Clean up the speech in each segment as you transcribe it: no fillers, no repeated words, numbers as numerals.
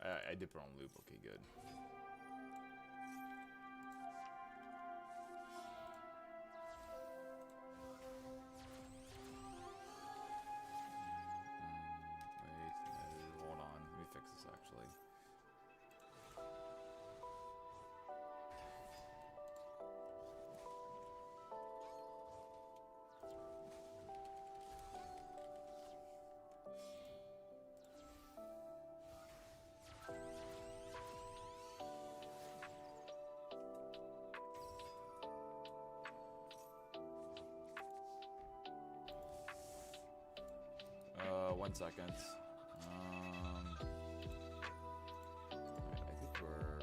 I did put on loop. Okay, good. Wait, no, hold on. Let me fix this actually. One second. I think we're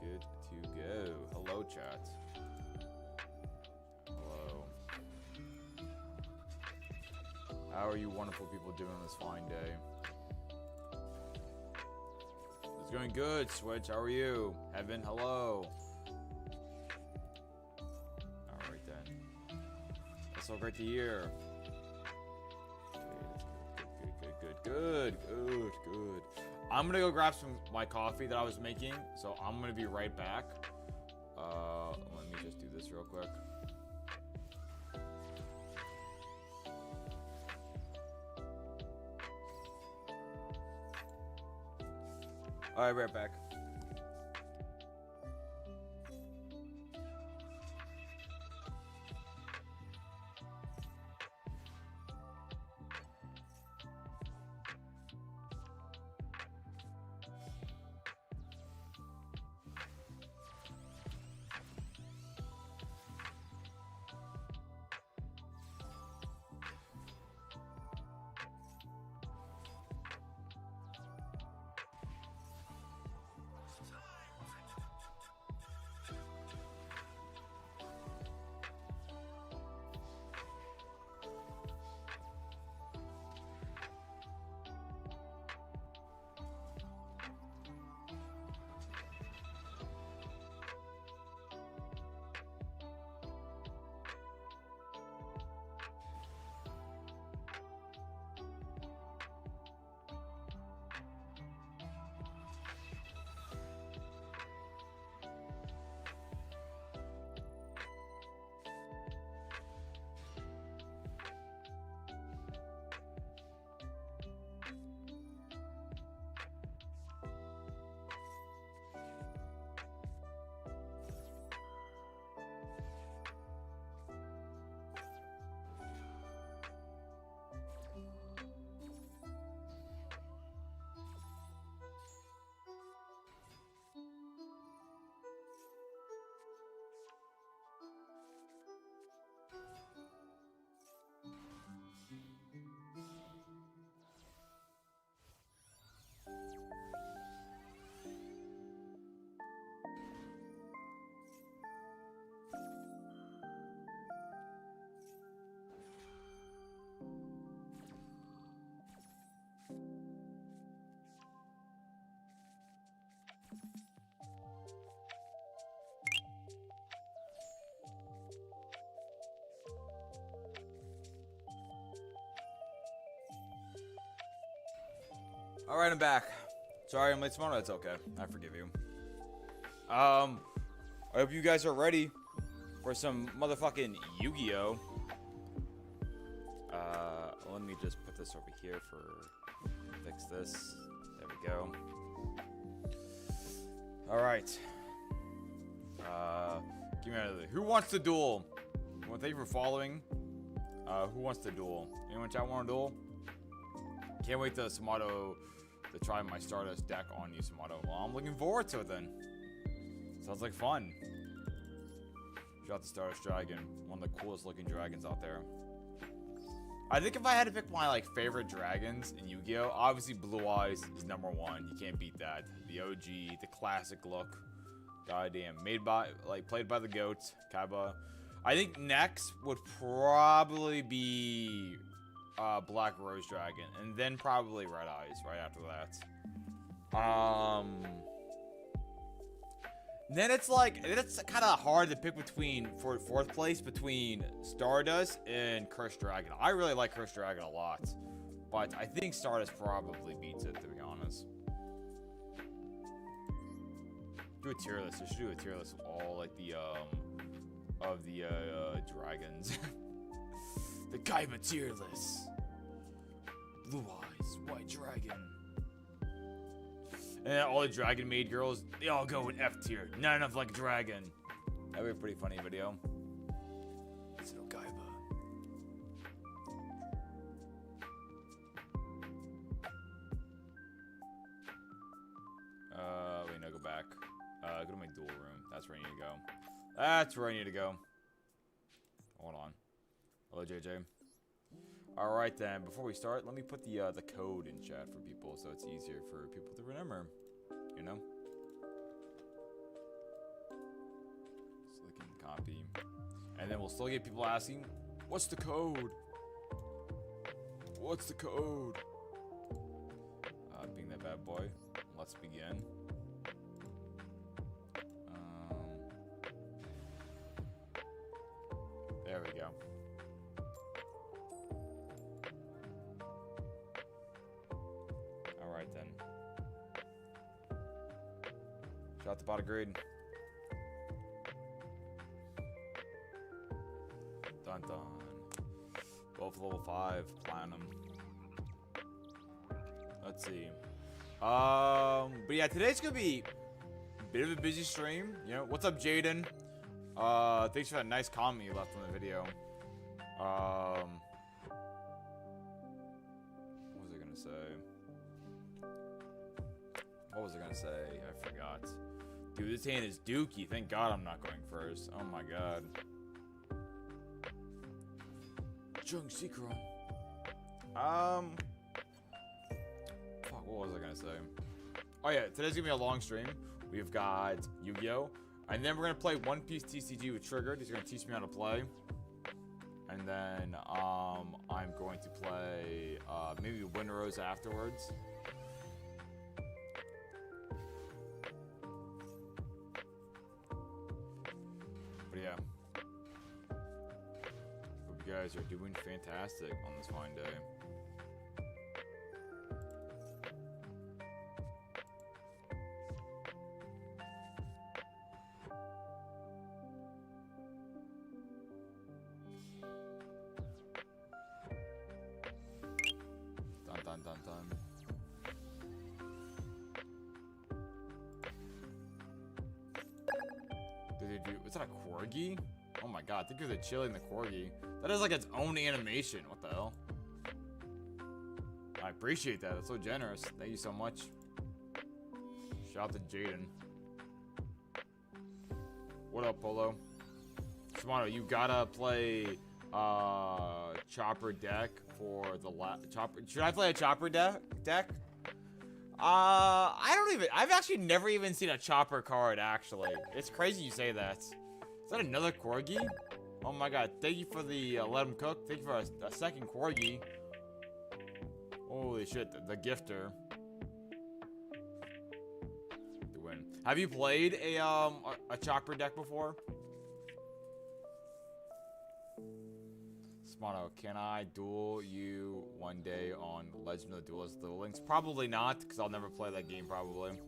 good to go. Hello, chat. Hello. How are you wonderful people doing on this fine day? It's going good, Switch. How are you? Heaven, hello. Alright then. That's so great to hear. Good. I'm gonna go grab my coffee that I was making, so I'm gonna be right back. Let me just do this real quick. Alright, right back. Alright, I'm back. Sorry I'm late, Sumatto. It's okay. I forgive you. I hope you guys are ready for some motherfucking Yu-Gi-Oh! Let me just put this over here for... Fix this. There we go. Alright. Give me another. Who wants to duel? Well, thank you for following. Who wants to duel? Anyone in chat want to duel? Can't wait to Sumatto to try my Stardust deck on you, Sumatto. Well, I'm looking forward to it then. Sounds like fun. Shout out to Stardust Dragon, one of the coolest looking dragons out there. I think if I had to pick my favorite dragons in Yu-Gi-Oh, obviously Blue Eyes is #1. You can't beat that. The OG, the classic look. Goddamn, played by the GOAT, Kaiba. I think next would probably be Black Rose Dragon, and then probably Red Eyes right after that. Then it's like, it's kind of hard to pick between, for 4th place, between Stardust and Cursed Dragon. I really like Cursed Dragon a lot, but I think Stardust probably beats it, to be honest. Do a tier list. I should do a tier list of all, like, the dragons. The Kaiba tier list. Blue eyes, white dragon. And then all the dragon maid girls, they all go in F tier. Not enough like a dragon. That'd be a pretty funny video. It's no Kaiba. Wait, no, go back. Go to my duel room. That's where I need to go. That's where I need to go. Hold on. Hello, JJ. Alright then, before we start, let me put the code in chat for people so it's easier for people to remember. You know? So they can copy. And then we'll still get people asking, what's the code? What's the code? Being that bad boy, let's begin. There we go. Alright then. Shout out to Pot of Greed. Dun dun. Both level 5, platinum. Let's see. But yeah, today's gonna be a bit of a busy stream. You know, what's up, Jaden? Thanks for that nice comment you left on the video. What was I gonna say? What was I gonna say? I forgot. Dude, this hand is dookie. Thank God I'm not going first. Oh my God. Jung Secron. Fuck, what was I gonna say? Oh yeah, today's gonna be a long stream. We've got Yu-Gi-Oh! And then we're gonna play One Piece TCG with Triggered. He's gonna teach me how to play. And then I'm going to play maybe Windrose afterwards. But yeah. Hope you guys are doing fantastic on this fine day. What's that, a Corgi? Oh my God, think of the chili and the Corgi. That is like its own animation. What the hell? I appreciate that. That's so generous. Thank you so much. Shout out to Jaden. What up, Polo? Sumatto, you gotta play Chopper deck for the Chopper. Should I play a Chopper deck? I don't even. I've actually never even seen a Chopper card, actually. It's crazy you say that. Is that another Corgi? Oh my God. Thank you for the let him cook. Thank you for a second Corgi. Holy shit. The gifter. To win. Have you played a Chopper deck before? Sumatto, can I duel you one day on Legend of the Duelist Duel Links? Probably not, because I'll never play that game, probably.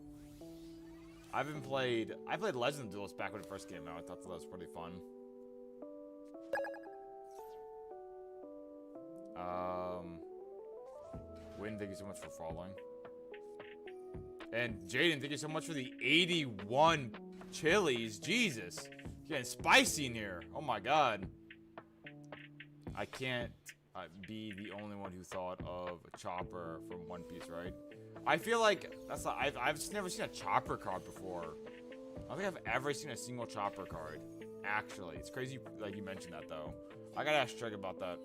I played Legend of the Duelist back when it first came out. I thought that was pretty fun. Win, thank you so much for following. And Jaden, thank you so much for the 81 chilies. Jesus. Getting spicy in here. Oh my God. I can't be the only one who thought of a Chopper from One Piece, right? I feel like that's not, I've just never seen a Chopper card before. I don't think I've ever seen a single Chopper card. Actually, it's crazy like you mentioned that though. I gotta ask Treg about that.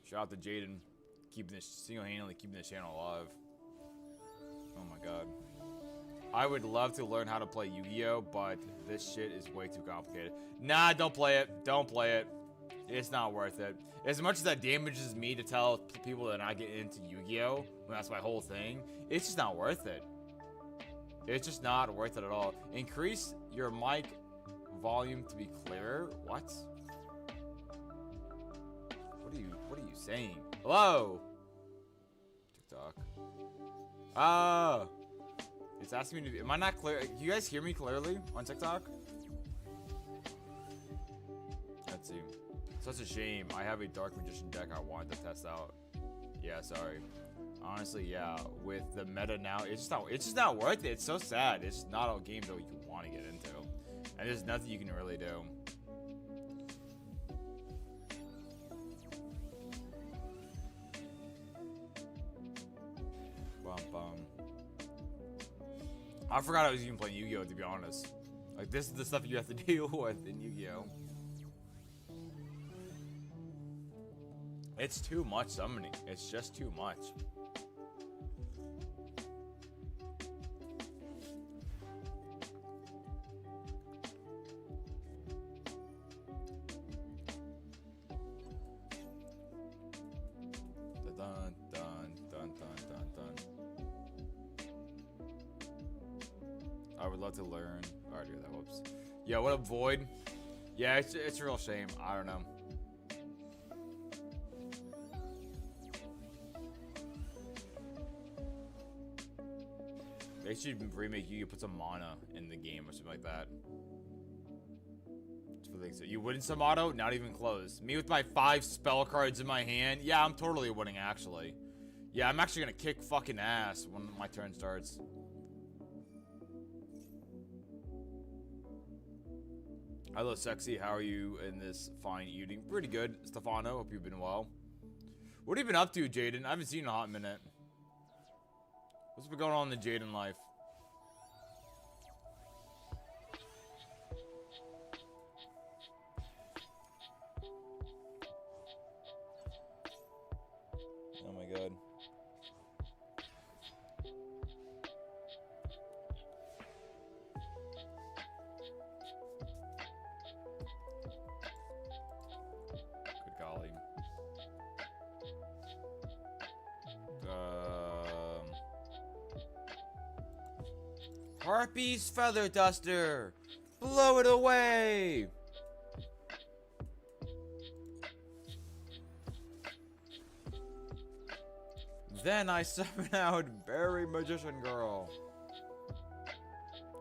Shout out to Jaden, single-handedly keeping this channel alive. Oh my God. I would love to learn how to play Yu-Gi-Oh, but this shit is way too complicated. Nah, don't play it. Don't play it. It's not worth it. As much as that damages me to tell people that I get into Yu-Gi-Oh! When that's my whole thing, it's just not worth it. It's just not worth it at all. Increase your mic volume to be clearer. What? What are you saying? Hello? TikTok. It's asking me to be, am I not clear? Do you guys hear me clearly on TikTok? Let's see. Such a shame. I have a Dark Magician deck I wanted to test out. Yeah, sorry. Honestly, yeah. With the meta now, it's just not worth it. It's so sad. It's not all games that you want to get into. And there's nothing you can really do. Bum bum. I forgot I was even playing Yu-Gi-Oh! To be honest. Like, this is the stuff you have to deal with in Yu-Gi-Oh! It's too much summoning. It's just too much. Dun, dun, dun, dun, dun, dun. I would love to learn. I already did that. Whoops. Yeah, what up, Void? Yeah, it's a real shame. I don't know. They should remake you put some mana in the game or something like that. So you win Sumatto? Not even close. Me with my 5 spell cards in my hand? Yeah, I'm totally winning, actually. Yeah, I'm actually gonna kick fucking ass when my turn starts. Hello, sexy. How are you in this fine evening? Pretty good, Stefano. Hope you've been well. What have you been up to, Jaden? I haven't seen you in a hot minute. What's been going on in the Jaden life? Oh my god. Good golly. Harpy's feather duster! Blow it away! Then I summon out Berry Magician Girl.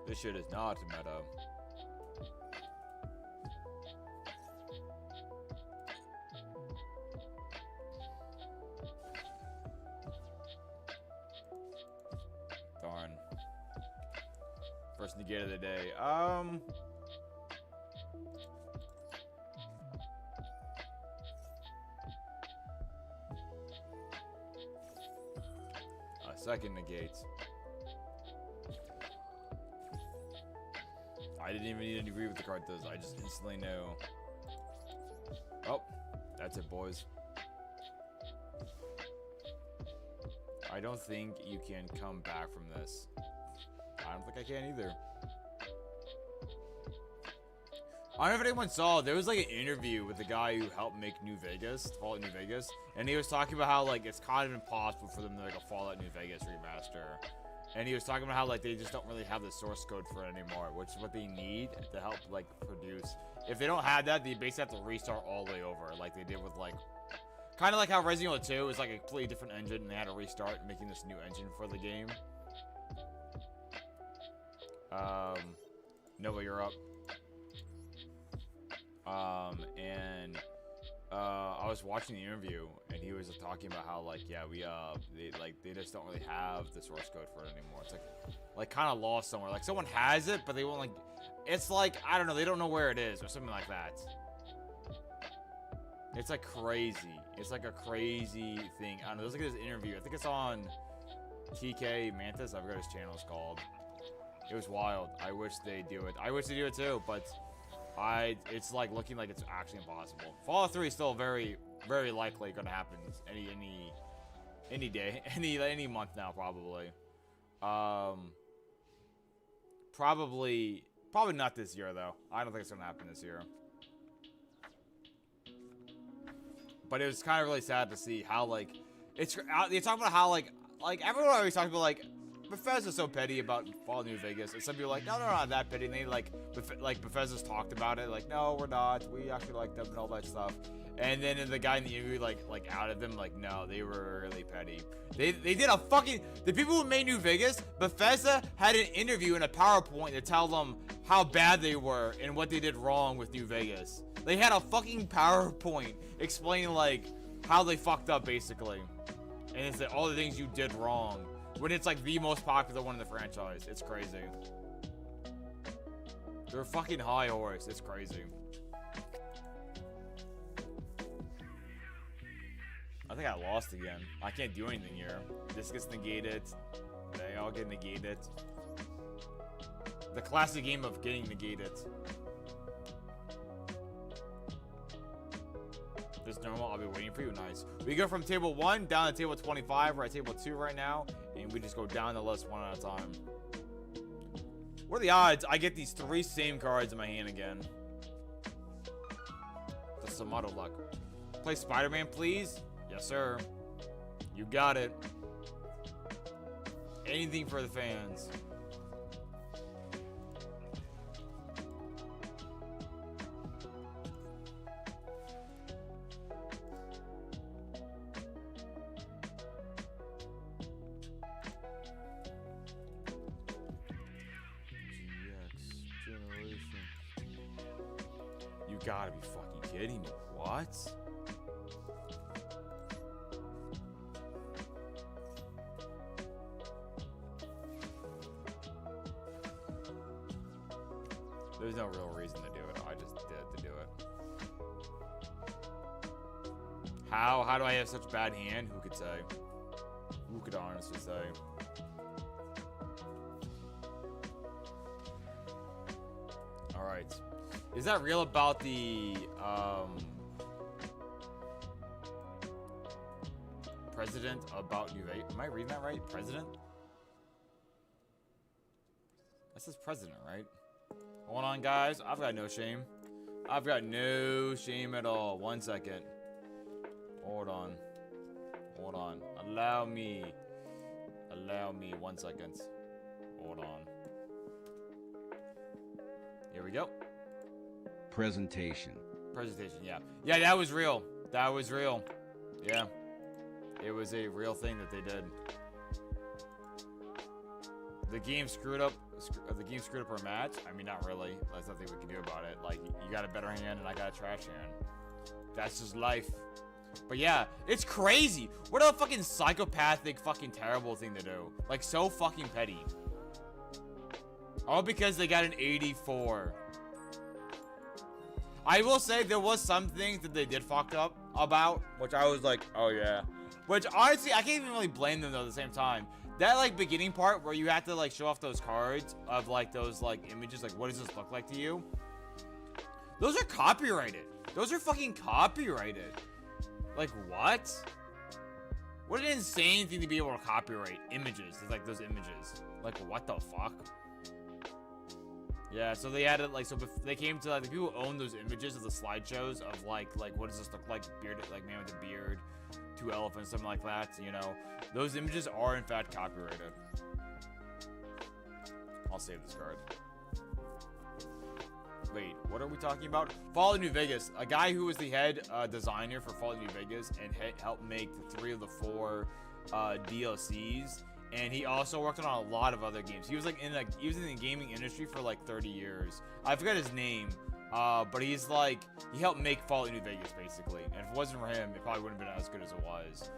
This shit is not meta. Darn. First negate of the day. Second negate. I didn't even need to agree with the card does. I just instantly knew. Oh, that's it, boys. I don't think you can come back from this. I don't think I can either. I don't know if anyone saw, there was like an interview with the guy who helped make New Vegas, Fallout New Vegas, and he was talking about how like it's kind of impossible for them to make a Fallout New Vegas remaster. And he was talking about how like they just don't really have the source code for it anymore, which is what they need to help like produce. If they don't have that, they basically have to restart all the way over, like they did with like, kind of like how Resident Evil 2 is like a completely different engine, and they had to restart making this new engine for the game. Nova, you're up. I was watching the interview, and he was just talking about how like, yeah, they just don't really have the source code for it anymore. It's like kind of lost somewhere. Like someone has it, but they won't like. It's like, I don't know, they don't know where it is or something like that. It's like crazy. It's like a crazy thing. I don't know. There's like this interview. I think it's on TK Mantis. I forgot his channel is called. It was wild. I wish they do it. I wish they do it too, but it's like looking like it's actually impossible. Fallout 3 is still very, very likely gonna happen any day, any month now, probably. Probably not this year though. I don't think it's gonna happen this year. But it was kind of really sad to see how like they talk about how like everyone always talks about like Bethesda's so petty about Fallout New Vegas, and some people are like, no, they're not that petty. And they like Bethesda's talked about it, like, no, we're not. We actually like them and all that stuff. And then the guy in the interview like outed them, like, no, they were really petty. They did a fucking the people who made New Vegas. Bethesda had an interview in a PowerPoint to tell them how bad they were and what they did wrong with New Vegas. They had a fucking PowerPoint explaining like how they fucked up basically, and it's like all the things you did wrong. When it's like the most popular one in the franchise. It's crazy. They're fucking high horse. It's crazy. I think I lost again. I can't do anything here. This gets negated. They all get negated. The classic game of getting negated. This normal, I'll be waiting for you. Nice. We go from table 1 down to table 25. We're at table 2 right now. And we just go down the list one at a time. What are the odds I get these 3 same cards in my hand again? The Sumatto luck. Play Spider-Man, please? Yes, sir. You got it. Anything for the fans. You gotta be fucking kidding me. What? There's no real reason to do it. I just did to do it. How do I have such bad hand? Who could say? Who could honestly say? Alright. Is that real about the president about New Vegas? Am I reading that right? President? That says president, right? Hold on, guys. I've got no shame. I've got no shame at all. 1 second. Hold on. Hold on. Allow me. Allow me 1 second. Hold on. Here we go. Presentation, yeah. Yeah, that was real. That was real. Yeah. It was a real thing that they did. The game screwed up our match. I mean, not really. There's nothing we can do about it. Like, you got a better hand and I got a trash hand. That's just life. But yeah, it's crazy. What a fucking psychopathic, fucking terrible thing to do. Like, so fucking petty. All because they got an 84. I will say there was some things that they did fucked up about, which I was like, oh yeah. Which honestly, I can't even really blame them though at the same time. That like beginning part where you have to like show off those cards of like those like images, like what does this look like to you? Those are copyrighted. Those are fucking copyrighted. Like what? What an insane thing to be able to copyright images. It's like those images. Like what the fuck? Yeah, so they added like, so they came to like the people who own those images of the slideshows of like what does this look like, bearded, like man with a beard, 2 elephants, something like that, you know. Those images are in fact copyrighted. I'll save this card. Wait, what are we talking about? Fallout New Vegas. A guy who was the head designer for Fallout New Vegas and helped make the 3 of the 4 DLCs. And he also worked on a lot of other games. He was like in the gaming industry for like 30 years. I forgot his name, but he's like he helped make Fallout New Vegas basically. And if it wasn't for him, it probably wouldn't have been as good as it was.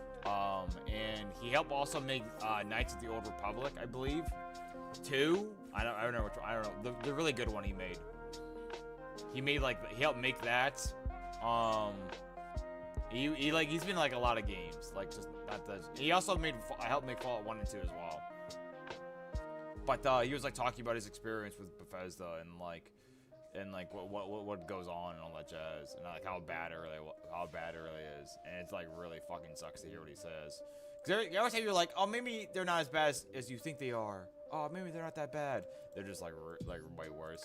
And he helped also make Knights of the Old Republic, I believe. 2. I don't know which one. I don't know the really good one he made. He helped make that. He's been in like a lot of games, like just not the. He also helped make Fallout 1 and 2 as well. But he was like talking about his experience with Bethesda and like what goes on and all that jazz, and like how bad it really is, and it's like really fucking sucks to hear what he says. Cause you always have you're like, oh maybe they're not as bad as you think they are. Oh maybe they're not that bad. They're just like way worse.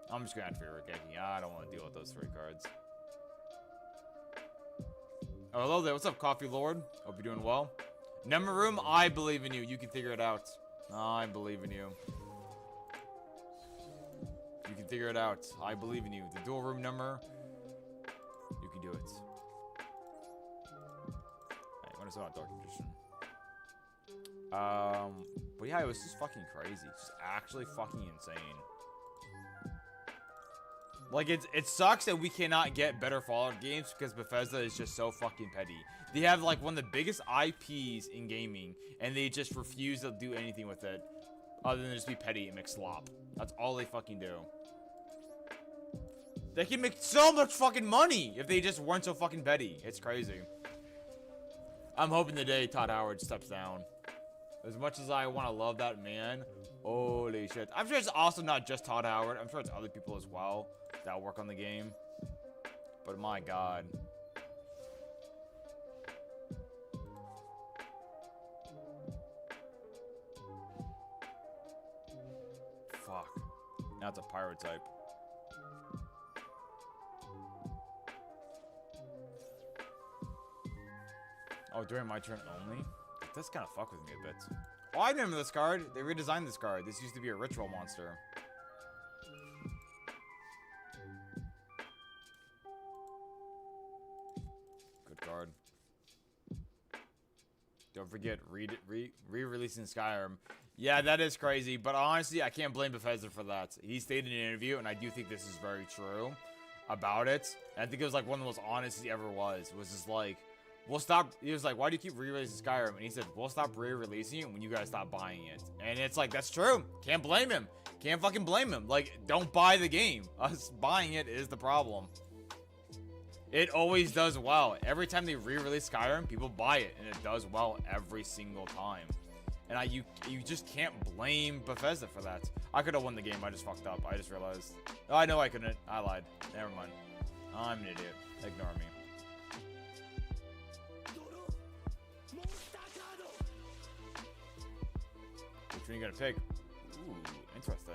I'm just gonna have to figure it out. I don't want to deal with those 3 cards. Oh, hello there. What's up, Coffee Lord? Hope you're doing well. Number room, I believe in you. You can figure it out. I believe in you. You can figure it out. I believe in you. The dual room number, you can do it. Hey, what is that, Dark Magician? But yeah, it was just fucking crazy. Just actually fucking insane. Like, it sucks that we cannot get better Fallout games because Bethesda is just so fucking petty. They have, like, one of the biggest IPs in gaming, and they just refuse to do anything with it other than just be petty and make slop. That's all they fucking do. They can make so much fucking money if they just weren't so fucking petty. It's crazy. I'm hoping the day Todd Howard steps down. As much as I want to love that man, holy shit. I'm sure it's also not just Todd Howard. I'm sure it's other people as well that work on the game. But my god. Fuck. Now it's a pirate type. Oh, during my turn only? This kind of fuck with me a bit. Oh, I remember this card. They redesigned this card. This used to be a ritual monster. Good card. Don't forget, re-releasing Skyrim. Yeah, that is crazy, but honestly, I can't blame Bethesda for that. He stated in an interview, and I do think this is very true about it. And I think it was like one of the most honest he ever was. It was just like, we'll stop. He was like, why do you keep re-releasing Skyrim? And he said, we'll stop re-releasing it when you guys stop buying it. And it's like, that's true. Can't blame him. Can't fucking blame him. Like, don't buy the game. Us buying it is the problem. It always does well. Every time they re-release Skyrim, people buy it, and it does well every single time. And you just can't blame Bethesda for that. I could have won the game. I just fucked up. I just realized. Oh, I know I couldn't. I lied. Never mind. I'm an idiot. Ignore me. Which one you gonna pick? Ooh, interesting.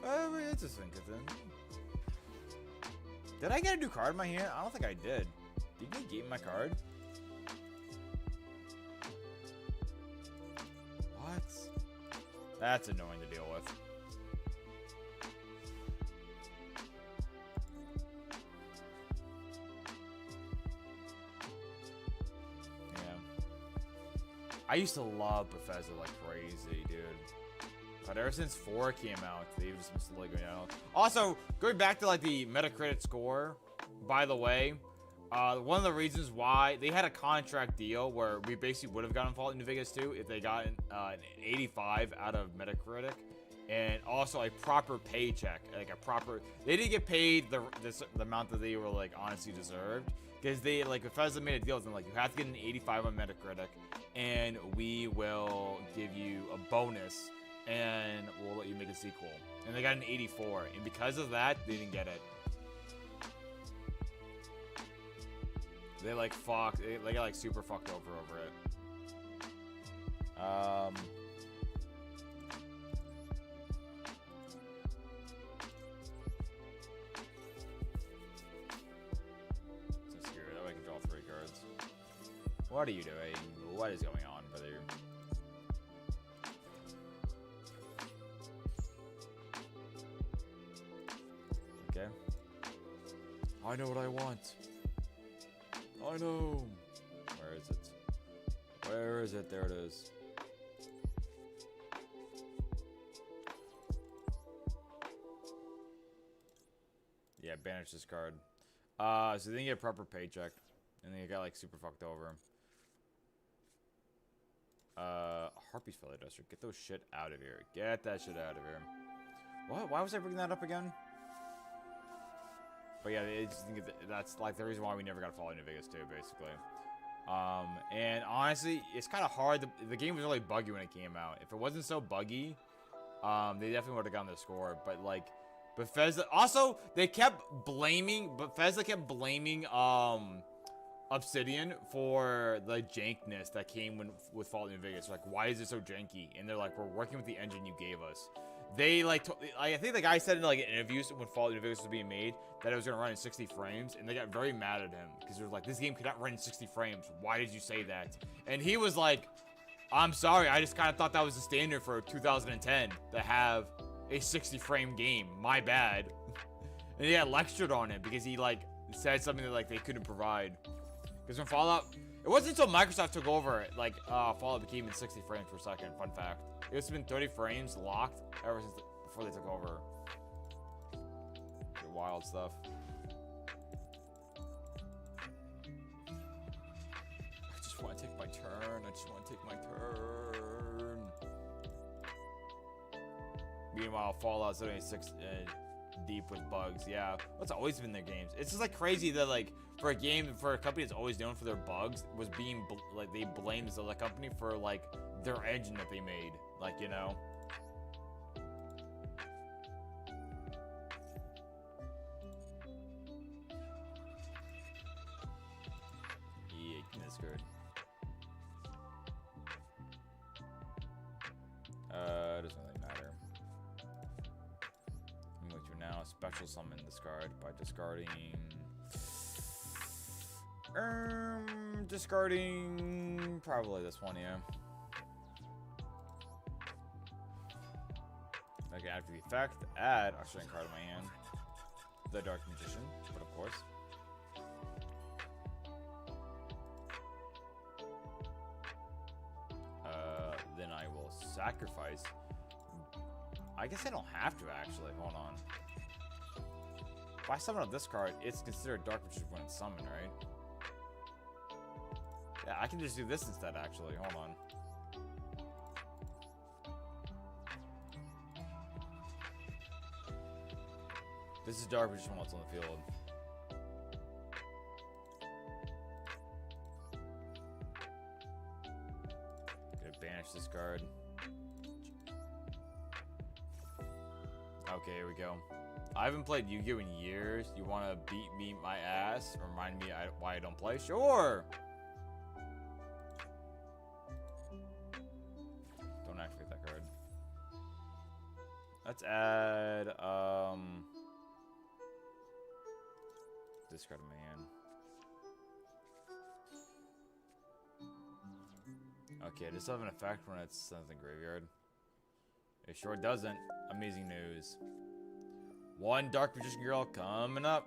Very interesting, Kitten. Did I get a new card in my hand? I don't think I did. Did you negate my card? What? That's annoying to deal with. Yeah. I used to love Bethesda like crazy, dude. But ever since 4 came out, they've just been slowly going down. Also, going back to like the Metacritic score, by the way, one of the reasons why they had a contract deal where we basically would have gotten Fallout New Vegas 2 if they got an 85 out of Metacritic, and also a proper paycheck, like a proper. They didn't get paid the amount that they were like honestly deserved, because they like Bethesda made a deal with them like you have to get an 85 on Metacritic, and we will give you a bonus. And we'll let you make a sequel. And they got an 84. And because of that, they didn't get it. They like fucked. They got like super fucked over it. So scary. That way I can draw 3 cards. What are you doing? What is going on, brother? Okay. I know what I want. I know. Where is it? Where is it? There it is. Yeah, banish this card. So then you get a proper paycheck. And then you got like super fucked over. Harpy's Feather Duster. Get those shit out of here. Get that shit out of here. What? Why was I bringing that up again? But yeah, I just think that's like the reason why we never got Fallout New Vegas 2, basically. And honestly, it's kind of hard. The game was really buggy when it came out. If it wasn't so buggy, they definitely would have gotten the score. But like, Bethesda, also Bethesda kept blaming Obsidian for the jankness that came with Fallout New Vegas. Like, why is it so janky? And they're like, we're working with the engine you gave us. they like, I think the guy said in like an interview when Fallout New Vegas was being made that it was gonna run in 60 frames, and they got very mad at him because they were like, this game could not run in 60 frames. Why did you say that? And he was like, I'm sorry, I just kind of thought that was the standard for 2010 to have a 60 frame game. My bad. And he got lectured on it because he like said something that like they couldn't provide. Because when Fallout, it wasn't until Microsoft took over it, like Fallout became in 60 frames per second. Fun fact. It's been 30 frames locked ever since before they took over. Wild stuff. I just want to take my turn. I just want to take my turn. Meanwhile, Fallout 76 deep with bugs. Yeah, that's always been their games. It's just like crazy that like for a company that's always known for their bugs was being like they blamed this other company for like their engine that they made. Like, you know. Yeah, that's good. Doesn't really matter. I'm going to now special summon discard by discarding. Discarding probably this one, yeah. Okay, after the effect, add a certain card in my hand. The Dark Magician, but of course. Then I will sacrifice. I guess I don't have to actually. Hold on. If I summon up this card, it's considered Dark Magician when it's summoned, right? Yeah, I can just do this instead, actually. Hold on. This is Dark Magician while it's on the field. Gonna banish this card. Okay, here we go. I haven't played Yu-Gi-Oh! In years. You want to beat me my ass? Remind me why I don't play? Sure! Don't activate that card. Let's add, discard a man. Okay, does this have an effect when it's sent to the graveyard? It sure doesn't. Amazing news. One Dark Magician Girl coming up.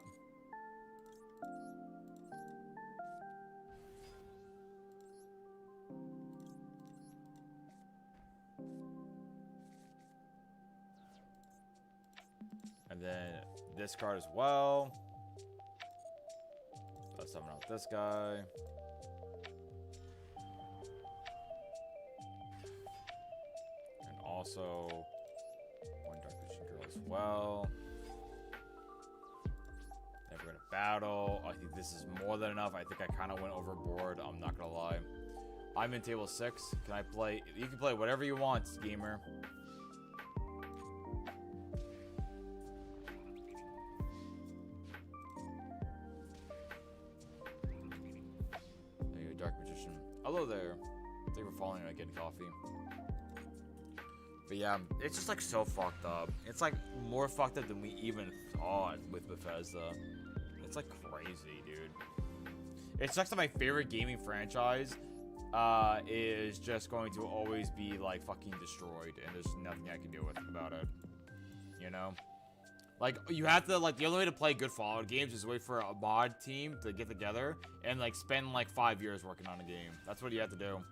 And then this card as well. Let's summon out this guy. And also one Dark Magician Girl as well. Then we're gonna battle. I think this is more than enough. I think I kind of went overboard. I'm not gonna lie. I'm in table 6. Can I play? You can play whatever you want, gamer. There you go, Dark Magician. Hello there. Thank you for following me. I get coffee. But yeah, it's just like so fucked up. It's like more fucked up than we even thought with Bethesda. It's like crazy, dude. It sucks that my favorite gaming franchise is just going to always be like fucking destroyed, and there's nothing I can do about it. You know? Like, you have to, like, the only way to play good Fallout games is wait for a mod team to get together and like spend like 5 years working on a game. That's what you have to do.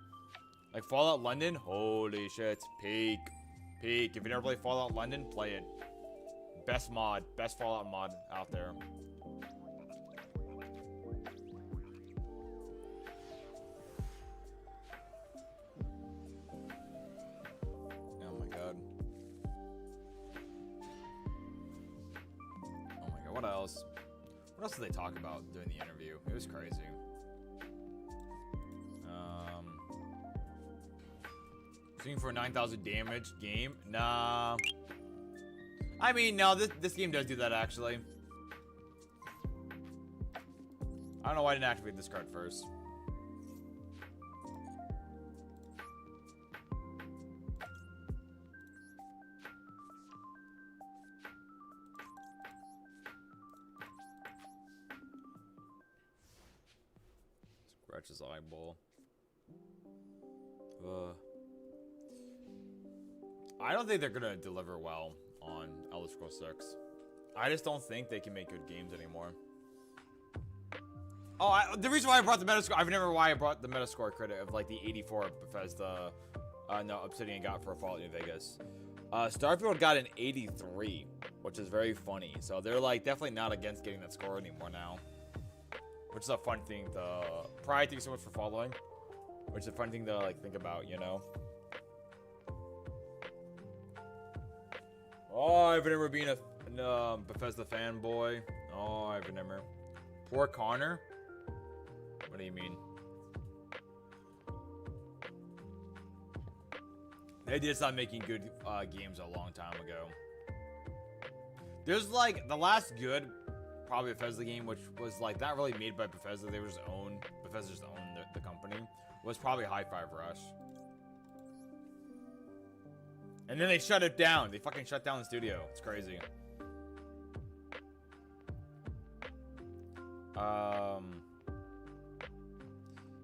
Like Fallout London, holy shit, peak. Peak. If you never play Fallout London, play it. Best mod, best Fallout mod out there. Oh my god. Oh my god, what else? What else did they talk about during the interview? It was crazy. Shooting for a 9,000 damage game? Nah. I mean, no, this game does do that, actually. I don't know why I didn't activate this card first. scratch his eyeball. I don't think they're gonna deliver well on Elder Scrolls 6. I just don't think they can make good games anymore. Oh, the reason why I brought the Metascore, I remember why I brought the Metascore credit of like the 84 Bethesda, no, Obsidian got for Fallout New Vegas. Starfield got an 83, which is very funny. So they're like definitely not against getting that score anymore now. Which is a fun thing to, Pride, thank you so much for following. Which is a fun thing to like think about, you know? Oh, I've never been a Bethesda fanboy. Oh, I've never. Poor Connor? What do you mean? They did stop making good games a long time ago. There's like the last good, probably Bethesda game, which was like not really made by Bethesda. They were just owned. Bethesda just owned the company. Was probably High Five Rush. And then they shut it down. They fucking shut down the studio. It's crazy.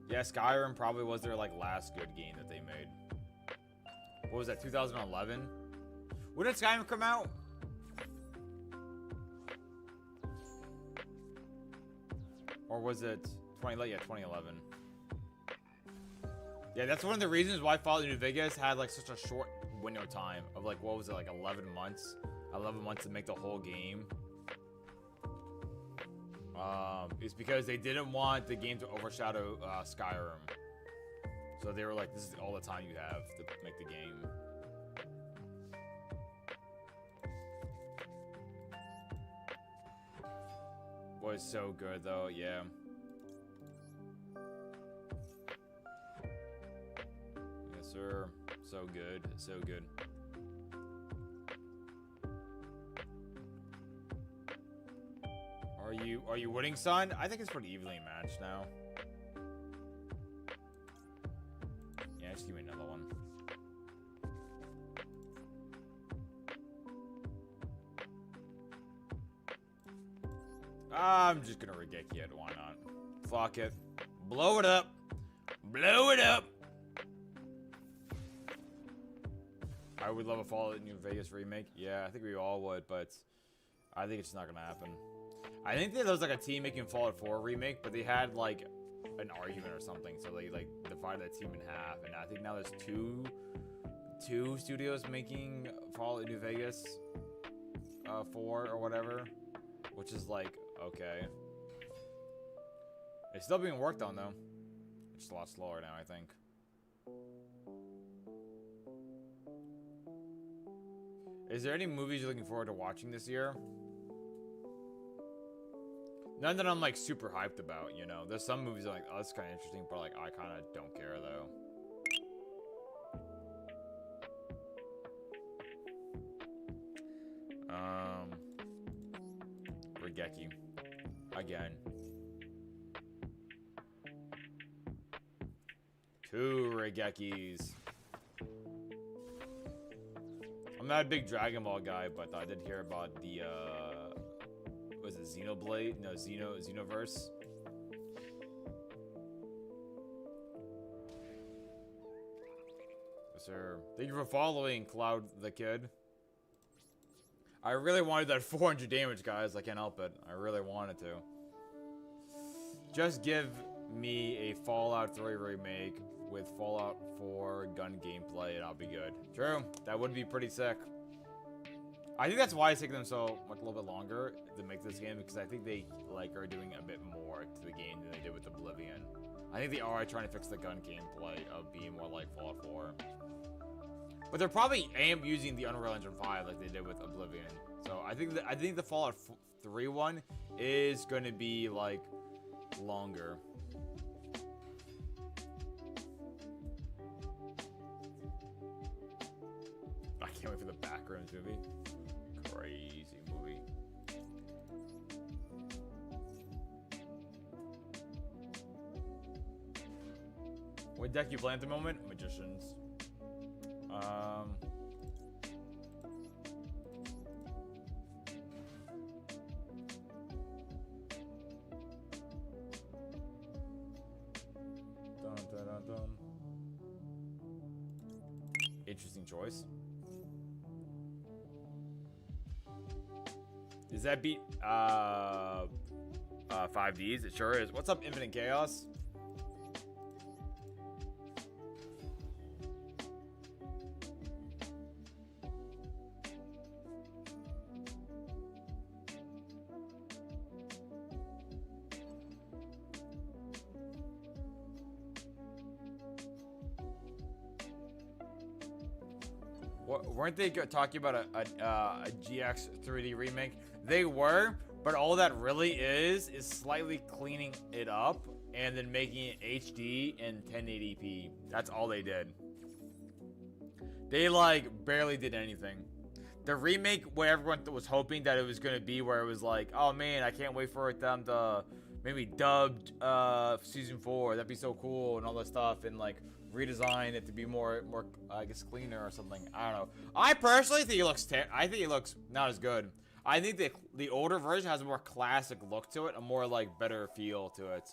Yeah, Skyrim probably was their like last good game that they made. What was that, 2011? When did Skyrim come out? Or was it 2011? Yeah, that's one of the reasons why Fallout New Vegas had like such a short window time of like, what was it, like 11 months? 11 months to make the whole game. It's because they didn't want the game to overshadow Skyrim. So they were like, this is all the time you have to make the game. Was so good though, yeah. Yes, sir. So good, so good. Are you winning, son? I think it's pretty evenly matched now. Yeah, just give me another one. I'm just gonna Regeki it, why not? Fuck it. Blow it up! Blow it up! I would love a Fallout New Vegas remake. Yeah, I think we all would, but I think it's not gonna happen. I think there was like a team making Fallout 4 remake, but they had like an argument or something, so they like divided that team in half, and I think now there's two studios making Fallout New Vegas 4 or whatever, which is like, okay. It's still being worked on though. It's just a lot slower now, I think. Is there any movies you're looking forward to watching this year? None that I'm like super hyped about, you know. There's some movies that are like, oh, that's kind of interesting, but like I kind of don't care though. Regeki. Again. 2 Regekis. I'm not a big Dragon Ball guy, but I did hear about the was it Xenoblade? No, Xenoverse. Yes, sir. Thank you for following, Cloud the Kid. I really wanted that 400 damage, guys. I can't help it. I really wanted to. Just give me a Fallout 3 remake with Fallout 4 gun gameplay and I'll be good. True. That would be pretty sick. I think that's why it's taking them so much a little bit longer to make this game, because I think they like are doing a bit more to the game than they did with Oblivion. I think they are trying to fix the gun gameplay of being more like Fallout 4. But they're probably using the Unreal Engine 5 like they did with Oblivion. So I think the Fallout 3 one is going to be like longer. I can't wait for the Backrooms movie. Crazy movie. What deck you play at the moment? Magicians. Dun, dun, dun. Interesting choice. Does that beat 5Ds? It sure is. What's up, Infinite Chaos? Weren't they talking about a GX 3D remake? They were, but all that really is slightly cleaning it up and then making it HD and 1080p. That's all they did. They like barely did anything. The remake, where everyone was hoping that it was gonna be, where it was like, oh man, I can't wait for them to maybe dubbed season 4. That'd be so cool and all that stuff, and like redesign it to be more I guess cleaner or something. I don't know. I personally think it looks not as good. I think the older version has a more classic look to it, a more like better feel to it.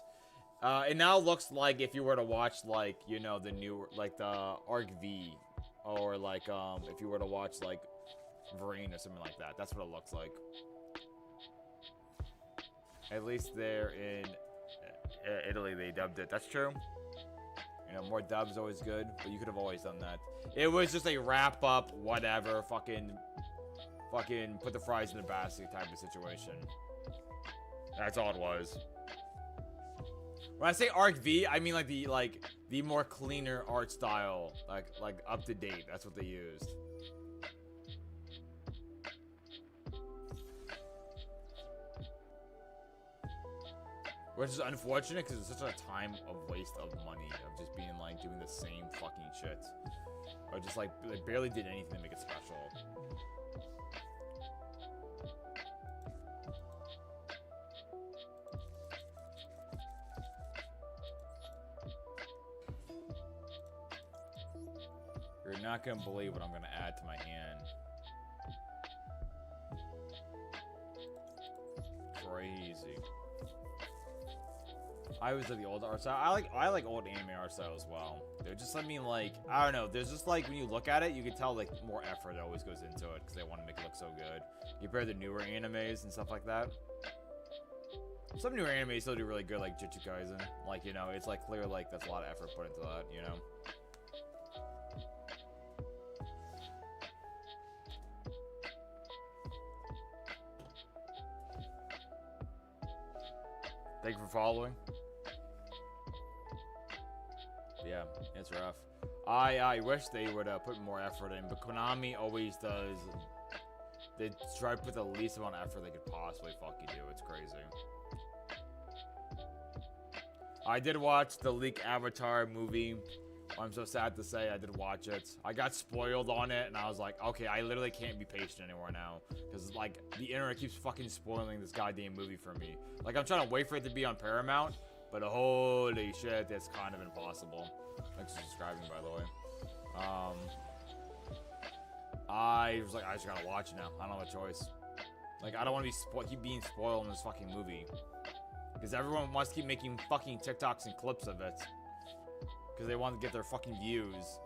It now looks like if you were to watch like, you know, the new like the Arc V, or like if you were to watch like Vereen or something like that. That's what it looks like. At least there in Italy they dubbed it. That's true. You know, more dubs always good, but you could have always done that. It was just a wrap up, whatever, fucking put the fries in the basket type of situation. That's all it was. When I say Arc V, I mean like the more cleaner art style, like up to date. That's what they used. Which is unfortunate because it's such a time of waste of money of just being like doing the same fucking shit, or just like they barely did anything to make it special. You're not gonna believe what I'm gonna add to my hand. Crazy. I always like the old art style. I like old anime art style as well. They're just, I mean, like, I don't know. There's just like when you look at it, you can tell like more effort always goes into it because they want to make it look so good. You compare the newer animes and stuff like that. Some newer animes still do really good, like Jujutsu Kaisen. Like, you know, it's like clear like that's a lot of effort put into that, you know. Thank you for following. Yeah, it's rough. I wish they would put more effort in, but Konami always does. They try to put the least amount of effort they could possibly fucking do. It's crazy. I did watch the leaked Avatar movie. I'm so sad to say I did watch it. I got spoiled on it, and I was like, okay, I literally can't be patient anymore now. Because, like, the internet keeps fucking spoiling this goddamn movie for me. Like, I'm trying to wait for it to be on Paramount, but holy shit, it's kind of impossible. Thanks for subscribing, by the way. I was like, I just gotta watch it now. I don't have a choice. Like, I don't want to keep being spoiled in this fucking movie. Because everyone wants to keep making fucking TikToks and clips of it. Because they want to get their fucking views.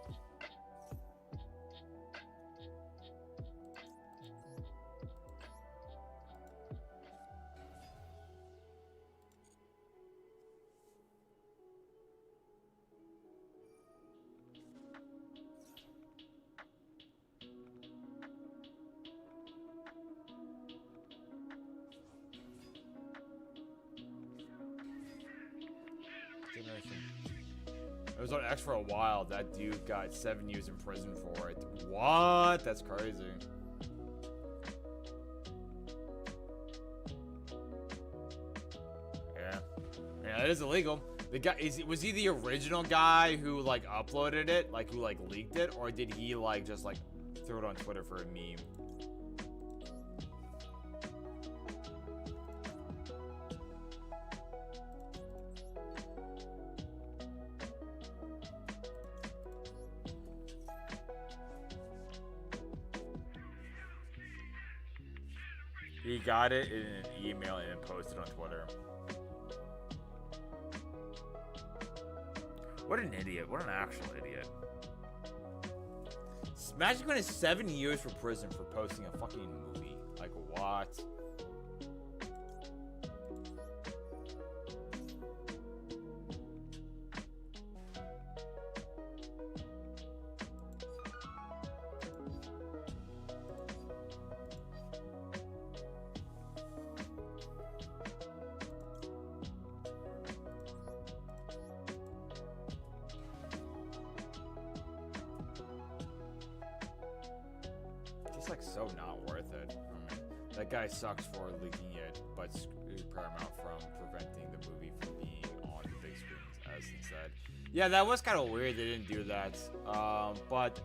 It was on X for a while. That dude got 7 years in prison for it. What? That's crazy. Yeah. Yeah, it is illegal. The guy was he the original guy who like uploaded it, like who like leaked it, or did he like just like throw it on Twitter for a meme? He got it in an email and posted on Twitter. What an idiot. What an actual idiot. Imagine going to 7 years for prison for posting a fucking movie. Like, what? It's like so not worth it. I mean, that guy sucks for leaking it, but screwed Paramount from preventing the movie from being on the big screens as instead. Yeah, that was kind of weird. They didn't do that. But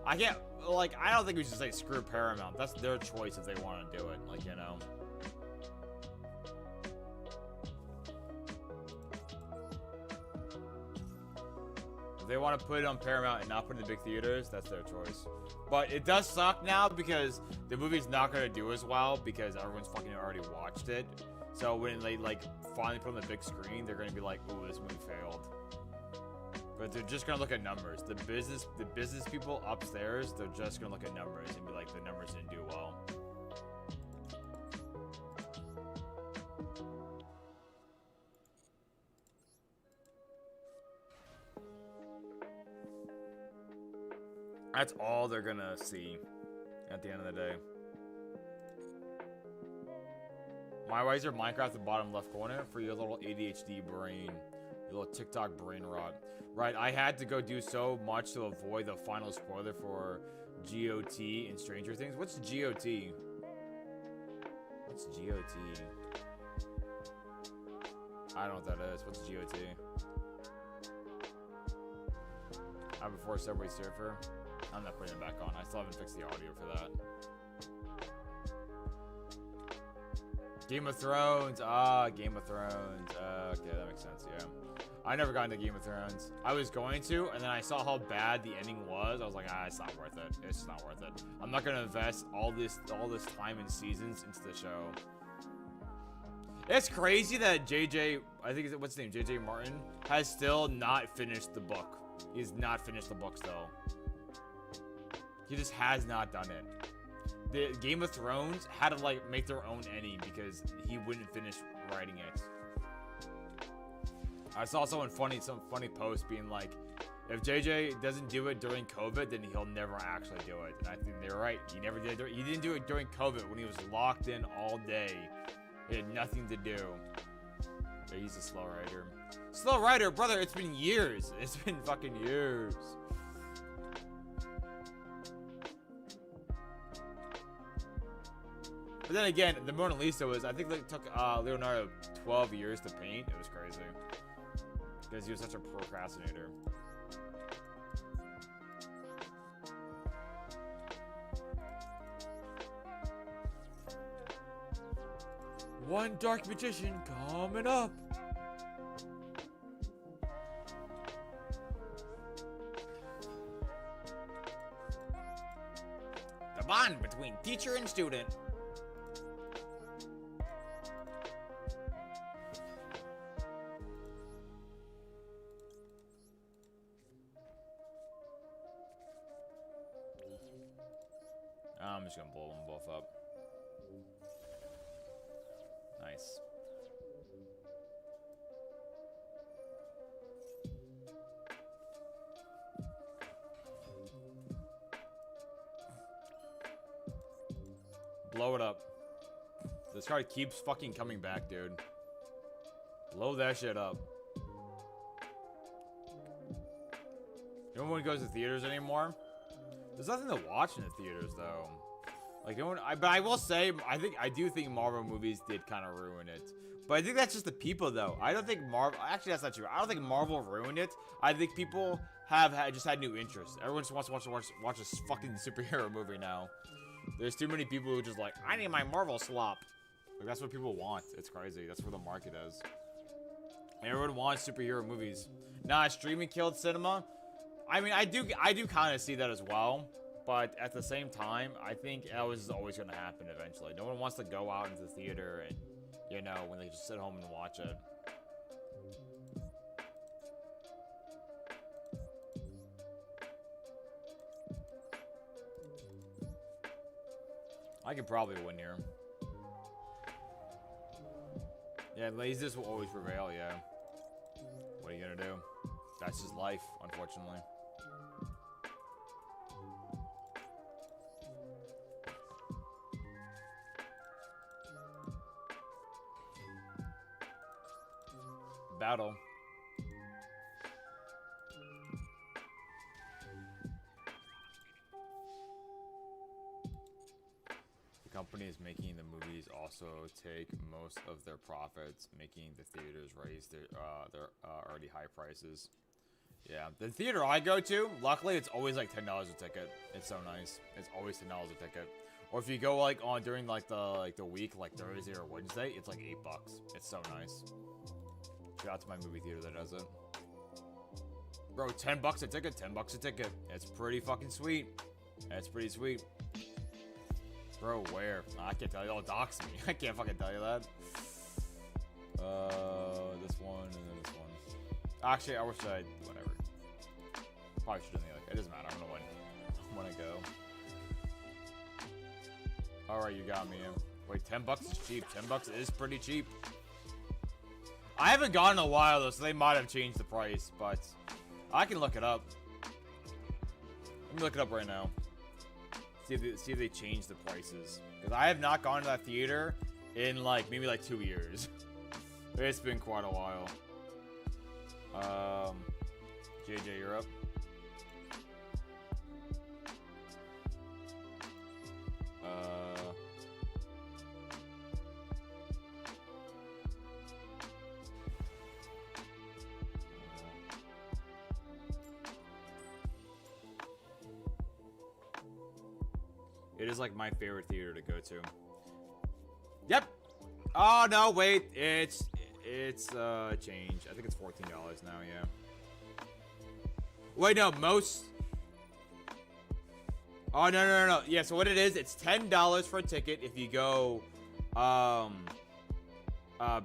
I can't. Like, I don't think we should say screw Paramount. That's their choice if they want to do it. Like, you know. If they want to put it on Paramount and not put it in the big theaters, that's their choice. But it does suck now because the movie's not going to do as well because everyone's fucking already watched it. So when they, like, finally put it on the big screen, they're going to be like, ooh, this movie failed. But they're just going to look at numbers. The business people upstairs, they're just going to look at numbers and be like, the numbers didn't do well. That's all they're gonna see at the end of the day. Why is your Minecraft at the bottom left corner? For your little ADHD brain. Your little TikTok brain rot. Right, I had to go do so much to avoid the final spoiler for GOT in Stranger Things. What's GOT? What's GOT? I don't know what that is. What's GOT? I'm before Subway Surfer. I'm not putting it back on. I still haven't fixed the audio for that. Game of Thrones. Game of Thrones. Okay, that makes sense, yeah. I never got into Game of Thrones. I was going to, and then I saw how bad the ending was. I was like, it's not worth it. It's just not worth it. I'm not gonna invest all this time and seasons into the show. It's crazy that JJ, I think, what's his name? JJ Martin has still not finished the book. He's not finished the book still. He just has not done it. The Game of Thrones had to like make their own ending because he wouldn't finish writing it. I saw some funny post being like, if JJ doesn't do it during COVID, then he'll never actually do it. And I think they're right. He never did. He didn't do it during COVID when he was locked in all day. He had nothing to do. Yeah, he's a slow writer. Slow writer, brother. It's been years. It's been fucking years. But then again, the Mona Lisa was, I think it took Leonardo 12 years to paint. It was crazy. Because he was such a procrastinator. One dark magician coming up. The bond between teacher and student. I'm just gonna blow them both up. Nice. Blow it up. This card keeps fucking coming back, dude. Blow that shit up. No one goes to theaters anymore. There's nothing to watch in the theaters, though. Like, no one, but I will say, I do think Marvel movies did kind of ruin it. But I think that's just the people, though. I don't think Marvel, actually, that's not true. I don't think Marvel ruined it. I think people have just had new interests. Everyone just wants to watch a fucking superhero movie now. There's too many people who just like, I need my Marvel slop. Like, that's what people want. It's crazy. That's where the market is. Everyone wants superhero movies. Nah, streaming killed cinema. I mean, I do kind of see that as well, but at the same time, I think that was always going to happen eventually. No one wants to go out into the theater and, you know, when they just sit home and watch it. I could probably win here. Yeah, laziness will always prevail, yeah. What are you gonna do? That's just life, unfortunately. Battle. The company is making the movies also take most of their profits, making the theaters raise their already high prices. Yeah, the theater I go to, luckily it's always like $10 a ticket. It's so nice. It's always $10 a ticket. Or if you go like on during like the week, like Thursday or Wednesday, it's like $8. It's so nice. Shout out to my movie theater that does it. Bro, $10 a ticket, $10 a ticket. It's pretty fucking sweet. It's pretty sweet. Bro, where? I can't tell you. I'll dox me. I can't fucking tell you that. This one and then this one. Actually, I wish I... Whatever. Probably should do the other. It doesn't matter. I don't know when I go. Alright, you got me. Wait, $10 is cheap. $10 is pretty cheap. I haven't gone in a while, though, so they might have changed the price, but... I can look it up. Let me look it up right now. See if they change the prices. Because I have not gone to that theater in like maybe like 2 years. It's been quite a while. JJ, you're up. It is like my favorite theater to go to. Yep. Oh no, wait. It's changed. I think it's $14 now. Yeah. Wait, no, most. Oh no. Yeah. So what it is? It's $10 for a ticket if you go,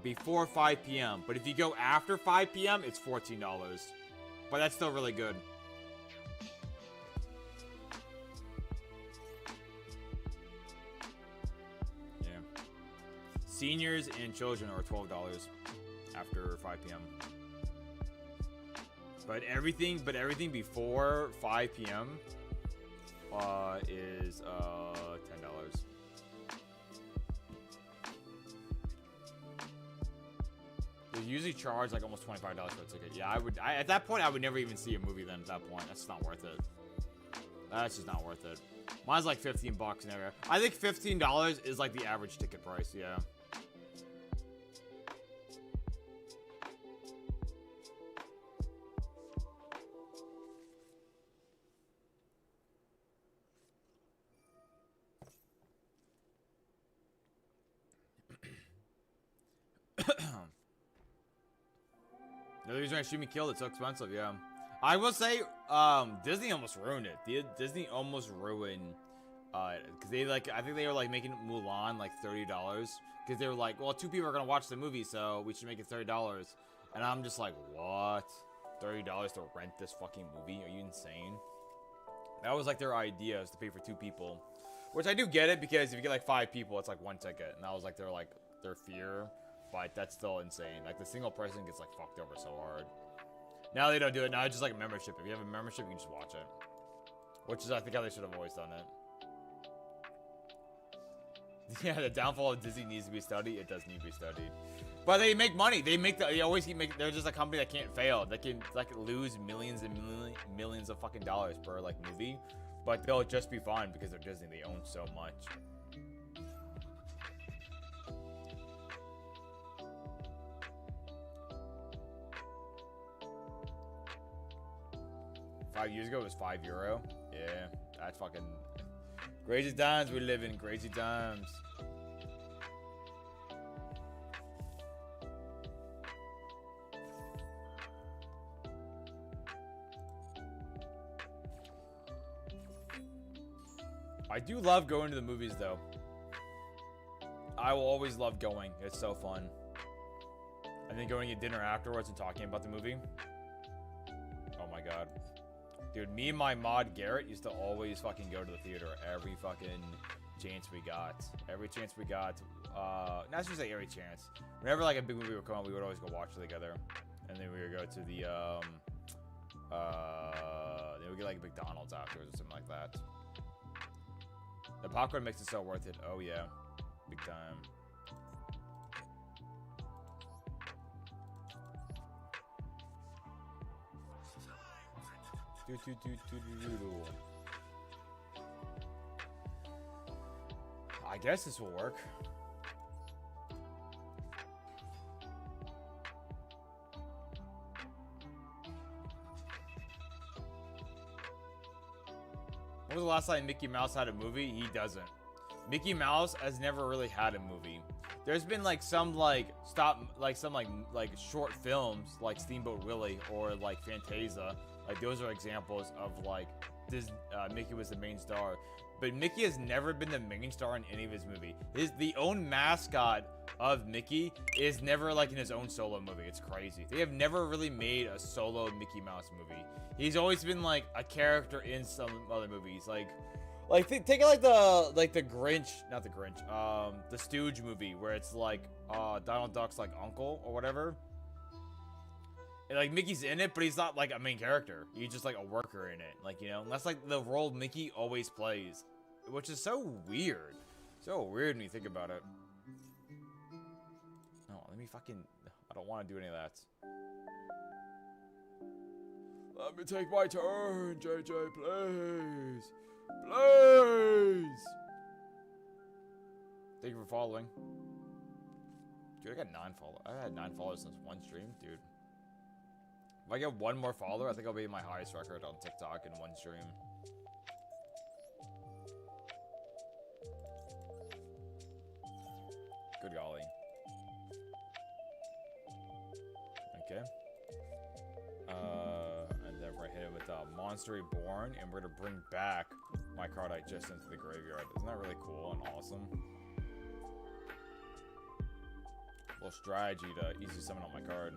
before 5 p.m. But if you go after 5 p.m., it's $14. But that's still really good. Seniors and children are $12 after 5 p.m. But everything before 5 p.m. Is $10. They usually charge like almost $25 for a ticket. Yeah, at that point I would never even see a movie then. At that point, that's just not worth it. That's just not worth it. Mine's like $15 and everywhere. I think $15 is like the average ticket price. Yeah. The reason why Shumi killed it's so expensive, yeah. I will say, Disney almost ruined it. Disney almost ruined, cause they like, I think they were like making Mulan like $30, cause they were like, well, 2 people are gonna watch the movie, so we should make it $30. And I'm just like, what? $30 to rent this fucking movie? Are you insane? That was like their idea, is to pay for 2 people, which I do get it, because if you get like 5 people, it's like 1 ticket, and that was like their fear. But that's still insane. Like, the single person gets, like, fucked over so hard. Now they don't do it. Now it's just, like, a membership. If you have a membership, you can just watch it. Which is, I think, how they should have always done it. Yeah, the downfall of Disney needs to be studied. It does need to be studied. But they make money. They always keep making... They're just a company that can't fail. They can, like, lose millions and millions of fucking dollars per, like, movie. But they'll just be fine because they're Disney. They own so much. 5 years ago, it was €5. Yeah, that's fucking crazy times we live in. Crazy times. I do love going to the movies, though. I will always love going. It's so fun. And then going to dinner afterwards and talking about the movie. Oh my god. Dude, me and my mod Garrett used to always fucking go to the theater every fucking chance we got. Every chance we got. Not just say every chance. Whenever like a big movie would come on, we would always go watch it together. And then we would go to the then we get like McDonald's afterwards or something like that. The popcorn makes it so worth it. Oh yeah. Big time. I guess this will work. When was the last time Mickey Mouse had a movie? He doesn't. Mickey Mouse has never really had a movie. There's been like some like short films like Steamboat Willie or like Fantasia. Like those are examples of like this. Mickey was the main star, but Mickey has never been the main star in any of his movie. The own mascot of Mickey is never like in his own solo movie. It's crazy. They have never really made a solo Mickey Mouse movie. He's always been like a character in some other movies. Take it like the Grinch, not the Grinch, the Stooge movie where it's like Donald Duck's like uncle or whatever. And, like Mickey's in it, but he's not like a main character. He's just like a worker in it, like, you know. And that's like the role Mickey always plays, which is so weird. So weird when you think about it. No, let me fucking. I don't want to do any of that. Let me take my turn, JJ, please. Please. Thank you for following. Dude, I got 9 followers. I had 9 followers since one stream, dude. If I get one more follower, I think I'll be my highest record on TikTok in one stream. Good golly. Okay. And then we're hitting with Monster Reborn, and we're gonna bring back my card I just into the graveyard. Isn't that really cool and awesome? A little strategy to easy summon on my card.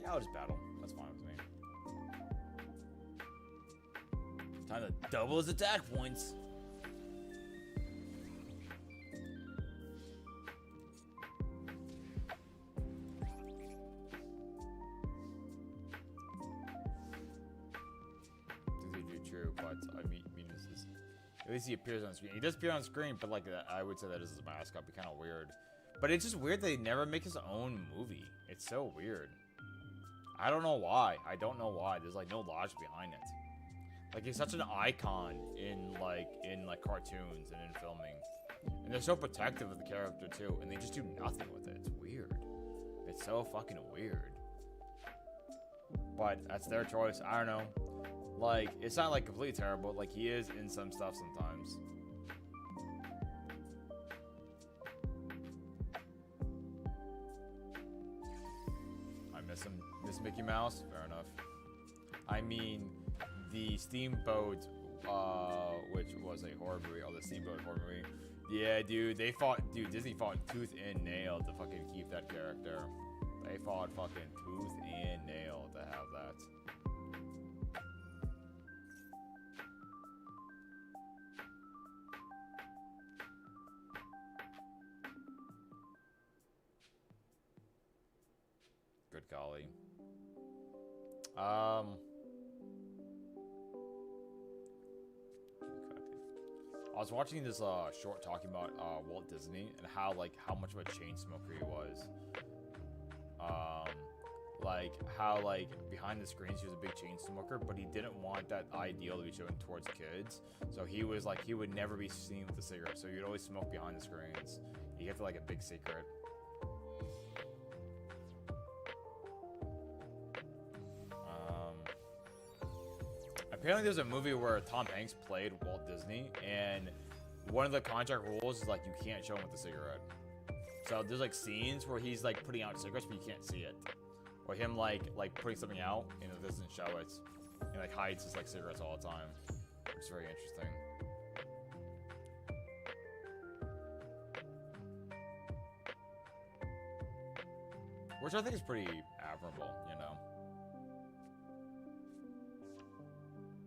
Yeah, I'll just battle. That's fine with me. Time to double his attack points. True, but I mean, this is, at least he appears on screen. He does appear on screen, but like I would say that is his mascot. Be kind of weird. But it's just weird they never make his own movie. It's so weird. I don't know why. I don't know why. There's like no logic behind it. Like he's such an icon in cartoons and in filming, and they're so protective of the character too, and they just do nothing with it. It's weird. It's so fucking weird. But that's their choice. I don't know. Like, it's not like completely terrible. Like, he is in some stuff sometimes. I miss him. Miss Mickey Mouse? Fair enough. I mean, the Steamboat, which was a horror movie, or the Steamboat horror movie. Yeah, dude, Disney fought tooth and nail to fucking keep that character. They fought fucking tooth and nail to have that. Good golly. I was watching this short talking about Walt Disney and how much of a chain smoker he was. How behind the screens he was a big chain smoker, but he didn't want that ideal to be shown towards kids. So he was like, he would never be seen with a cigarette. So he'd always smoke behind the screens. He kept like a big secret. Apparently there's a movie where Tom Hanks played Walt Disney, and one of the contract rules is like you can't show him with a cigarette. So there's like scenes where he's like putting out cigarettes but you can't see it. Or him like putting something out and it doesn't show it. He like hides his like cigarettes all the time. Which is very interesting. Which I think is pretty admirable, you know.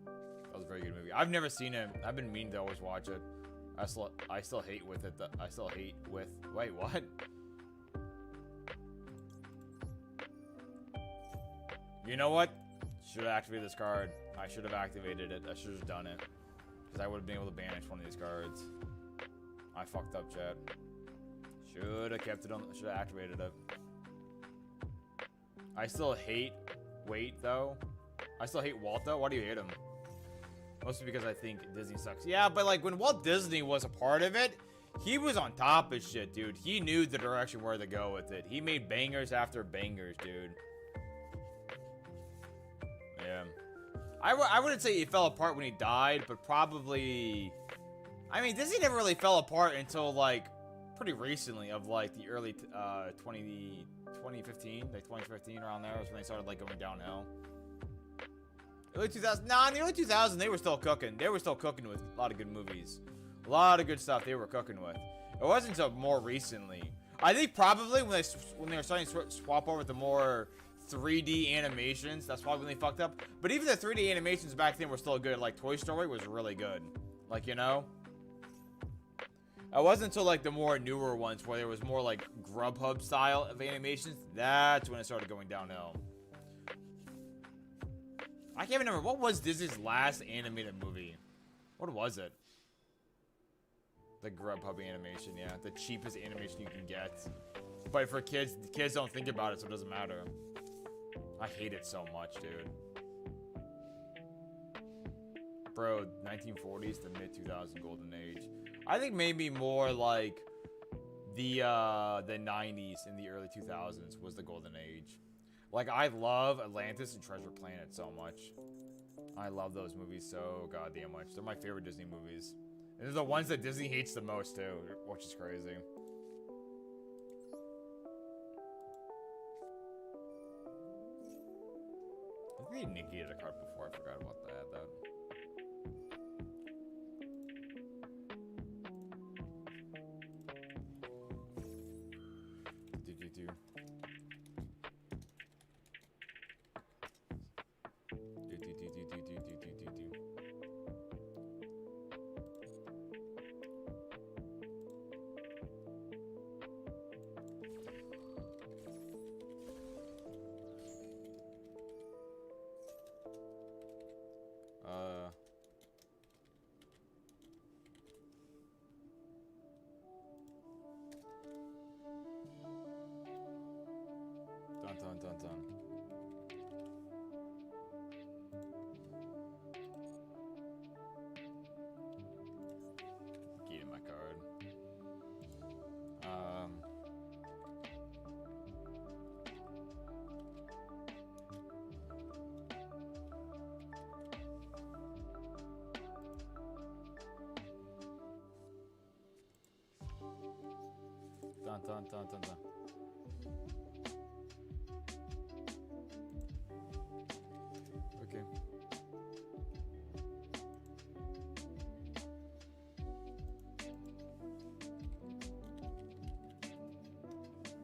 That was a very good movie. I've never seen it. I've been meaning to always watch it. I still hate with it. I still hate with. Wait, what? You know what? Should have activated this card. I should have activated it. I should have done it. Because I would have been able to banish one of these cards. I fucked up, chat. Should have kept it on. Should have activated it. I still hate Wait, though. I still hate Walt, though. Why do you hate him? Mostly because I think Disney sucks. Yeah, but like when Walt Disney was a part of it, he was on top of shit, dude. He knew the direction where to go with it. He made bangers after bangers, dude. Yeah. I wouldn't say he fell apart when he died, but probably... I mean, Disney never really fell apart until, like, pretty recently of, like, the early 2015, like 2015 around there was when they started, like, going downhill. Early 2000, nah, in the early 2000s, they were still cooking. They were still cooking with a lot of good movies. A lot of good stuff they were cooking with. It wasn't until more recently. I think probably when they were starting to swap over to more 3D animations, that's probably when they fucked up. But even the 3D animations back then were still good. Like, Toy Story was really good. Like, you know? It wasn't until, like, the more newer ones where there was more, like, Grubhub style of animations. That's when it started going downhill. I can't remember. What was Disney's last animated movie? What was it? The Grubhub animation, yeah. The cheapest animation you can get. But for kids, the kids don't think about it, so it doesn't matter. I hate it so much, dude. Bro, 1940s to mid-2000s golden age. I think maybe more like the 90s and the early 2000s was the golden age. Like, I love Atlantis and Treasure Planet so much. I love those movies so goddamn much. They're my favorite Disney movies. And they're the ones that Disney hates the most, too, which is crazy. I think they negated a card before. I forgot about that. Dun. Get my card. Dun. Okay.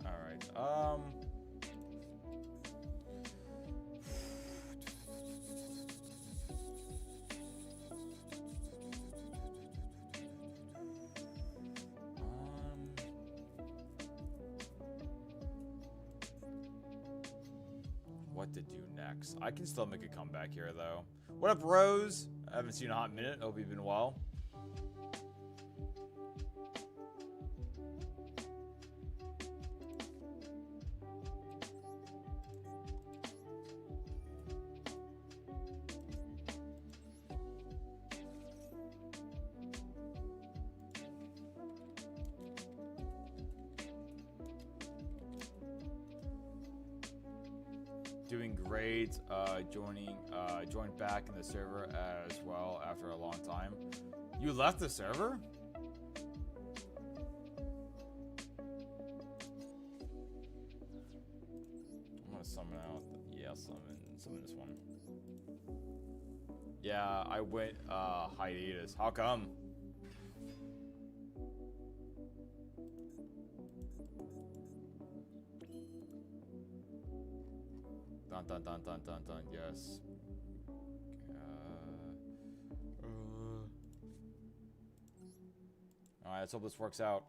All right. What to do next? I can still make a comeback here, though. What up, Rose? I haven't seen you in a hot minute. Hope you've been well. Doing great. Joined back in the server as well after a long time. You left the server? I'm gonna summon out. Yeah, summon this one. Yeah, I went hiatus. How come? Dun dun dun dun dun dun. Yes. All right, let's hope this works out.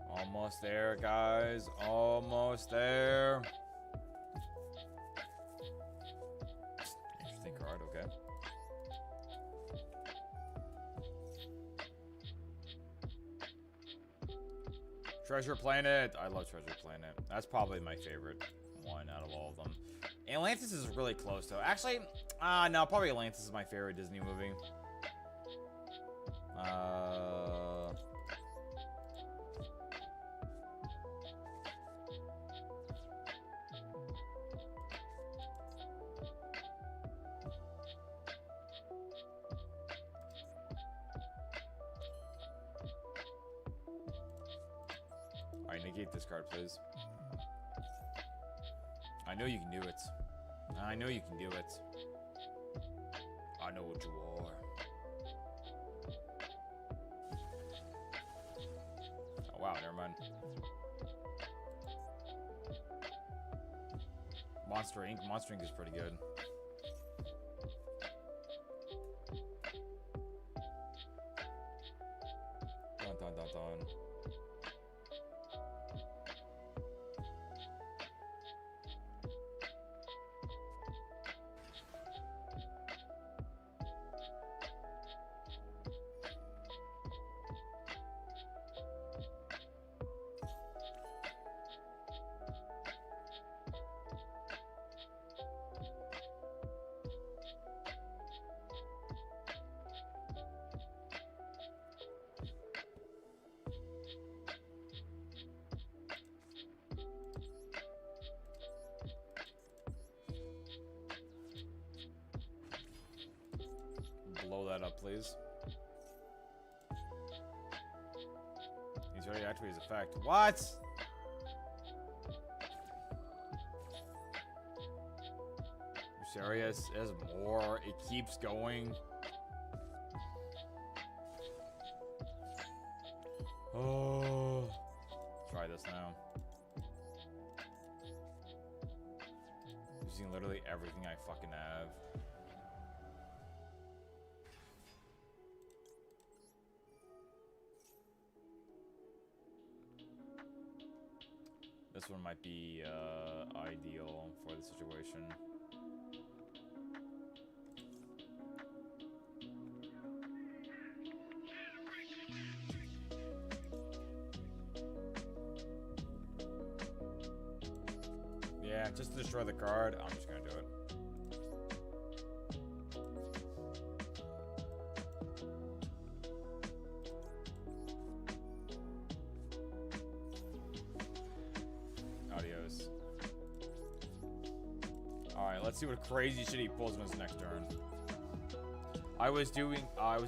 Almost there, guys. Almost there. Interesting card, okay. Treasure Planet. I love Treasure Planet. That's probably my favorite one out of all of them. Atlantis is really close, though. Actually, no, probably Atlantis is my favorite Disney movie. Alright, negate this card, please. I know you can do it. I know you can do it. I know what you are. Oh, wow, never mind. Monster Inc. Monster Inc. is pretty good. Dun dun dun dun. Blow that up, please. He's already activated his effect. What? You serious? There's more. It keeps going. Oh. Try this now. Using literally everything I fucking have. This one might be ideal for the situation. Yeah, just to destroy the card, I'm just gonna do it. Adios. Alright, let's see what crazy shit he pulls in his next turn. I was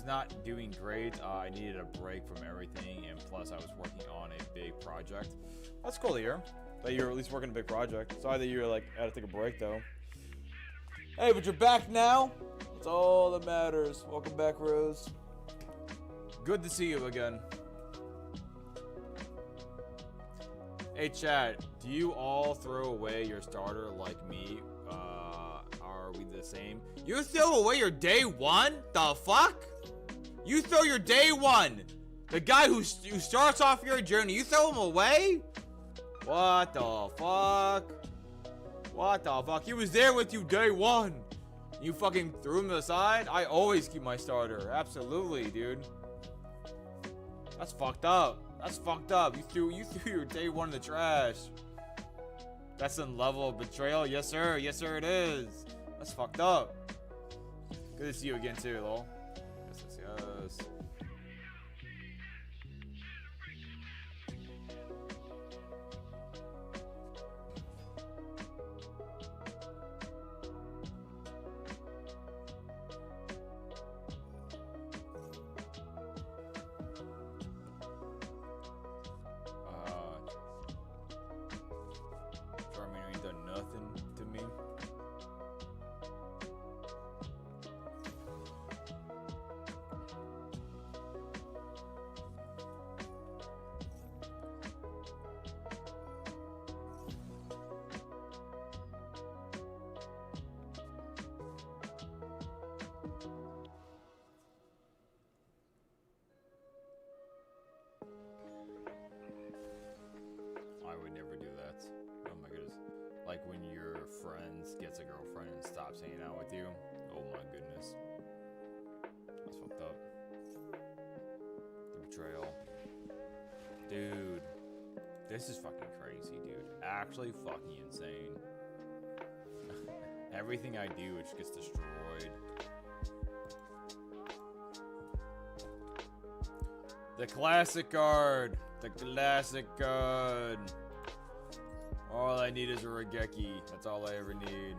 not doing great. I needed a break from everything, and plus I was working on a big project. That's cool to hear that you're at least working on a big project. Sorry that you're like had to take a break though. Hey, but you're back now. That's all that matters. Welcome back, Rose. Good to see you again. Hey, chat. Do you all throw away your starter like me? Are we the same? You throw away your day one? The fuck? You throw your day one. The guy who starts off your journey, you throw him away? What the fuck? What the fuck? He was there with you day one. You fucking threw him aside? I always keep my starter. Absolutely, dude. That's fucked up. That's fucked up. You threw your day one in the trash. That's a level of betrayal. Yes, sir. Yes, sir, it is. That's fucked up. Good to see you again, too, lol. Yes, yes, yes. like when your friends gets a girlfriend and stops hanging out with you. Oh my goodness. That's fucked up. The betrayal. Dude. This is fucking crazy, dude. Actually fucking insane. Everything I do, it just gets destroyed. The classic card. The classic card. All I need is a Regeki. That's all I ever need.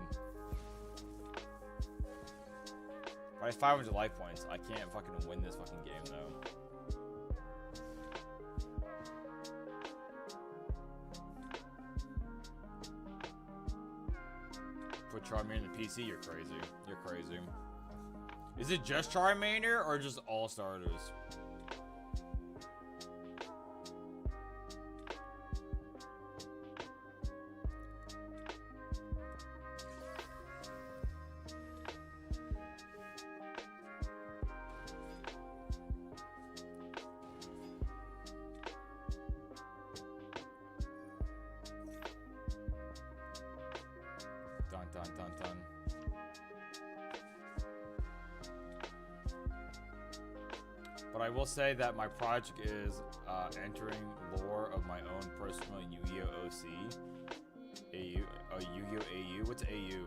I have 500 life points. I can't fucking win this fucking game, though. Put Charmander in the PC, you're crazy. You're crazy. Is it just Charmander or just all starters? Dun dun dun dun. But I will say that my project is entering lore of my own personal Yu-Gi-Oh! OC. AU. Oh, Yu-Gi-Oh! AU? What's AU?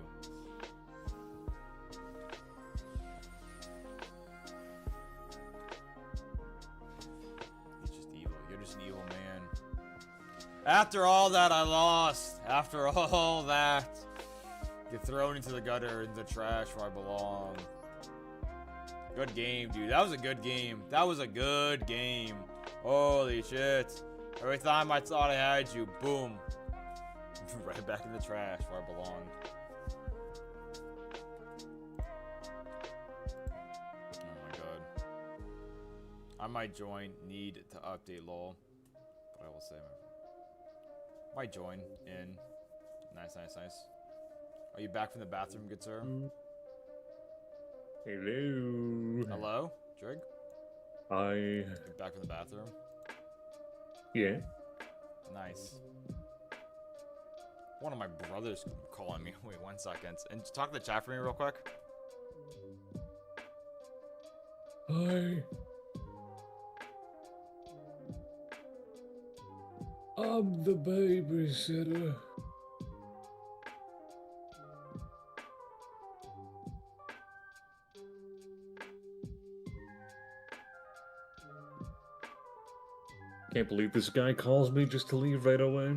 He's just evil. You're just an evil man. After all that I lost. After all that. Get thrown into the gutter, into the trash where I belong. Good game, dude. That was a good game. That was a good game. Holy shit. Every time I thought I had you, boom. Right back in the trash where I belong. Oh my god. I might join. Need to update lol. But I will say, might join in. Nice, nice, nice. Are you back from the bathroom, good sir? Hello. Hello, Drig? Hi. You back from the bathroom? Yeah. Nice. One of my brothers calling me. Wait 1 second. And just talk to the chat for me real quick. Hi. I'm the babysitter. Can't believe this guy calls me just to leave right away.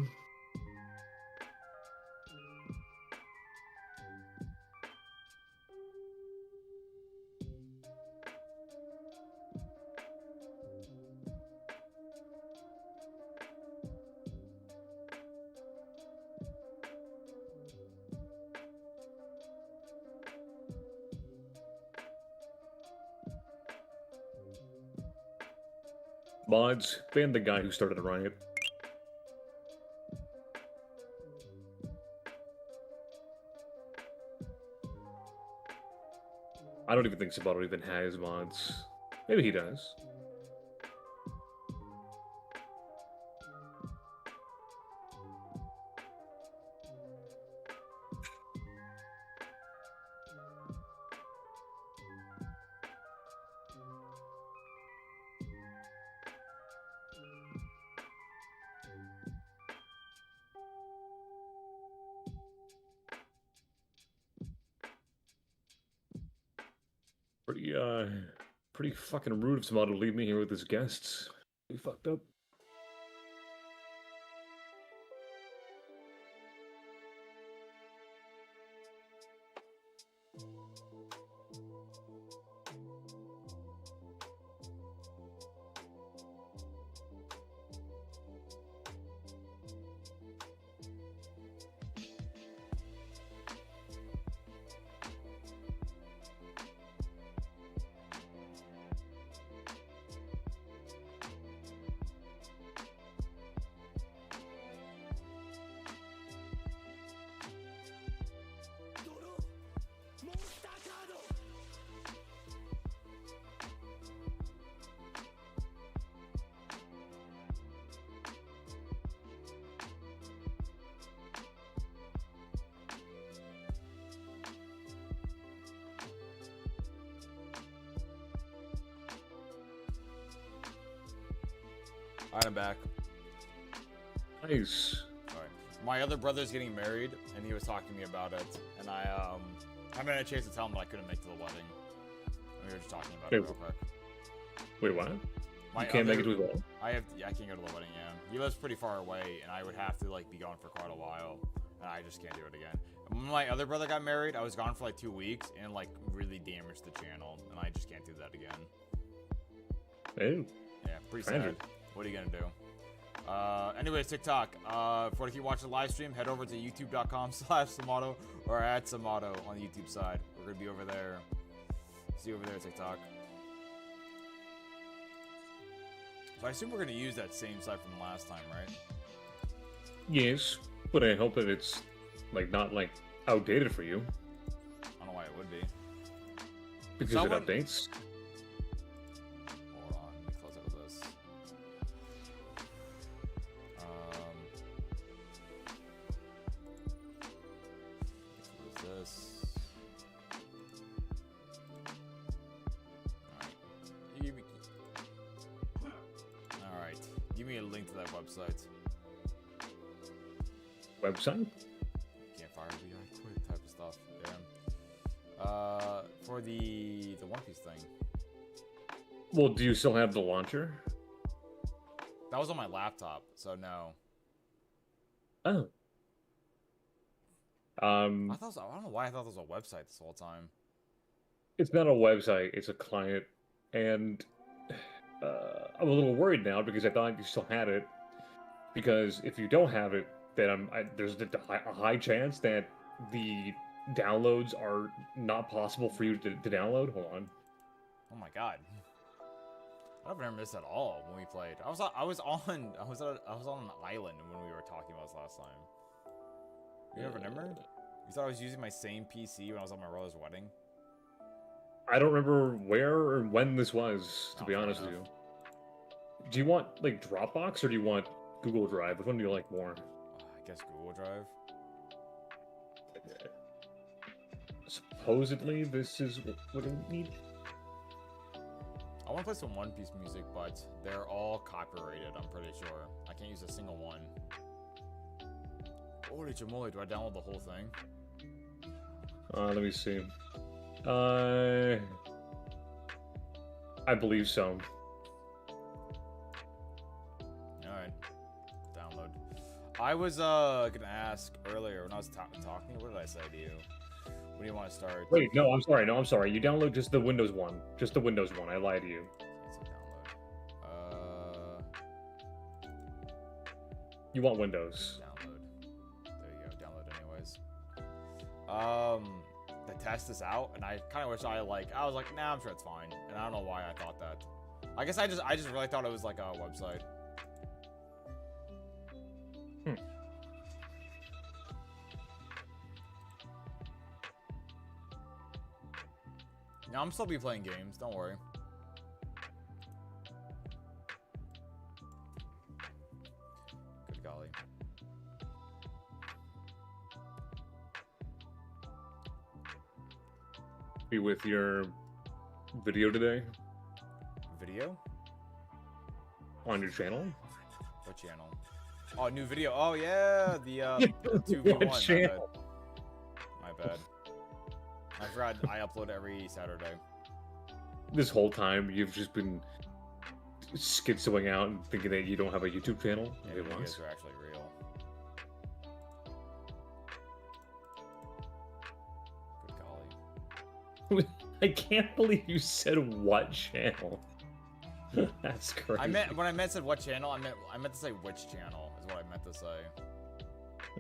Mods, ban the guy who started a riot. I don't even think Sumatto even has mods. Maybe he does. Pretty fucking rude of Sumatto to leave me here with his guests. He fucked up. I'm back. Nice. Alright. My other brother's getting married, and he was talking to me about it, and I haven't had a chance to tell him that I couldn't make it to the wedding. We were just talking about it real quick. Wait, what? My You can't make it to his wedding? I can't go to the wedding, yeah. He lives pretty far away, and I would have to like be gone for quite a while, and I just can't do it again. When my other brother got married, I was gone for like 2 weeks, and like really damaged the channel, and I just can't do that again. Oh. Yeah, pretty sad. What are you gonna do? Anyways, TikTok. If you want to keep watching the live stream, head over to youtube.com/Sumatto or at Sumatto on the YouTube side. We're gonna be over there. See you over there, TikTok. So I assume we're gonna use that same site from last time, right? Yes, but I hope that it's like not like outdated for you. I don't know why it would be. Because Someone... it updates. Hold on, let me close out of this. What is this? Alright, give me a link to that website. Website? Can't fire me, I quit type of stuff. Damn. For the One Piece thing. Well, do you still have the launcher? That was on my laptop, so no. Oh. I don't know why I thought it was a website this whole time. It's not a website, it's a client, and I'm a little worried now because I thought you still had it. Because if you don't have it, then there's a high chance that the downloads are not possible for you to download. Hold on. Oh my god. I've never missed at all when we played. I was on an island when we were talking about this last time. You ever remember? You thought I was using my same PC when I was at my brother's wedding? I don't remember where or when this was, to be honest with you. Do you want like Dropbox or do you want Google Drive? Which one do you like more? I guess Google Drive. Supposedly, this is what I need. I want to play some One Piece music, but they're all copyrighted, I'm pretty sure. I can't use a single one. Holy jamoli, do I download the whole thing? Let me see. I believe so. Alright. Download. I was gonna ask earlier when I was talking, what did I say to you? When do you want to start? Wait, no, I'm sorry. No, I'm sorry. You download just the Windows one. Just the Windows one. I lied to you. Let's download. You want Windows. Download. There you go. Download anyways. To test this out, and I kind of wish I was like, nah, I'm sure it's fine. And I don't know why I thought that. I guess I just really thought it was like a website. No, I'm still be playing games. Don't worry. Good golly. Be with your video today Video? on your channel. What channel? Oh, new video. Oh yeah, the 2v1. What channel? My bad. I forgot I upload every Saturday. This whole time, you've just been schizoing out and thinking that you don't have a YouTube channel. Yeah, you guys are actually real. Good golly. I can't believe you said what channel. That's crazy. When I said what channel, I meant to say which channel is what I meant to say.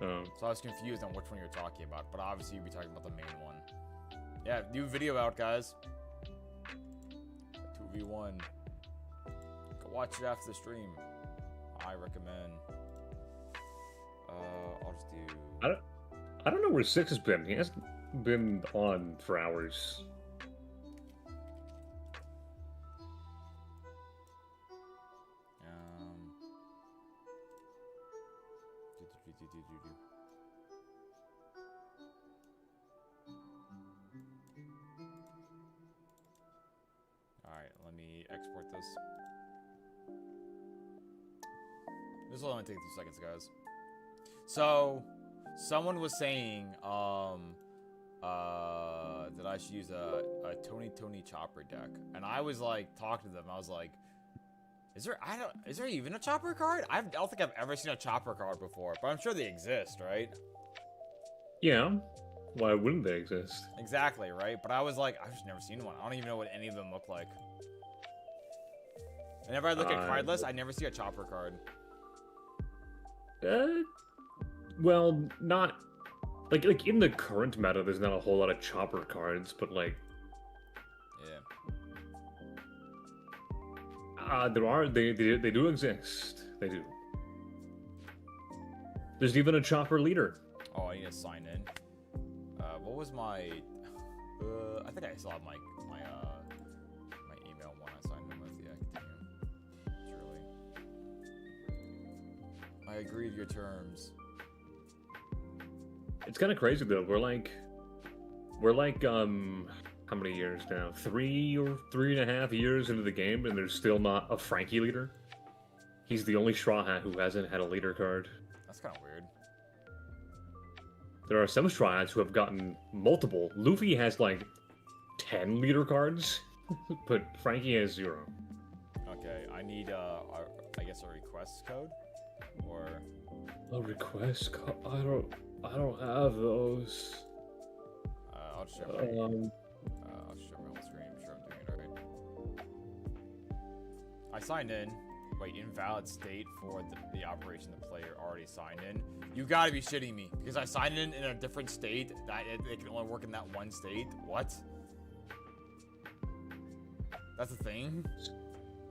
Oh. So I was confused on which one you're talking about, but obviously you'd be talking about the main one. Yeah, new video out, guys. 2v1. Go watch it after the stream. I recommend. I'll just do. I don't know where Six has been. He hasn't been on for hours. Alright, let me export this. This will only take 2 seconds, guys. So, someone was saying, that I should use a Tony Chopper deck, and I was like talking to them. I was like, is there even a Chopper card? I don't think I've ever seen a Chopper card before, but I'm sure they exist, right? Yeah. Why wouldn't they exist? Exactly, right? But I was like, I've just never seen one. I don't even know what any of them look like. Whenever I look at card lists, I never see a Chopper card. Well, not like in the current meta, there's not a whole lot of Chopper cards, but like, yeah. there are they do exist. They do. There's even a Chopper leader. Oh, I need to sign in. What was my? I think I still have my email one I signed in with. Yeah, continue. Truly. I agree to your terms. It's kind of crazy though. We're like, how many years now? 3 or 3.5 years into the game, and there's still not a Frankie leader. He's the only Straw Hat who hasn't had a leader card. That's kind of weird. There are some Straw Hats who have gotten multiple. Luffy has like 10 leader cards, but Frankie has 0. Okay, I need I guess a request code, or a request code. I don't have those. I'll just share my I'll share my whole screen. I'm sure I'm doing it right. I signed in. Wait, invalid state for the operation the player already signed in. You gotta be shitting me, because I signed in a different state. That it can only work in that one state. What? That's a thing?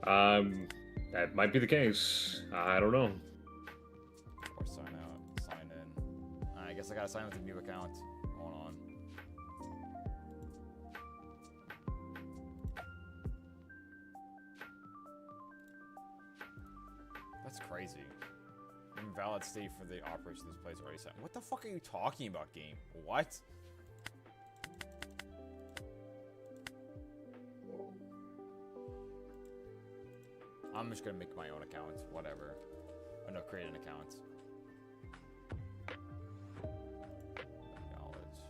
That might be the case. I don't know. Or sign out, sign in. I guess I gotta sign with a new account. Hold on. That's crazy. Invalid state for the operation this place already signed. What the fuck are you talking about, game? What? I'm just gonna make my own account, whatever. Oh no, create an account. Acknowledge.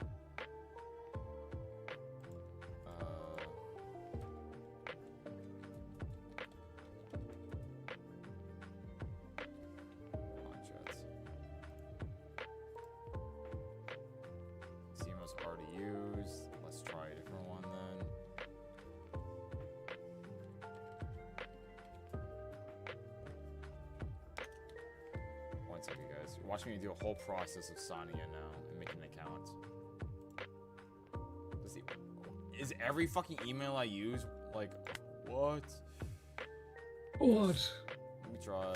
Launch it. CMO's already used. Let's try a different one then. One second, guys. You're watching me do a whole process of signing in now and making an account. Is every fucking email I use, like, what? What? Let me try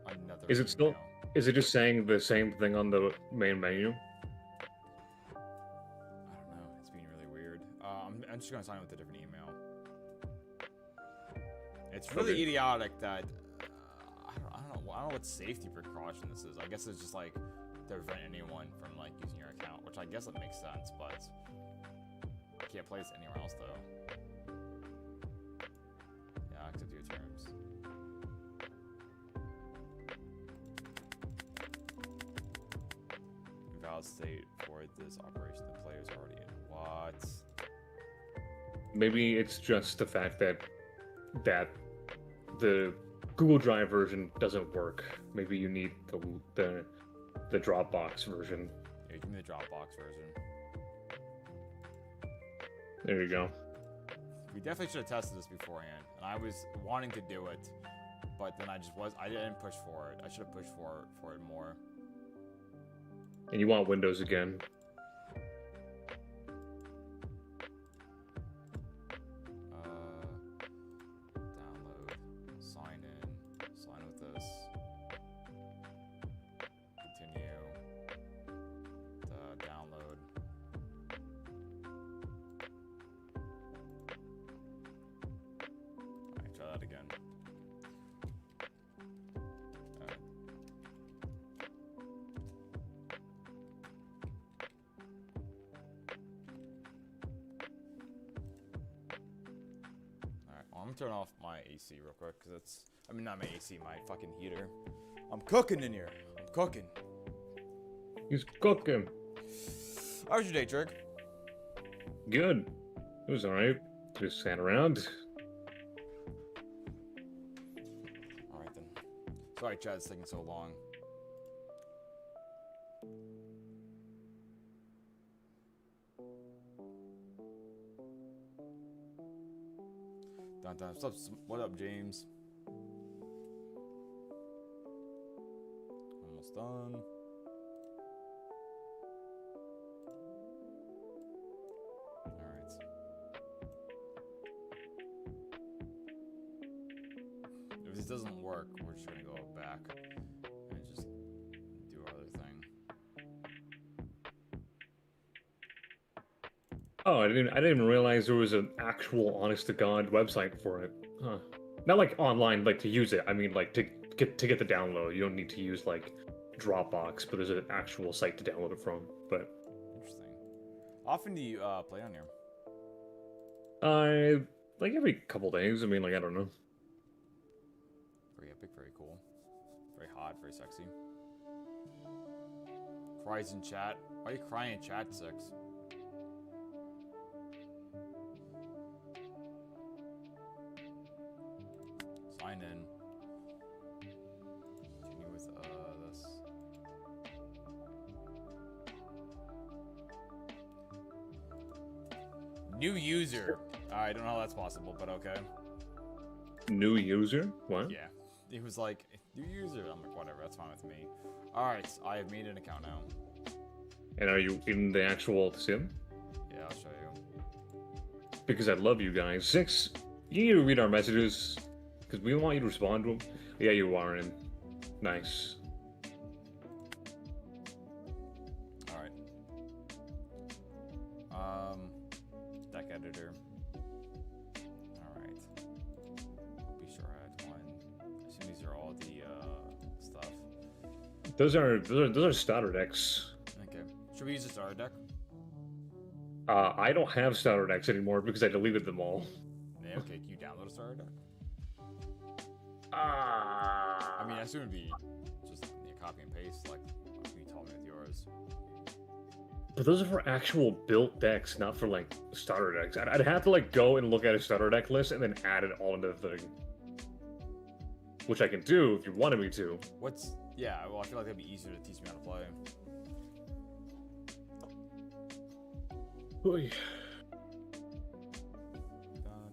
another Is it still? email. Is it just saying the same thing on the main menu? I don't know. It's being really weird. I'm just gonna sign with a different email. It's really idiotic that I don't know what safety precaution this is. I guess it's just like to prevent anyone from like using your account, which I guess it makes sense, but I can't play this anywhere else though. Yeah, accept your terms. Invalid state for this operation the player's already in. What? Maybe it's just the fact that the Google Drive version doesn't work. Maybe you need the Dropbox version. Yeah, give me the Dropbox version. There you go. We definitely should have tested this beforehand, and I was wanting to do it, but then I didn't push for it. I should have pushed for it more. And you want Windows again. Download, sign in, sign with this, continue, download. Alright, try that again. I'm gonna turn off my AC real quick because I mean, not my AC, my fucking heater. I'm cooking in here. I'm cooking. He's cooking. How was your day, Trick? Good. It was alright. Just sat around. Alright then. Sorry, Chad, it's taking so long. Dun. What up, James? Almost done. Alright. If this doesn't work, we're just gonna go back and just do our other thing. Oh, I didn't even realize there was an actual honest-to-God website for it. Huh. Not like online, like to use it. I mean, like to get the download. You don't need to use like Dropbox, but there's an actual site to download it from. But Interesting. Often do you play on here? I like every couple days. I mean, like I don't know. Very epic, very cool. Very hot, very sexy. Cries in chat. Why are you crying in chat, Six? Sign in. Continue with this. New user. I don't know how that's possible, but okay. New user? What? Yeah. It was like, new user. I'm like, whatever, that's fine with me. Alright, I have made an account now. And are you in the actual sim? Yeah, I'll show you. Because I love you guys. Six, you need to read our messages. Because we want you to respond to them. Yeah, you are in. Nice. Alright. Deck editor. Alright. I'll be sure I had one. I assume these are all the stuff. Those are starter decks. Okay. Should we use the starter deck? I don't have starter decks anymore because I deleted them all. Yeah, okay, can you download a starter deck? Ah. I mean, I assume it'd be just copy and paste, like you told me with yours. But those are for actual built decks, not for like starter decks. I'd have to like go and look at a starter deck list and then add it all into the thing. Which I can do if you wanted me to. Yeah, well, I feel like that'd be easier to teach me how to play. Oy.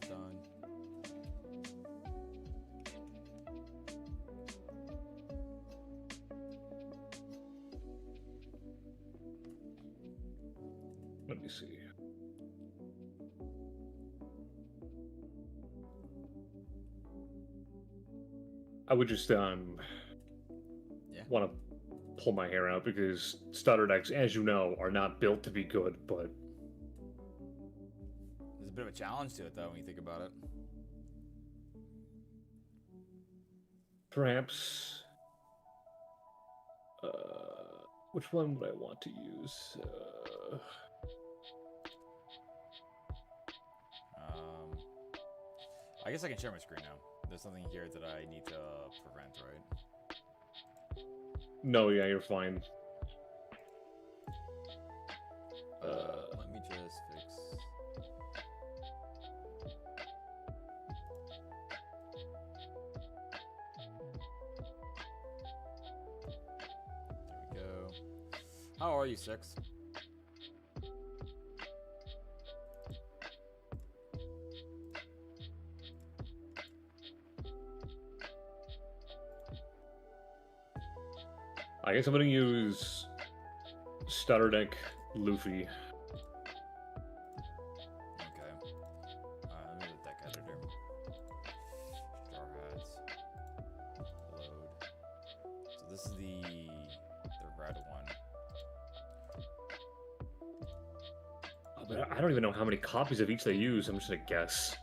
Dun. Let me see. I would just want to pull my hair out because starter decks, as you know, are not built to be good, but There's a bit of a challenge to it, though, when you think about it. perhaps which one would I want to use? I guess I can share my screen now. There's something here that I need to prevent, right? No, yeah, you're fine. Let me just fix. There we go. How are you, Six? I guess I'm gonna use starter deck Luffy. Okay. Let me do the deck editor. Star hats. Load. So this is the red one. Oh, but I don't even know how many copies of each they use. I'm just gonna guess.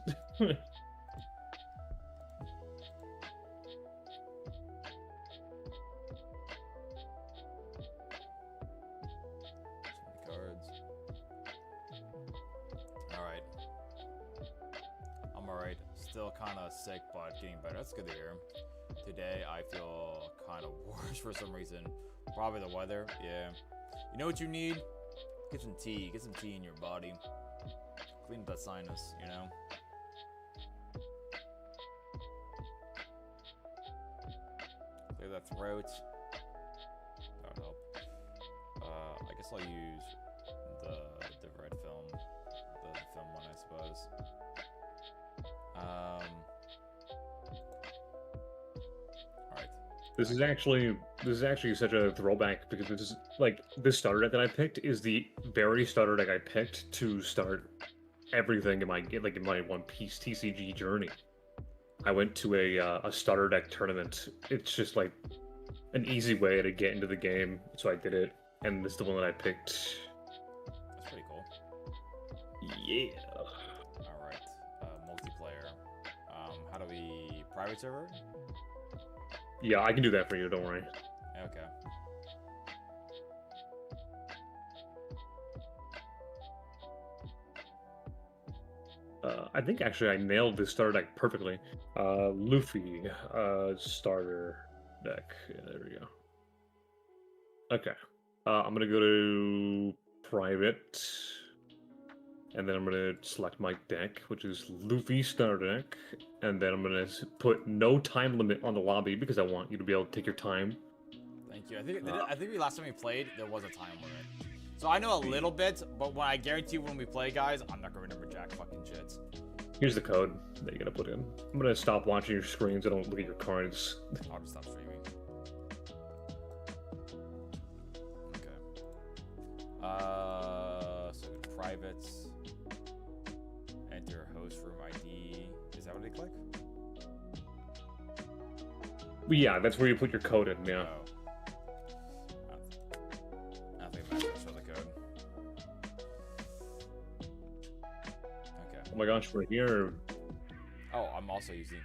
alright. Still kind of sick, but getting better. That's good to hear. Today, I feel kind of worse for some reason. Probably the weather, yeah. You know what you need? Get some tea. Get some tea in your body. Clean up that sinus, you know? Clear that throat. That would help. I guess I'll use the red film. The film one, I suppose. Alright. This is actually such a throwback because this is like this starter deck that I picked is the very starter deck I picked to start everything in my One Piece TCG journey. I went to a starter deck tournament. It's just like an easy way to get into the game, so I did it, and this is the one that I picked. That's pretty cool. Yeah. Alright. Multiplayer. How do we... Private server? Yeah, I can do that for you, don't worry. Okay. I think actually I nailed this starter deck perfectly. Luffy, starter deck. Yeah, there we go. Okay. I'm gonna go to private, and then I'm gonna select my deck, which is Luffy starter deck, and then I'm gonna put no time limit on the lobby because I want you to be able to take your time. Thank you. I think last time we played, there was a time limit. So I know a little bit, but when I guarantee when we play, guys, I'm not gonna remember jack fucking shit. Here's the code that you gotta put in. I'm gonna stop watching your screens. I don't look at your cards. I'll just stop streaming. Okay. So privates. Enter host room ID. Is that what they click? Yeah, that's where you put your code in. Yeah. Oh. I don't think I'm gonna show the code. Okay. Oh my gosh, we're here. Oh, I'm also using...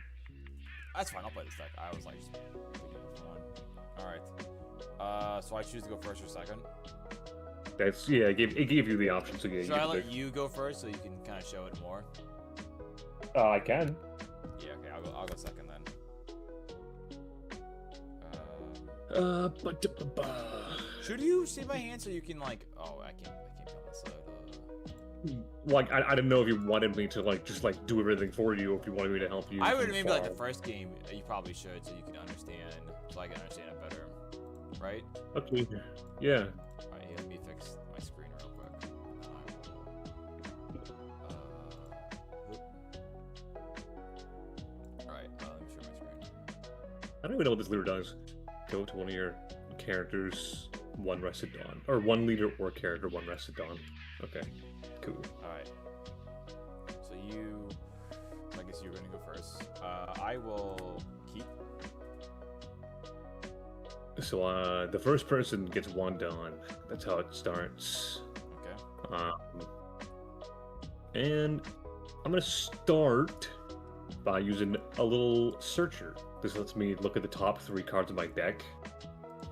That's fine, I'll play this deck. I was like, just picking it for fun. Alright. So I choose to go first or second? That's, yeah, it gave you the option, so yeah. Should I let you go first so you can kind of show it more? I can. Yeah, okay, I'll go second then. Should you save my hand so you can like... Oh, I can't be on this side. Like, I didn't know if you wanted me to like just like do everything for you, or if you wanted me to help you. I would maybe like the first game. You probably should, so you can understand, so I can understand it better, right? Okay. Yeah. Alright, here, let me fix my screen real quick. Alright, let me share my screen. I don't even know what this leader does. Go to one of your characters, one rested dawn, or one leader or character, one rested dawn. Okay. Cool. Alright. So I guess you're gonna go first. I will keep. So, the first person gets one dawn. That's how it starts. Okay. And I'm gonna start by using a little searcher. This lets me look at the top 3 cards of my deck,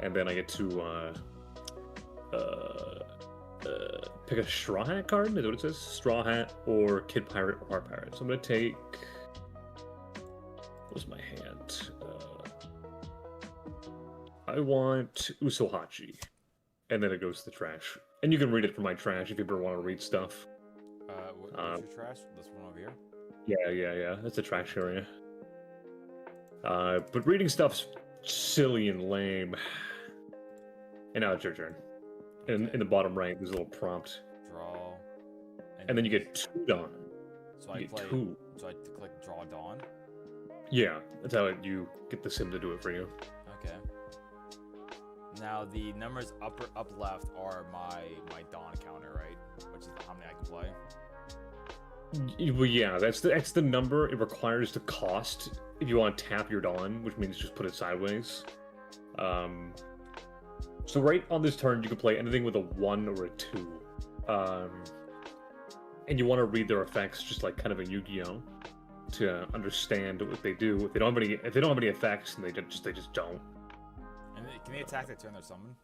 and then I get to pick a Straw Hat card. Is that what it says? Straw Hat or Kid Pirate or Heart Pirate. So I'm gonna take. What's my hand? I want Usohachi, and then it goes to the trash. And you can read it from my trash if you ever want to read stuff. What's your trash? This one over here? Yeah. That's the trash area. But reading stuff's silly and lame. And now it's your turn. In the bottom right, there's a little prompt. Draw. And then you get 2 dawn. So I play. 2. So I click draw dawn. Yeah, that's how you get the sim to do it for you. Okay. Now the numbers up left are my dawn counter, right? Which is how many I can play. Well, yeah, that's the number it requires to cost if you want to tap your dawn, which means just put it sideways. So right on this turn, you can play anything with a 1 or a 2. And you want to read their effects just like kind of a Yu-Gi-Oh! To understand what they do. If they don't have any effects, and they just don't. And can they attack the turn they're summoned?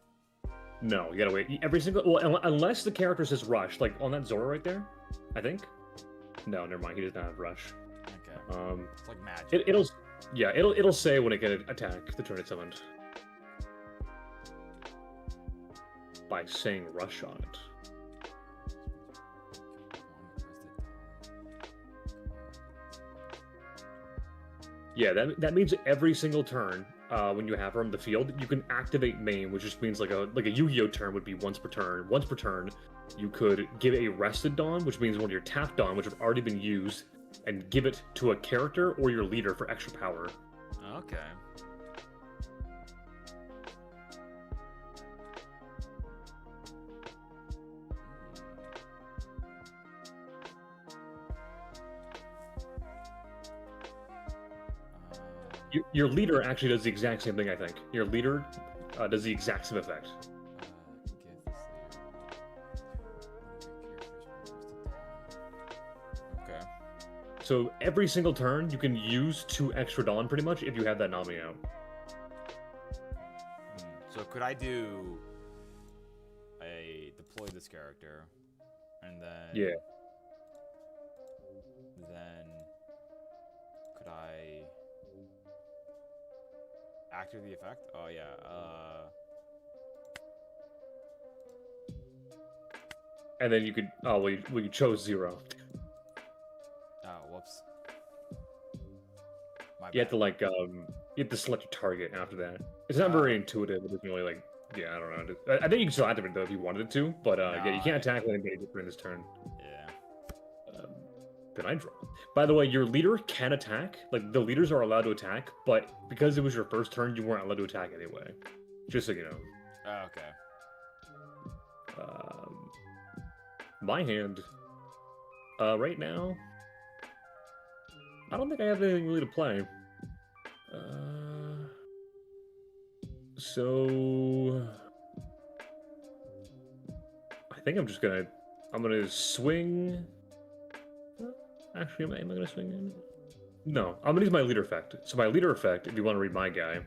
No, you gotta wait. Every single... Well, unless the character says rush, like on that Zora right there, I think. No, never mind. He does not have rush. Okay. It's like magic. It'll say when it can attack the turn it's summoned by saying rush on it. Yeah, that means every single turn, when you have her on the field, you can activate main, which just means like a Yu-Gi-Oh turn would be once per turn. Once per turn, you could give a rested Dawn, which means one of your tapped Dawn, which have already been used, and give it to a character or your leader for extra power. Okay. Your leader actually does the exact same thing, I think. Your leader does the exact same effect. Okay. So every single turn, you can use 2 extra Dawn, pretty much, if you have that Nami out. So could I do deploy this character, and then Yeah. Then could I activate the effect? Oh yeah. And then you could. Oh, well, you chose 0. Oh, whoops. My You have to bad. you have to select your target after that. It's not very intuitive. It doesn't really like. Yeah, I don't know. I think you can still activate it though if you wanted to, but yeah, you can't attack anybody during this turn. Yeah. Then I draw. By the way, your leader can attack. Like the leaders are allowed to attack, but because it was your first turn, you weren't allowed to attack anyway. Just so you know. Oh, okay. My hand. Right now, I don't think I have anything really to play. So I think I'm gonna swing. Actually, am I gonna swing in? No, I'm gonna use my leader effect. So my leader effect, if you want to read my guy,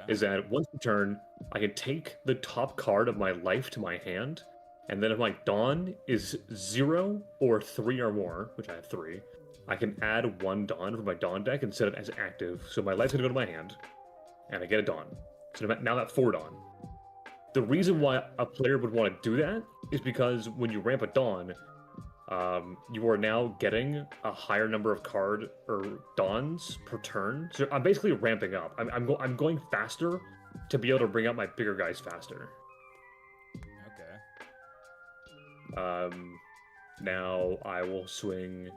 is that once per turn, I can take the top card of my life to my hand, and then if my Dawn is 0 or 3 or more, which I have 3, I can add 1 Dawn from my Dawn deck and set it as active. So my life's gonna go to my hand, and I get a Dawn. So now that's 4 Dawn. The reason why a player would want to do that is because when you ramp a Dawn, you are now getting a higher number of card or Dawns per turn. So I'm basically ramping up. I'm going faster to be able to bring out my bigger guys faster. Okay. Now I will swing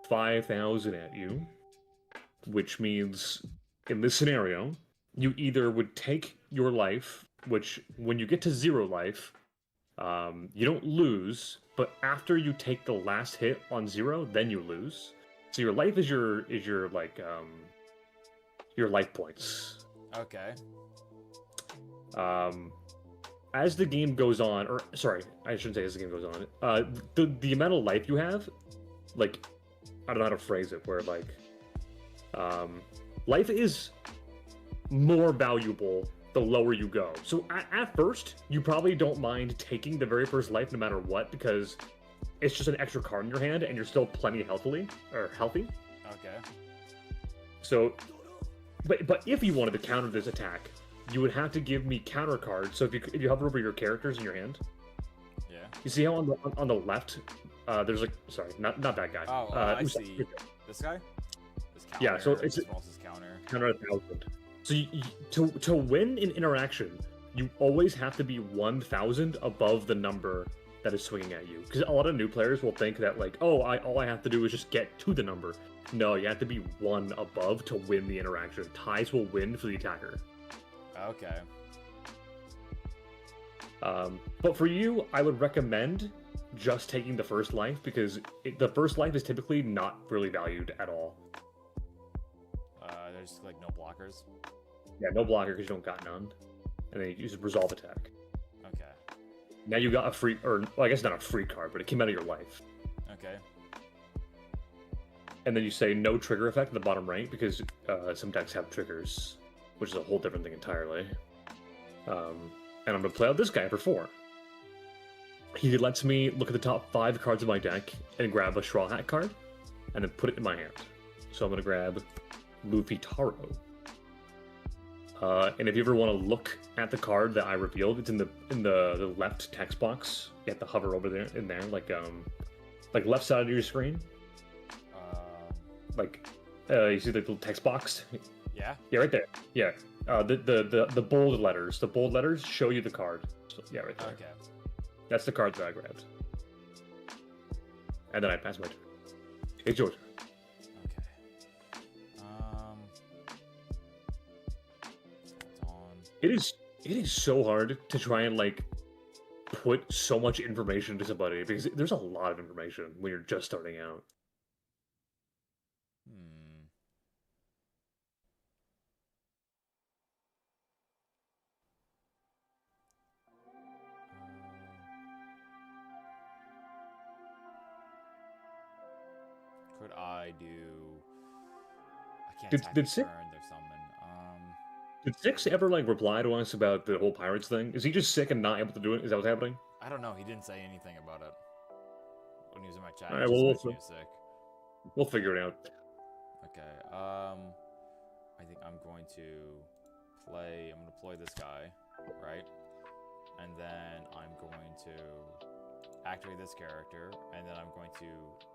5,000 at you, which means in this scenario, you either would take your life, which when you get to 0 life, you don't lose, but after you take the last hit on 0, then you lose. So your life is your life points. Okay. As the game goes on, or sorry, I shouldn't say as the game goes on. The amount of life you have, like, I don't know how to phrase it, where like, life is more valuable the lower you go. So at first, you probably don't mind taking the very first life no matter what, because it's just an extra card in your hand and you're still plenty healthy. Okay. So, but if you wanted to counter this attack, you would have to give me counter cards. So if you hover over your characters in your hand, Yeah. you see how on the left, there's like, sorry, not that guy. Oh, I see. This guy? This counter, Yeah, so it's this is counter. counter 1,000. So to win an interaction, you always have to be 1,000 above the number that is swinging at you. Because a lot of new players will think that like, oh, all I have to do is just get to the number. No, you have to be 1 above to win the interaction. Ties will win for the attacker. Okay. But for you, I would recommend just taking the first life, because the first life is typically not really valued at all. There's like no blockers. Yeah, no blocker because you don't got none. And then you use resolve attack. Okay. Now you got a free, or well, I guess not a free card, but it came out of your life. Okay. And then you say no trigger effect in the bottom right, because some decks have triggers, which is a whole different thing entirely. And I'm going to play out this guy for 4. He lets me look at the top 5 cards of my deck and grab a Straw Hat card, and then put it in my hand. So I'm gonna grab Luffy Taro. And if you ever want to look at the card that I revealed, it's in the left text box. You have to hover over there in there, like left side of your screen. You see the little text box? Yeah. Yeah, right there. Yeah. The bold letters. The bold letters show you the card. So, yeah, right there. Okay. That's the card that I grabbed. And then I pass my turn. It's your turn. Okay. It is so hard to try and like put so much information into somebody because there's a lot of information when you're just starting out. Could I do? I can't Did attack did a Six turn. There's summon. did Six ever like reply to us about the whole pirates thing? Is he just sick and not able to do it? Is that what's happening? I don't know. He didn't say anything about it when he was in my chat. All He right, just well, mentioned he was sick. We'll figure it out. Okay. I think I'm going to play. I'm going to play this guy, right? And then I'm going to activate this character, and then I'm going to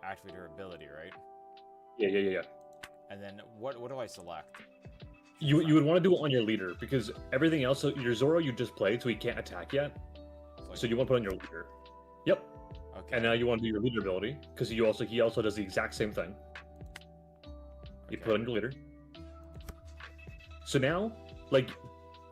activate her ability, right? Yeah. And then what do I select? You would want to do it on your leader because everything else. So your Zoro you just played, so he can't attack yet. So you want to put on your leader. Yep. Okay. And now you want to do your leader ability because he also does the exact same thing. You put on your leader. So now, like,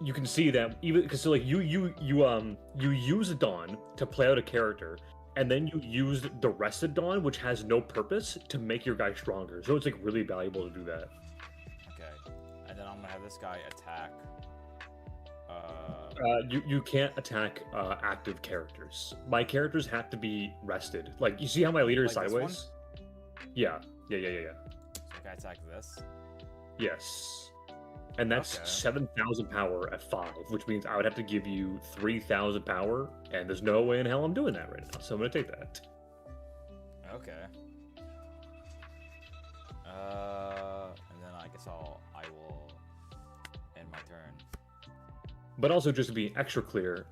you can see that even because so like you use Dawn to play out a character, and then you use the rested Dawn, which has no purpose, to make your guy stronger. So it's like really valuable to do that. Okay. And then I'm gonna have this guy attack. You can't attack active characters. My characters have to be rested. Like you see how my leader is Like this sideways? Yeah. So can I attack this? Yes. And that's Okay. 7,000 power at 5, which means I would have to give you 3,000 power, and there's no way in hell I'm doing that right now. So I'm gonna take that. Okay. And then I guess I will end my turn. But also, just to be extra clear,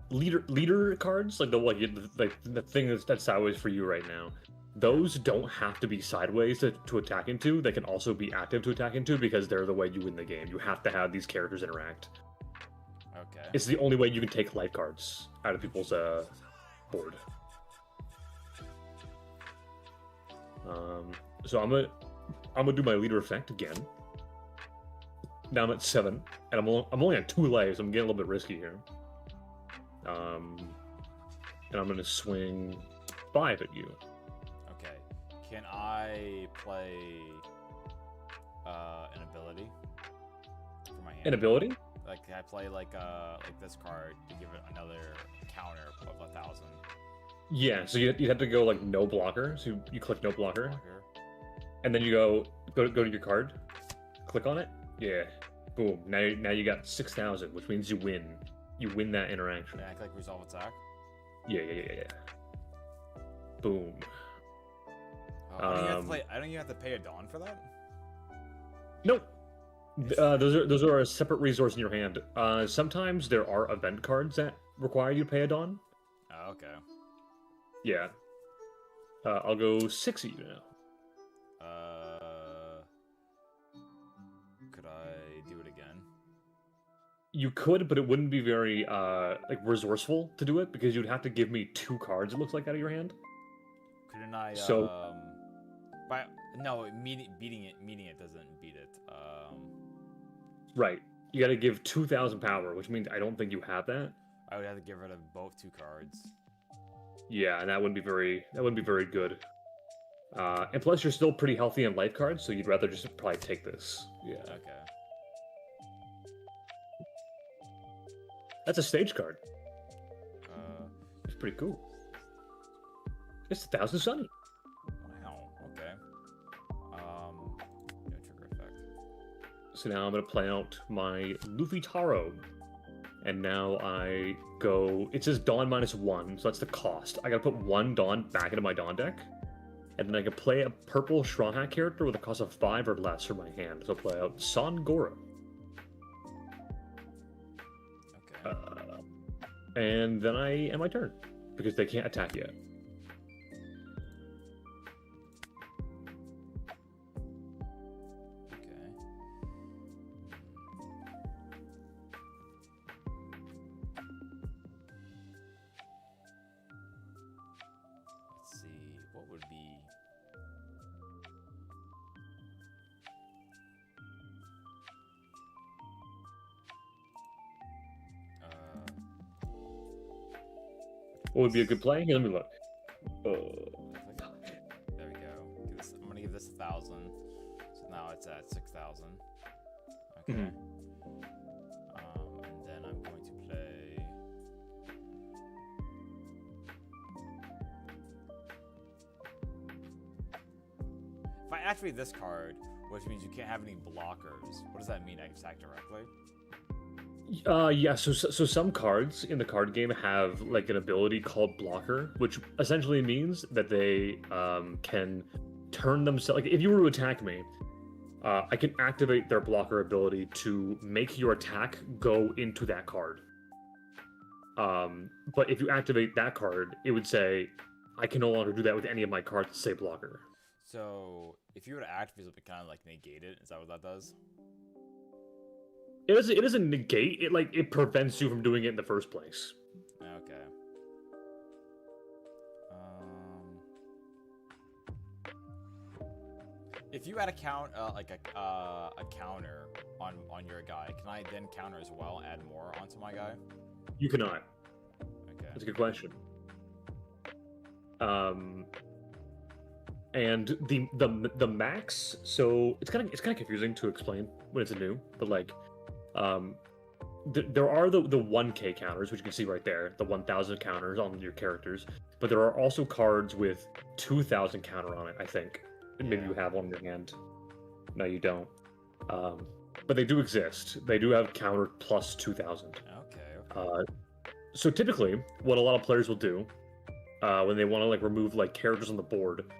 leader cards like the thing that's sideways for you right now. Those don't have to be sideways to attack into. They can also be active to attack into because they're the way you win the game. You have to have these characters interact. Okay. It's the only way you can take life cards out of people's board. So I'm gonna do my leader effect again. Now I'm at 7, and I'm only on 2 lives. So I'm getting a little bit risky here. And I'm gonna swing 5 at you. Okay. Can I play an ability for my hand? An ability? Like, can I play like this card to give it another counter of 1,000? Yeah. So you have to go like no blocker. So you click no blocker, and then you go to your card, click on it. Yeah. Boom. Now you got 6,000, which means you win. You win that interaction. Yeah, I click resolve attack. Yeah. Boom. I don't even have to pay a Dawn for that? Nope. Those are a separate resource in your hand. Sometimes there are event cards that require you to pay a Dawn. Oh, okay. Yeah. I'll go 6 at you now. Could I do it again? You could, but it wouldn't be very like resourceful to do it because you'd have to give me 2 cards. It looks like out of your hand. Couldn't I? So, but no, beating it doesn't beat it. right. You got to give 2,000 power, which means I don't think you have that. I would have to get rid of both 2 cards. Yeah, and that wouldn't be very good. And plus, you're still pretty healthy in life cards, so you'd rather just probably take this. Yeah. Okay. That's a stage card. It's pretty cool. It's 1,000 Sunny. Wow. Okay. No trigger effect. So now I'm gonna play out my Luffy Taro, and now I go. It says Dawn -1, so that's the cost. I gotta put 1 Dawn back into my Dawn deck, and then I can play a purple Straw Hat character with a cost of 5 or less from my hand. So I'll play out Son Goro. Okay. And then I end my turn, because they can't attack yet. What would be... What would be a good play? Here, let me look. there we go. I'm gonna give this 1,000. So now it's at 6,000. Okay. Mhm. And then I'm going to play... If I activate this card, which means you can't have any blockers, what does that mean? I can attack directly? Yeah, so some cards in the card game have like an ability called blocker, which essentially means that they can turn themselves. Like if you were to attack me, I can activate their blocker ability to make your attack go into that card. But if you activate that card, it would say, I can no longer do that with any of my cards that say blocker. So if you were to activate it, kind of like negate it. Is that what that does? It doesn't negate it, like it prevents you from doing it in the first place. Okay. If you had a counter on your guy, can I then counter as well, add more onto my guy? You cannot. Okay. That's a good question. And the max, so it's kind of confusing to explain when it's new, but like, there are the 1K counters, which you can see right there, the 1,000 counters on your characters, but there are also cards with 2,000 counter on it, I think. And maybe you have one in your hand. No, you don't. But they do exist. They do have counter plus 2,000. Okay. So typically, what a lot of players will do when they want to like remove like characters on the board,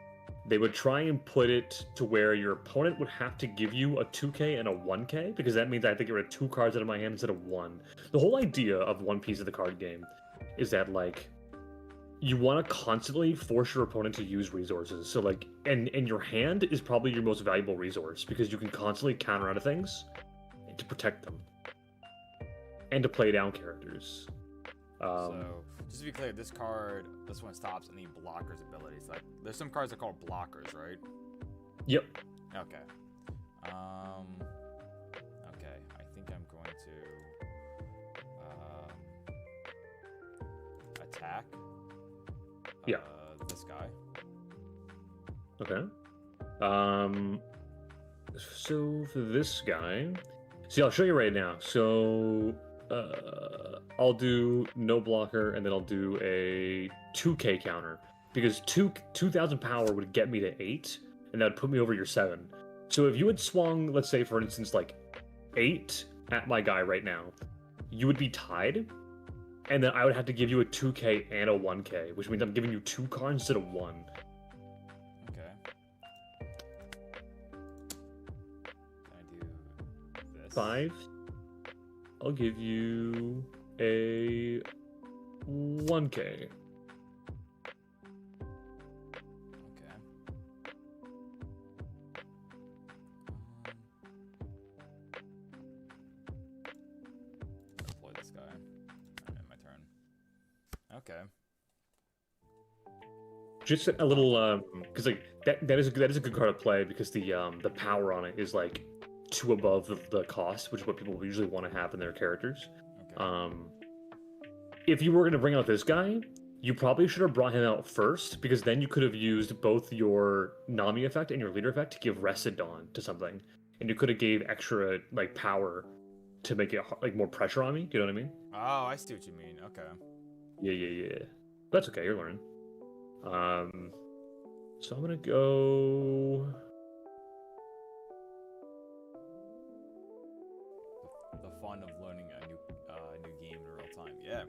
they would try and put it to where your opponent would have to give you a 2K and a 1K, because that means I have to get rid of 2 cards out of my hand instead of 1. The whole idea of One Piece of the card game is that like you want to constantly force your opponent to use resources. So like, and your hand is probably your most valuable resource, because you can constantly counter out of things to protect them and to play down characters. So, just to be clear, this one stops any blockers abilities. Like, there's some cards that are called blockers, right? Yep. Okay. Okay, I think I'm going to attack. Yeah. This guy. Okay. So for this guy, see, I'll show you right now. So, I'll do no blocker, and then I'll do a 2K counter, because 2,000 power would get me to 8, and that would put me over your 7. So if you had swung, let's say for instance, like 8 at my guy right now, you would be tied, and then I would have to give you a 2K and a 1K, which means I'm giving you 2 cards instead of 1. Okay. Can I do this? 5. I'll give you a 1K. Okay. Deploy this guy. End my turn. Okay. Just a little, because like that is a good card to play, because the power on it is like 2 above the cost, which is what people usually want to have in their characters. Okay. If you were going to bring out this guy, you probably should have brought him out first, because then you could have used both your Nami effect and your leader effect to give Rested Dawn to something, and you could have gave extra like power to make it like more pressure on me. Do you know what I mean? Oh, I see what you mean. Okay. Yeah. That's okay. You're learning. So I'm gonna go. The fun of learning a new game in real time. Yeah,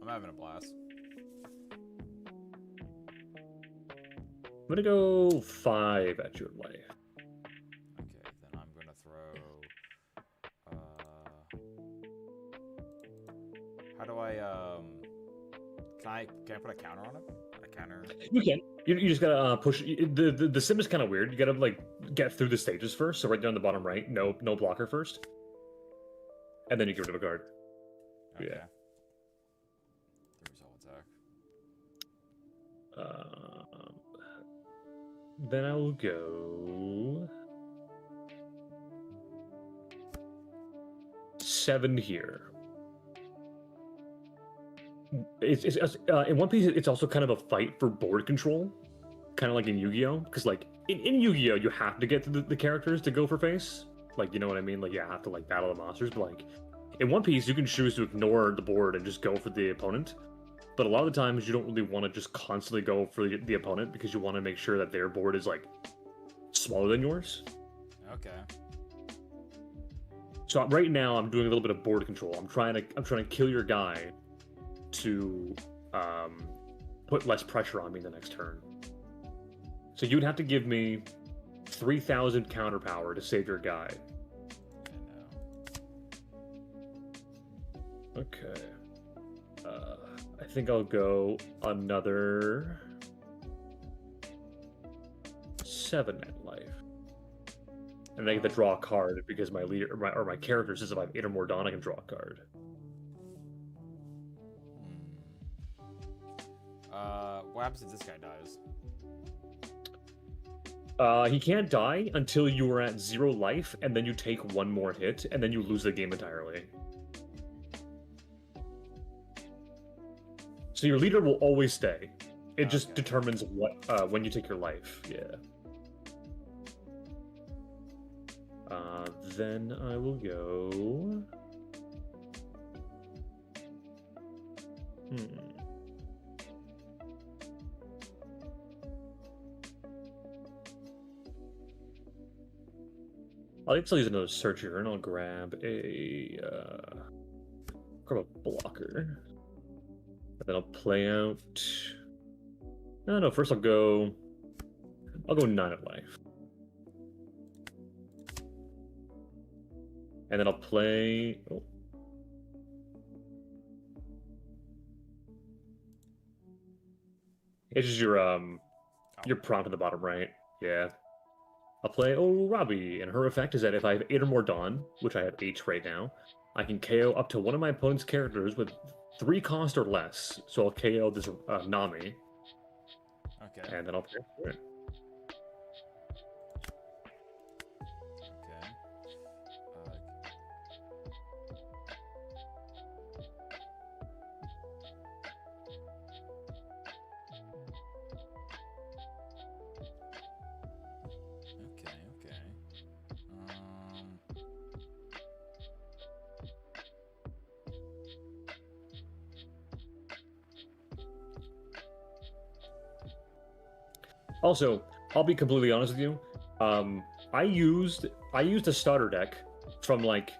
I'm having a blast. I'm gonna go 5 at your life. Okay, then I'm gonna throw. How do I can I put a counter on it? A counter. You can. You just gotta push. The sim is kind of weird. You gotta like get through the stages first. So right down the bottom right, no blocker first, and then you get rid of a card. Okay. Yeah. The result attack. Then I will go 7 here. It's in One Piece. It's also kind of a fight for board control, kind of like in Yu-Gi-Oh. Because like in Yu-Gi-Oh, you have to get to the characters to go for face. Like you know what I mean? Like you have to like battle the monsters. But like in One Piece, you can choose to ignore the board and just go for the opponent. But a lot of the times, you don't really want to just constantly go for the opponent because you want to make sure that their board is like smaller than yours. Okay. So right now, I'm doing a little bit of board control. I'm trying to kill your guy to put less pressure on me the next turn. So you'd have to give me 3,000 counter power to save your guy. Okay. I think I'll go another 7 at life. And I get to draw a card because my leader or my character says if I have 8 or more Dawn, I can draw a card. What happens if this guy dies? He can't die until you are at 0 life, and then you take 1 more hit, and then you lose the game entirely. So your leader will always stay. It just determines what when you take your life. Yeah. Then I will go. I'll still use another searcher, and I'll grab a blocker. And then I'll play out. No. First I'll go 9 at life, and then I'll play. Oh. It's just your prompt at the bottom right. Yeah. I'll play Robbie, and her effect is that if I have 8 or more Dawn, which I have 8 right now, I can KO up to one of my opponent's characters with 3 cost or less. So I'll KO this Nami. Okay. And then I'll play it. Also, I'll be completely honest with you. I used a starter deck from like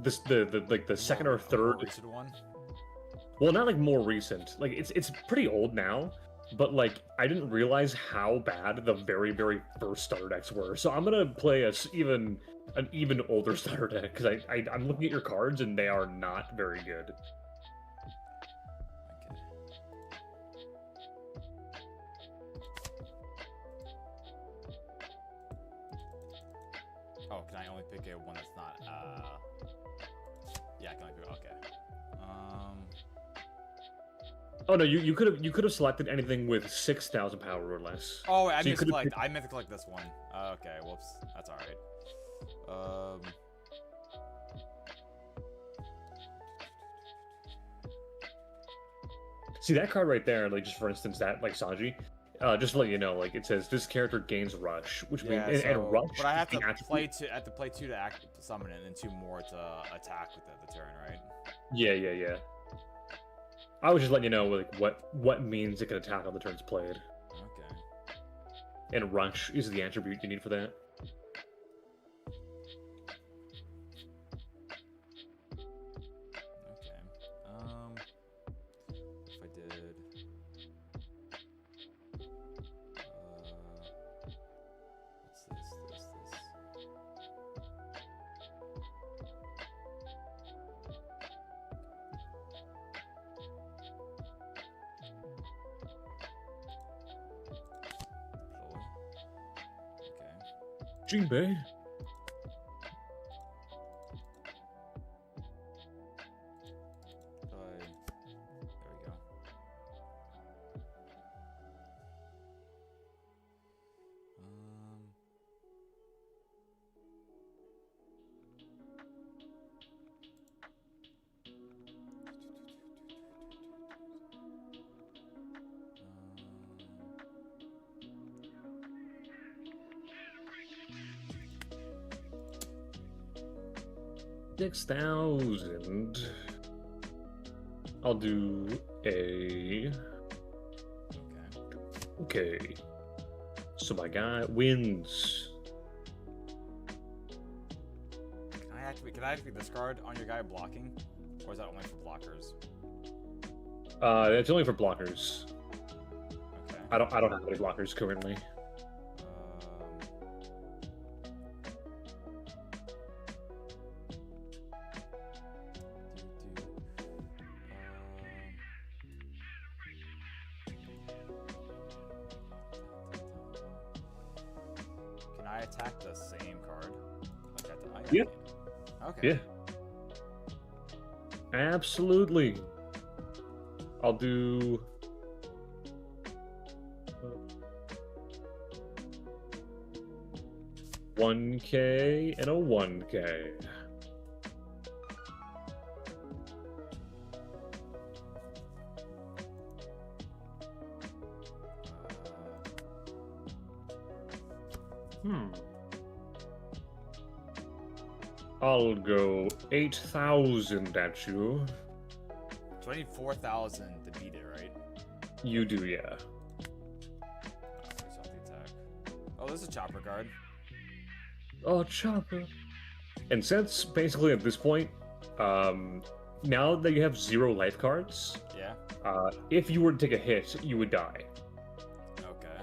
the second or third. Recent one? Well, not like more recent. Like it's pretty old now, but like I didn't realize how bad the very first starter decks were. So I'm gonna play an even older starter deck because I'm looking at your cards and they are not very good. Oh, can I only pick a one that's not, yeah, I can only pick, okay. Oh no, you could have selected anything with 6,000 power or less. Oh, wait, I So meant to collect, I meant to collect this one. Okay, whoops, that's alright. See that card right there, like just for instance, that like Sanji, just to let you know, like it says this character gains rush, which means and rush. But I have to play 2 to act summon it, and then 2 more to attack with the turn, right? Yeah. I was just letting you know like what means it can attack on the turns played. Okay. And rush is the attribute you need for that. If I did Jinbei. There we go. $6,000. I'll do a. Okay. So my guy wins. Can I activate this card on your guy blocking? Or is that only for blockers? It's only for blockers. Okay. I don't have any blockers currently. Can I attack the same card? Yeah. Okay. Yeah. Absolutely. I'll do. $1K and a $1K. I'll go 8,000 at you. 24,000 to beat it, right? You do, yeah. Face off the attack. Oh, there's a chopper card. Oh, chopper. And since basically at this point, now that you have 0 life cards, Yeah. if you were to take a hit, you would die. Okay.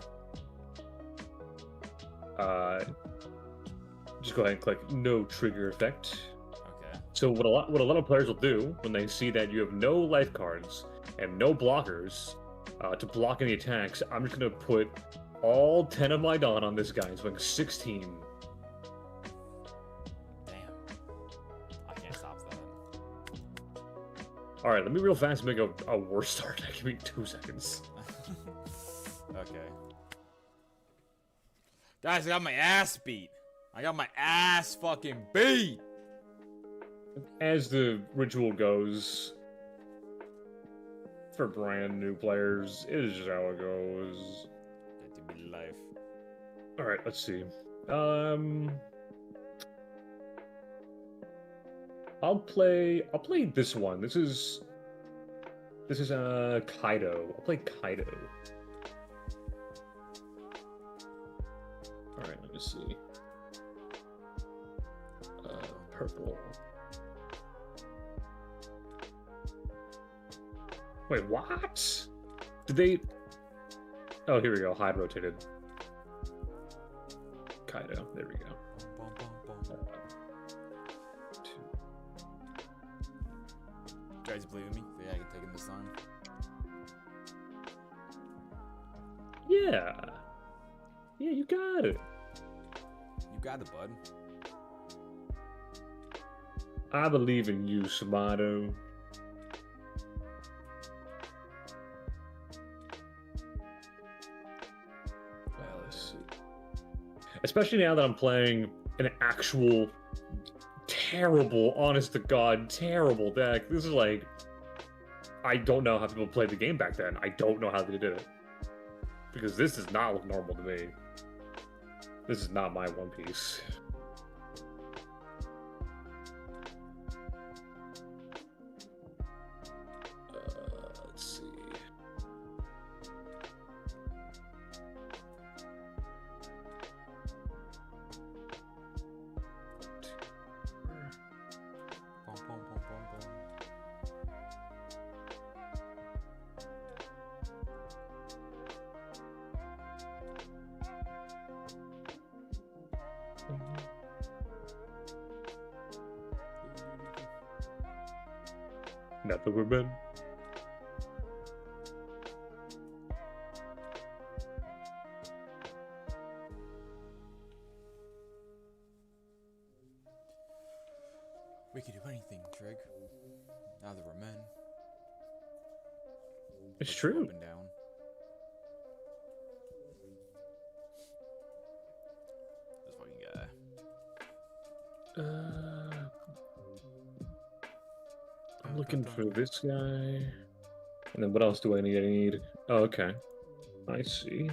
Just go ahead and click no trigger effect. Okay. So what a lot of players will do when they see that you have no life cards and no blockers to block any attacks, I'm just gonna put all 10 of my Dawn on this guy. He's going 16. Damn. I can't stop that. All right, let me real fast make a worse start. Give me 2 seconds. Okay. Guys, I got my ass beat. I got my ass fucking beat. As the ritual goes, for brand new players, it is just how it goes. That to be life. All right, let's see. I'll play this one. This is Kaido. I'll play Kaido. All right, let me see. Purple. Wait, what? Did they? Oh, here we go. Hide rotated. Kaido. There we go. Bum, bum, bum. 2. You guys believe in me? Yeah, I can take him this time. Yeah. Yeah, you got it. You got it, bud. I believe in you, Sumatto. Well, let's see. Especially now that I'm playing an actual terrible, honest to God, terrible deck. This is like, I don't know how people played the game back then. I don't know how they did it. Because this does not look normal to me. This is not my One Piece. Let's see. Bum, bum, bum, bum, bum. Never been. We could do anything, Trig. Now that we're men. It's Let's go true. Up and down. This fucking guy. I'm looking for this guy. And then what else do I need? Oh, okay. I see.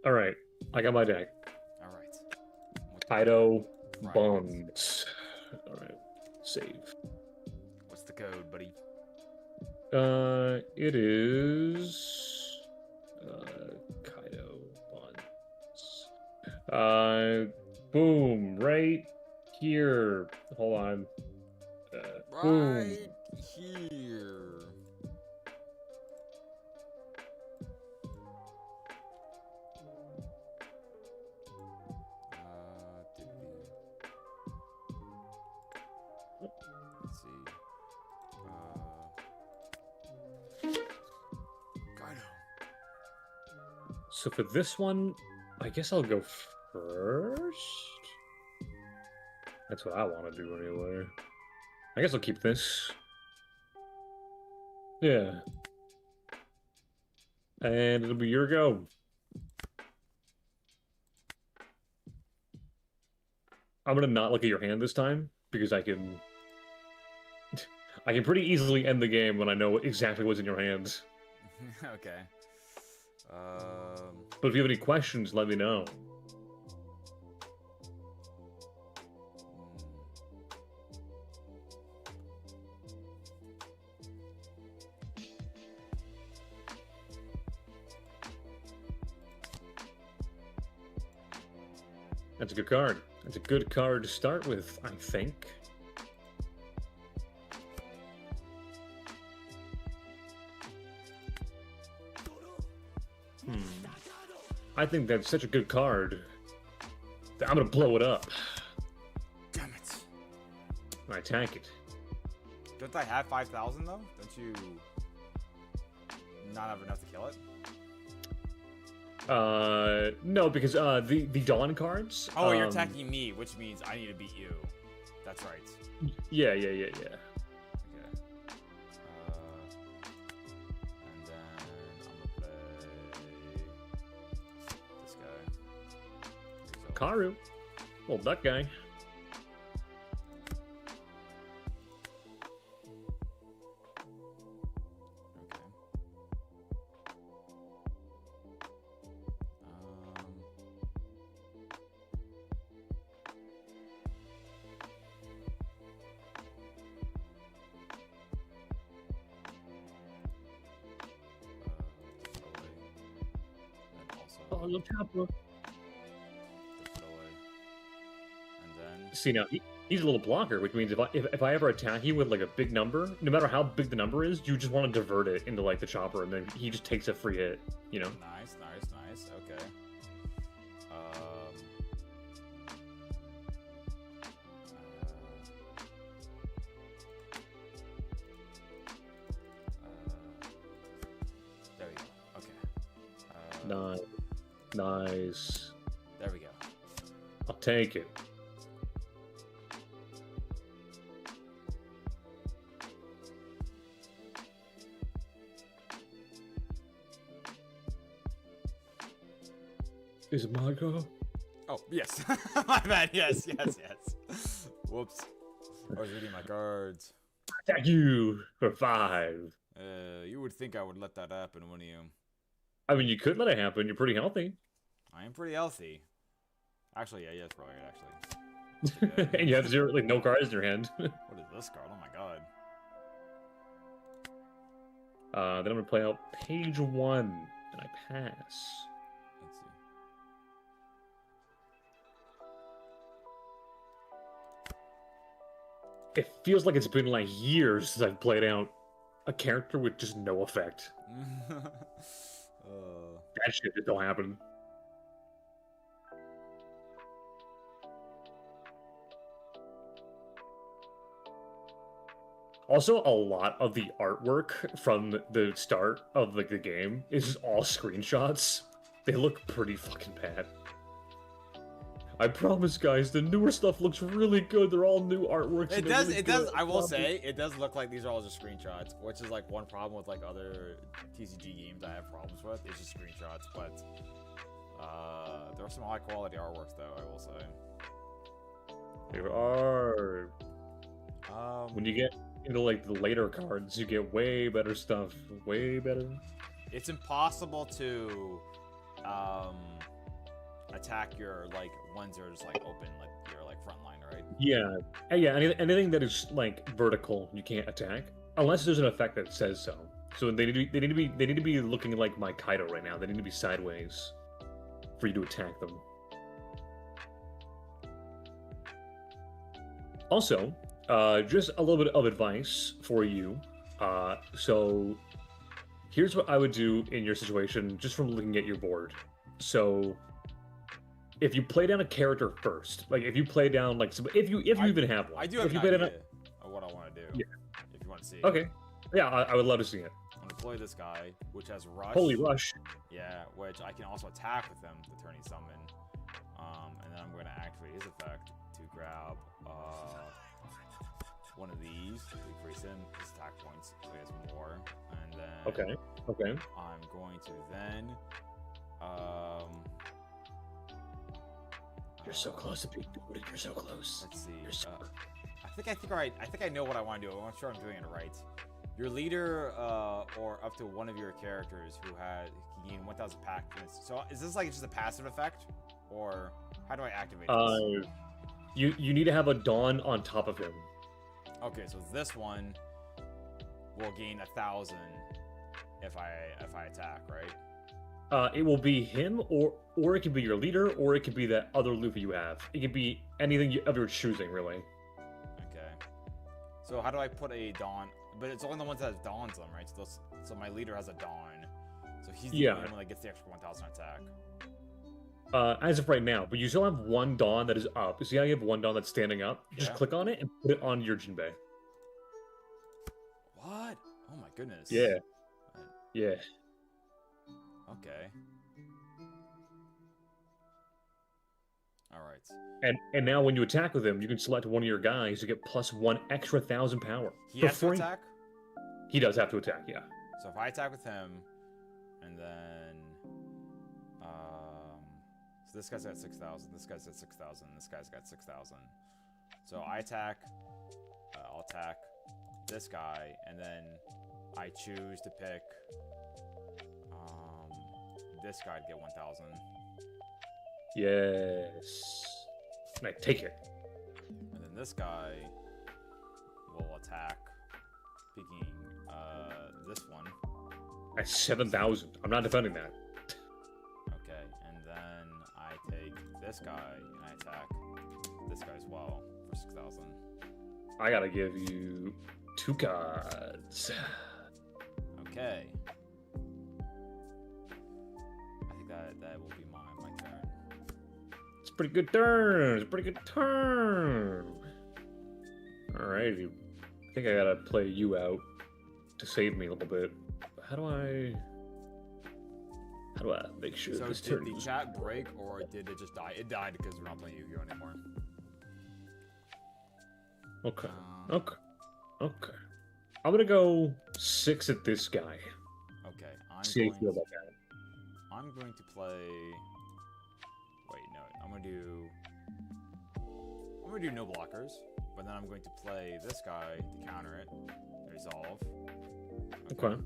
All right, I got my deck. All right. Kaido Right. Bonds. All right, save. What's the code, buddy? It is Kaido Bonds. Boom, right here. Hold on. Boom. Right here. Let's see. Kaido. So for this one, I guess I'll go first. That's what I want to do anyway. I guess I'll keep this. Yeah. And it'll be your go. I'm gonna not look at your hand this time because I can pretty easily end the game when I know exactly what's in your hands. Okay. But if you have any questions, let me know. That's a good card. That's a good card to start with, I think. I think that's such a good card that I'm gonna blow it up. Damn it. I attack it. Don't I have 5,000 though? Don't you not have enough to kill it? No, because the Dawn cards. Oh, you're attacking me, which means I need to beat you. That's right. Yeah. Okay. And then I'm gonna play this guy. Karu. Well, that guy. On the top of. And then See now, he's a little blocker, which means if I ever attack you with like a big number, no matter how big the number is, you just want to divert it into like the chopper, and then he just takes a free hit. You know. nice. Okay. There we go. Okay. Nice. There we go. I'll take it. Is it my go? Oh, yes. My bad. Yes. Whoops. I was reading my cards. Attack you for 5. You would think I would let that happen, wouldn't you? I mean, you could let it happen. You're pretty healthy. I am pretty healthy. Actually, yeah, that's probably right, actually. And you have zero, like, no cards in your hand. What is this card? Oh my god. Then I'm gonna play out page 1, and I pass. Let's see. it feels like it's been like years since I've played out a character with just no effect. That shit just don't happen. Also, a lot of the artwork from the start of like the game is just all screenshots. They look pretty fucking bad. I promise, guys, the newer stuff looks really good. They're all new artworks. It does. It does. I will say, it does look like these are all just screenshots, which is like one problem with like other TCG games I have problems with. It's just screenshots, but there are some high quality artworks though. I will say. There are. When you get into like the later cards, you get way better stuff. Way better. It's impossible to attack your like ones that are just like open, like your like front line, right? Yeah, yeah. Anything that is like vertical, you can't attack unless there's an effect that says so. So they need to be looking like my Kaido right now. They need to be sideways for you to attack them. Also, just a little bit of advice for you. So here's what I would do in your situation, just from looking at your board. So if you play down a character first, like if you play down like if you even have one, I do have if you an play idea down of what I want to do. Yeah. If you want to see. Okay. Yeah, I would love to see it. I'm gonna play this guy, which has rush. Holy rush! Yeah, which I can also attack with him to turn he summon. And then I'm gonna activate his effect to grab one of these to increase him his attack points so he has more. And then Okay. I'm going to then You're so close to being goated. You're so close. let's see. You're so I think I know what I want to do. I'm sure I'm doing it right. Your leader, or up to one of your characters who can gain 1,000 pack points. So is this like just a passive effect, or how do I activate this? You need to have a Dawn on top of him. Okay, so this one will gain 1,000 if I attack, right? It will be him, or it can be your leader, or it could be that other Luffy you have. It can be anything of your choosing, really. Okay. So how do I put a Dawn? But it's only the ones that have Dawns on them, right? So my leader has a Dawn. So he's the only one that gets the extra 1,000 attack. As of right now, but you still have one Dawn that is up. See how you have one Dawn that's standing up? Just click on it and put it on your Jinbei. What? Oh my goodness. Yeah. Yeah. Okay. All right. And now when you attack with him, you can select one of your guys to get plus 1 extra 1,000 power. He has to attack? He does have to attack, yeah. So if I attack with him, and then so this guy's got 6,000, this guy's got 6,000, this guy's got 6,000. So I attack, I'll attack this guy, and then I choose to pick this guy to get 1,000. Yes. And I take it. And then this guy will attack, picking this one. At 7,000. I'm not defending that. Okay, and then I take this guy and I attack this guy as well for 6,000. I gotta give you 2 cards. Okay. I think that will be my turn. It's a pretty good turn. It's a pretty good turn. Alrighty. I think I gotta play you out to save me a little bit. How do I make sure So this did turn the is... chat break or did it just die? It died because we're not playing Yu-Gi-Oh anymore. Okay. Okay. I'm gonna go 6 at this guy. Okay. See how you feel about that. I'm going to play. Wait, no. I'm gonna do no blockers, but then I'm going to play this guy to counter it. Resolve. Okay.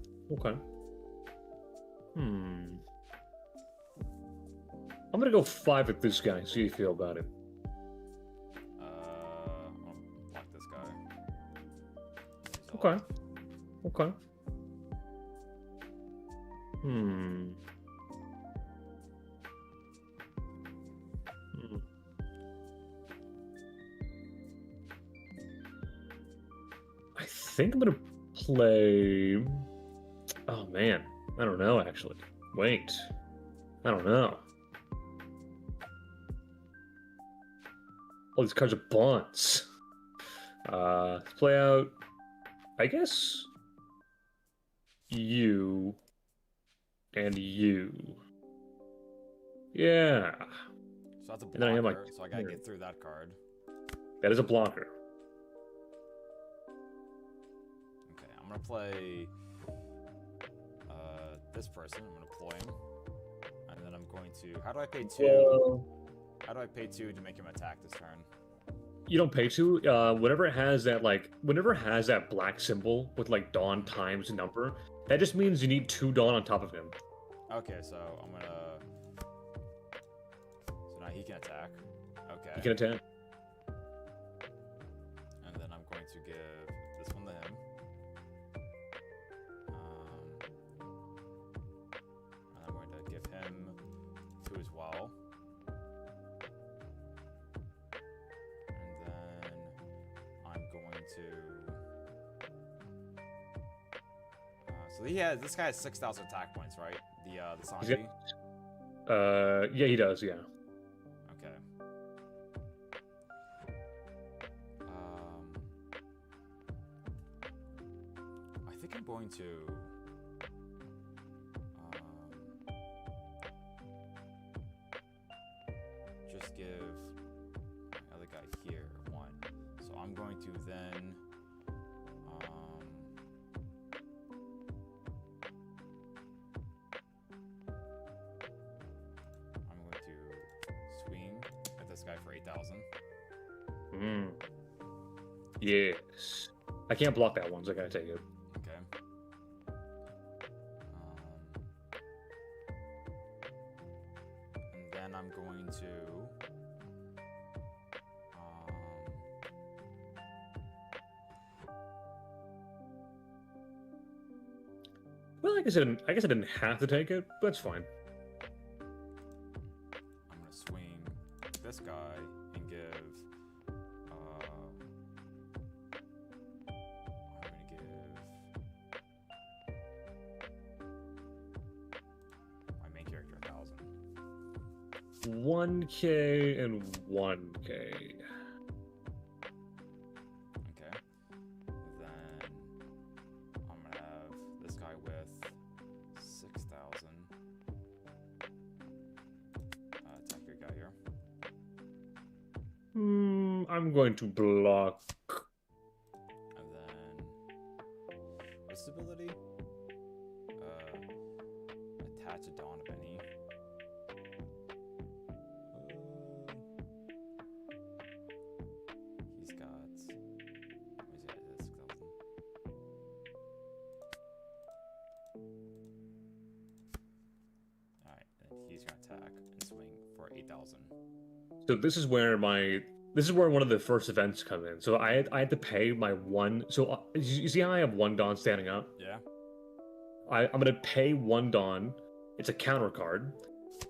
I'm gonna go 5 at this guy. See how you feel about it. I'll block this guy. Okay. Resolve. Okay. think I'm gonna play. Oh man, I don't know actually. Wait, I don't know. All these cards are bunts. Let's play out. I guess you and you. Yeah, So that's a and then I have my blocker, so I gotta get through that card. that is a blocker. Okay, I'm gonna play this person. I'm gonna deploy him, and then I'm going to. How do I pay 2? Well, How do I pay 2 to make him attack this turn? you don't pay to. Whenever it has that whenever it has that black symbol with like Dawn times number, that just means you need 2 Dawn on top of him. Okay, so I'm gonna. So now he can attack. Okay. You can attack. And then I'm going to give this one to him. And I'm going to give him 2 as well. And then I'm going to. So this guy has 6,000 attack points, right? The Sanji. Yeah, he does. Yeah. Okay. I think I'm going to. Just give the other guy here 1. So I'm going to then. I'm going to swing at this guy for 8,000. Yes. I can't block that one, so I gotta take it. Okay. And then I'm going to. Well, I guess I didn't have to take it, but it's fine. I'm gonna swing this guy and give. I'm gonna give my main character 1,000. 1K and 1K. Okay. Then I'm gonna have this guy with 6,000. Attack your guy here. I'm going to block. And then what's the ability? Attach a Dawn of any. He's got. What is it? 6,000. Alright, and he's gonna attack and swing for 8,000. So this is where one of the first events come in. So I had to pay my 1. So you see how I have 1 Dawn standing up? Yeah. I'm gonna pay 1 Dawn. It's a counter card,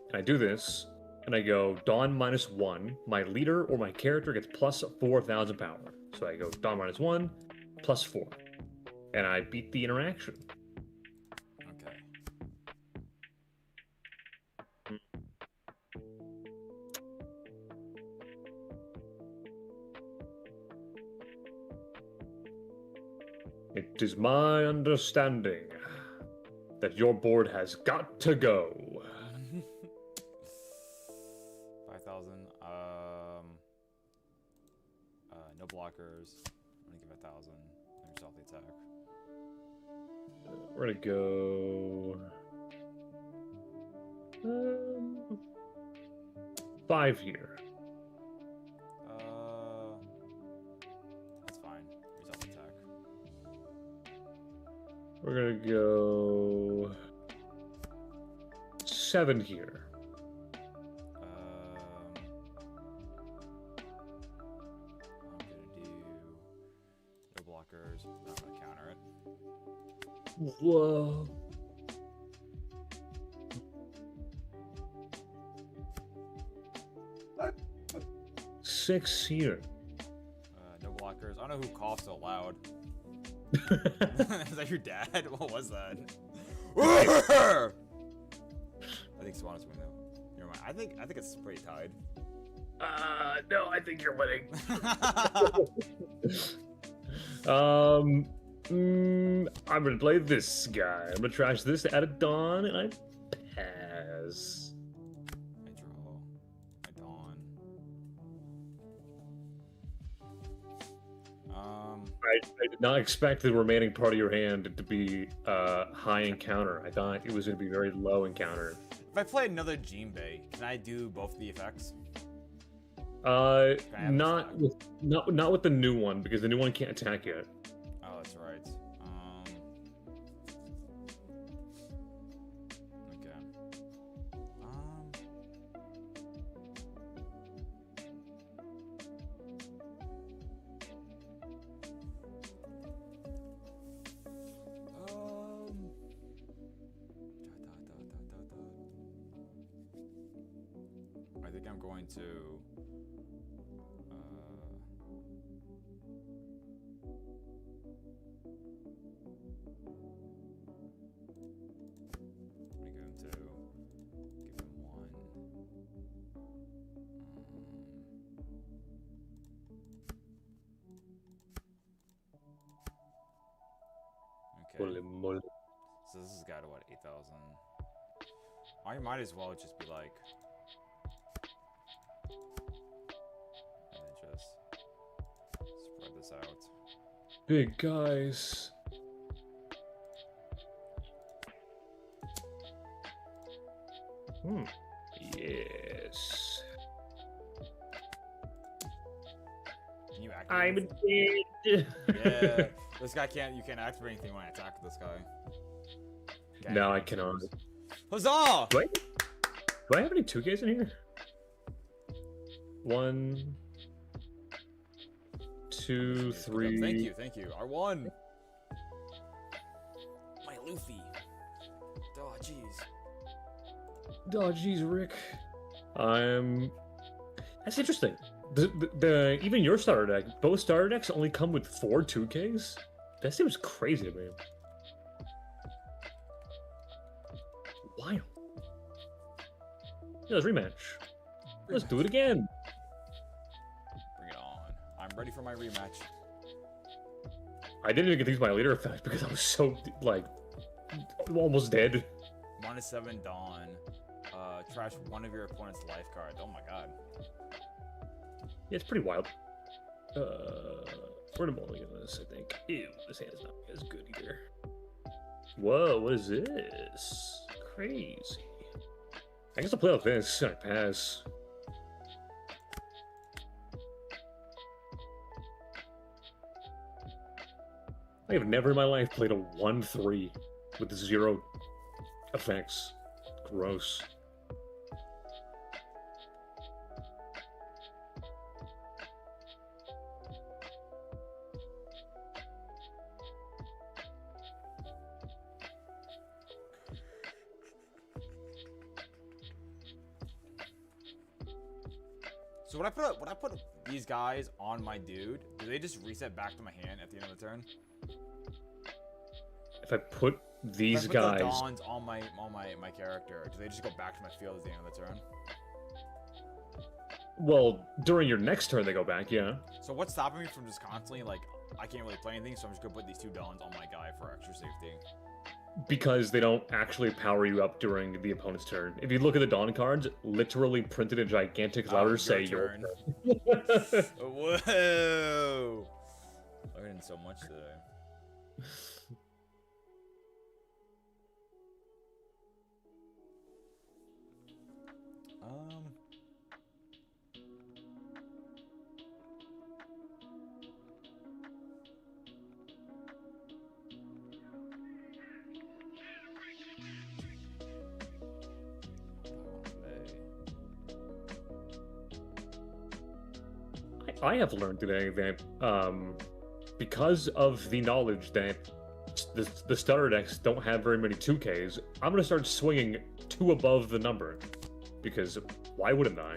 and I do this, and I go Dawn -1. My leader or my character gets plus 4,000 power. So I go Dawn -1, plus 4, and I beat the interaction. Okay. It is my understanding that your board has got to go. 5,000. No blockers. I'm gonna give 1,000. Let yourself the attack. We're gonna go 5 here. That's fine. Yourself the attack. We're gonna go 7 here. I'm gonna do no blockers. Not gonna counter it. Whoa. Six here. No blockers. I don't know who coughs so loud. Is that your dad? What was that? I think Sumatto's winning though. Never mind. I think it's pretty tied. No, I think you're winning. I'm gonna play this guy. I'm gonna trash this at a dawn, and I pass. I draw. I dawn. I did not expect the remaining part of your hand to be high encounter. I thought it was gonna be very low encounter. If I play another Jinbei, can I do both of the effects? Not with the new one, because the new one can't attack yet. Oh, that's right. Okay. I think I'm going to. I'm going to give him one. Okay. So this has got to what, 8,000. I might as well just be like, and then just spread this out. Big guys. Yes. Can you activate I'm anything? dead. Yeah. This guy can't. You can't activate anything when I attack this guy. Okay, No, I cannot. Huzzah! Do I have any 2Ks in here? 1, 2, 3. Thank you. I won. My Luffy. Oh, jeez. Oh, jeez, Rick. That's interesting. Even your starter deck, both starter decks only come with 4 2Ks? That seems crazy to me. Wild. Yeah, let's rematch. Let's do it again. Bring it on. I'm ready for my rematch. I didn't even get to use my leader effect because I was so, like, almost dead. -7 Dawn. Trash one of your opponent's life cards. Oh my god. Yeah, it's pretty wild. We're gonna mulligan this, I think. Ew, this hand's not as good either. Whoa, what is this? Crazy. I guess I'll play with this. I pass. I have never in my life played a 1/3 with 0 effects. Gross. So when I put these guys on my dude, do they just reset back to my hand at the end of the turn? If I put these if I put guys the Dawns on my character, do they just go back to my field at the end of the turn? Well, during your next turn they go back, yeah. So what's stopping me from just constantly, like, I can't really play anything, so I'm just gonna put these 2 Dawns on my guy for extra safety. Because they don't actually power you up during the opponent's turn. If you look at the Dawn cards, literally printed in gigantic letters say your turn. Whoa! Learning so much today. I have learned today that because of the knowledge that the starter decks don't have very many 2Ks, I'm gonna start swinging 2 above the number. Because why wouldn't I?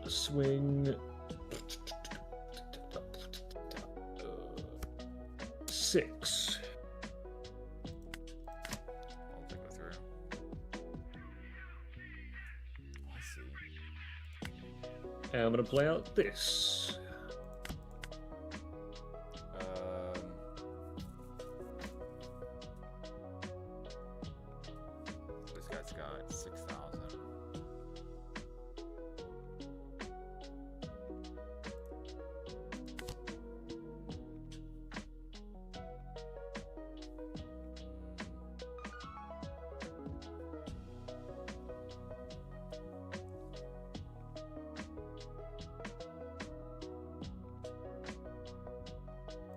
Swing 6. I'll take it through. I see. And I'm gonna play out this. This guy's got 6,000.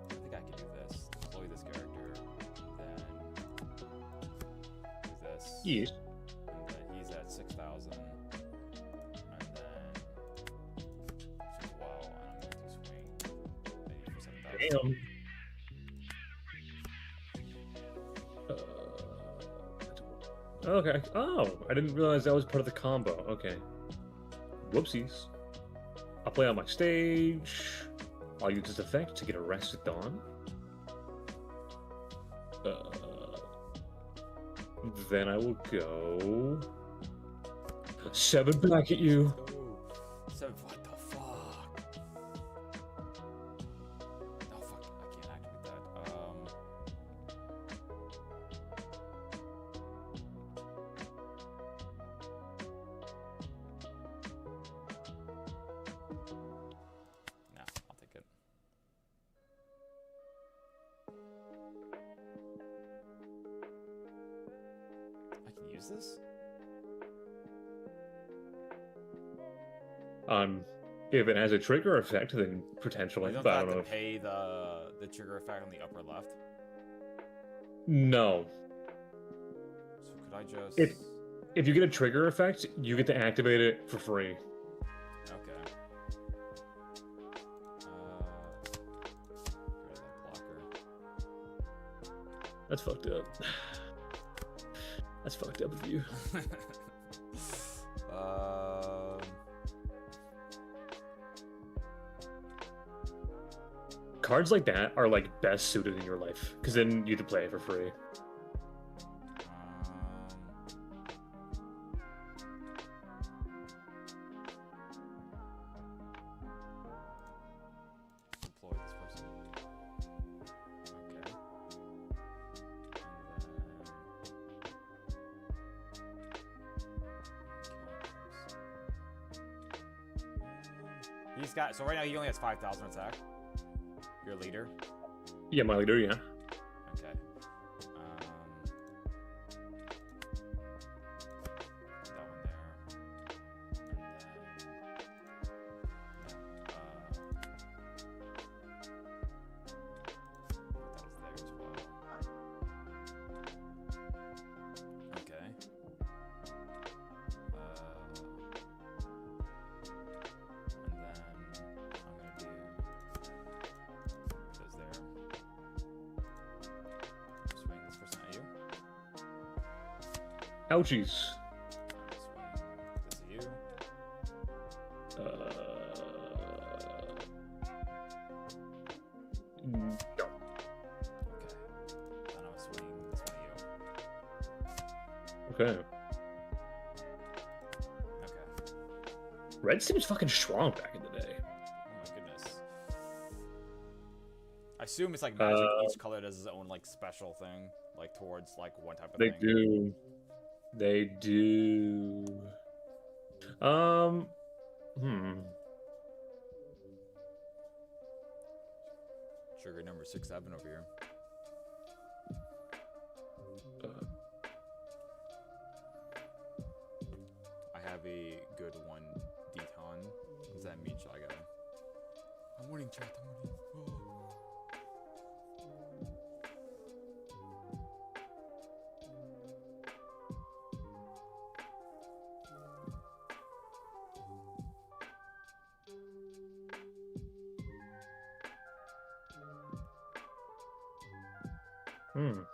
I think I can do this. Deploy this character, then do this. Yes. And then he's at 6,000. And then wow, and I'm going to swing maybe for 7,000. Damn. Okay. Oh, I didn't realize that was part of the combo. Okay. Whoopsies. I'll play on my stage. I'll use this effect to get arrested on. Then I will go 7 back at you. Oh, so what the fuck? Oh fuck, I can't activate that. Nah, I'll take it. I can use this? If it has a trigger effect, then I potentially. don't But I have don't know. to pay the trigger effect on the upper left. No. So could I just? If you get a trigger effect, you get to activate it for free. Okay. Get rid of that blocker. That's fucked up. That's fucked up of you. Cards like that are like best suited in your life, because then you can play it for free. Deploy this person. Okay. He's got, so right now he only has 5,000 attack. Your leader. Yeah, my leader, yeah. Okay. That one there. And then, that is there as well. Okay. And then I'm gonna do those there. Swing this person at you. Ouchies. Swing this at you. No. Okay. Then I'll swing this one at you. Okay. Okay. Red seems fucking strong back in the day. Oh my goodness. I assume it's like Magic. Each color does its own like special thing, like towards like one type of They thing. do. They do. Trigger number 6-7 over here. I have a good one deton. What does that mean, Shy Guy? I'm winning, chat. I'm winning. Oh.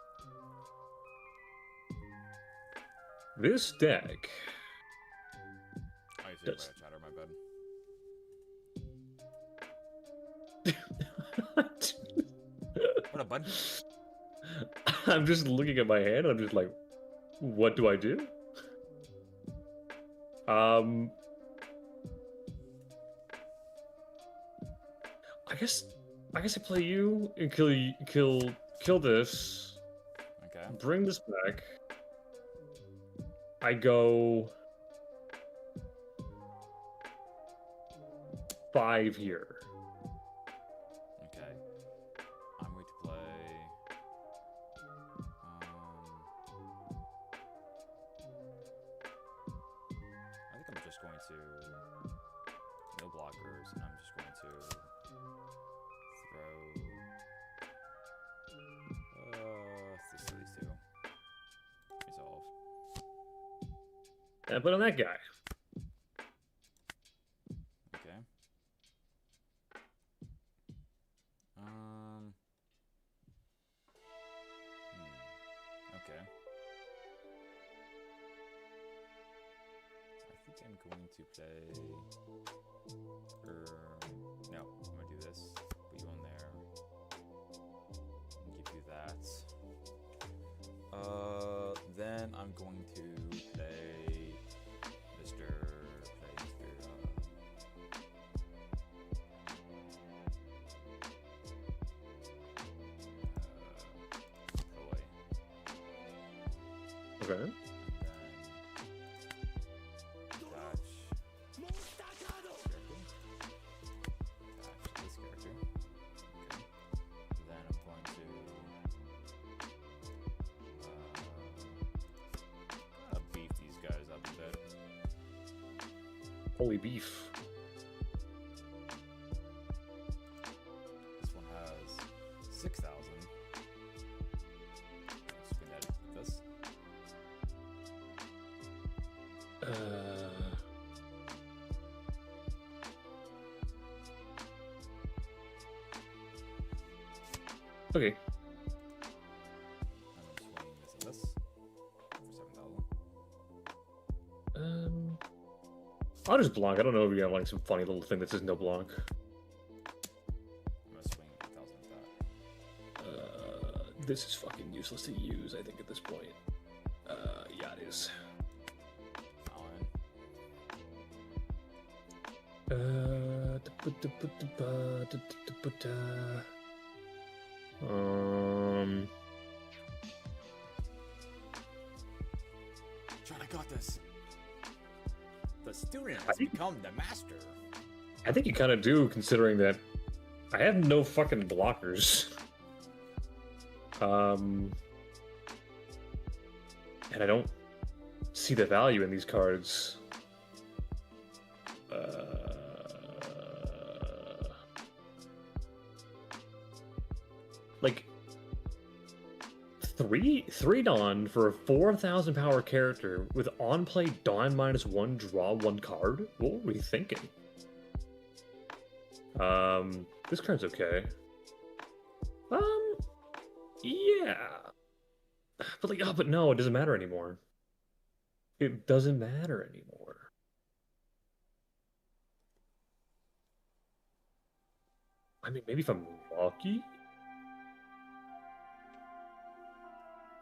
This deck. I see That's- by chatter, my bad. What What up, bud? I'm just looking at my hand and I'm just like, what do I do? I guess I play you and kill this. Okay. Bring this back. I go 5 here. Okay. I'm going to play. I think I'm just going to no blockers, and I'm just going to throw these two. Resolve. And I put on that guy. Okay. Okay. I think I'm going to play. No, I'm gonna do this. Put you on there. And give you that. Then I'm going to play Mr. Toy. Okay. Holy beef. This one has 6,000. Spin that with this. Okay. I'm swinging this and this for 7,000. I'll just block. I don't know if you have like some funny little thing that says no block. I'm gonna swing 8,000 with that. This is fucking useless to use, I think, at this point. Yeah, it is. John, I got this. The student has become the master. I think you kind of do, considering that I have no fucking blockers. And I don't see the value in these cards. Like three Dawn for a 4,000 power character with on play Dawn -1, draw 1 card. What were we thinking? This card's okay. Yeah. But like, oh, but no, it doesn't matter anymore. It doesn't matter anymore. I mean, maybe if I'm lucky?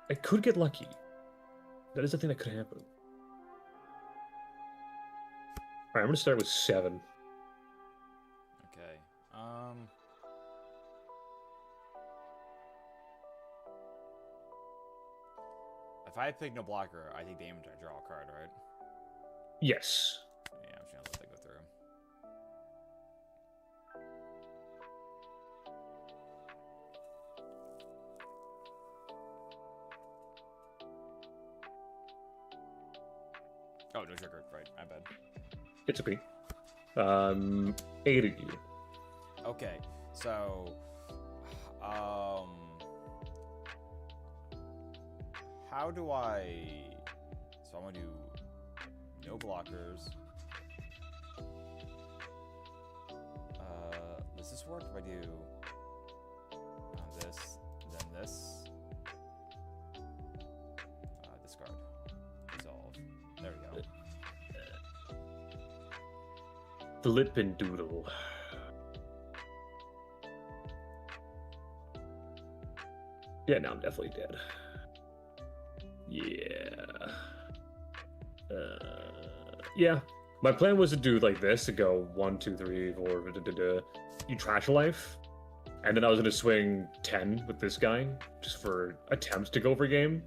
I could get lucky. That is the thing that could happen. Alright, I'm gonna start with 7. Okay. If I pick no blocker, I take damage. I draw a card, right? Yes. Yeah, I'm just gonna let that go through. Oh, no trigger. Right, my bad. It's okay. 8 of you. Okay, so, how do I? So I'm gonna do no blockers. Does this work if I do this, then this? Discard, resolve. There we go. Flippin' doodle. Yeah, now I'm definitely dead. Yeah. Yeah. My plan was to do like this, to go 1, 2, 3, 4, you trash a life. And then I was gonna swing 10 with this guy, just for attempts to go for game.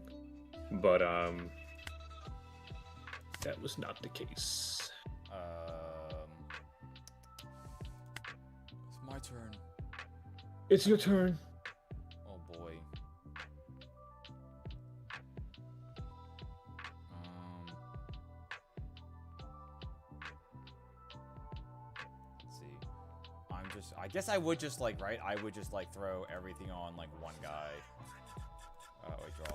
But that was not the case. It's my turn. It's your turn. Oh boy. Let's see. I guess I would just like, right? I would just like throw everything on like one guy. Wait, draw,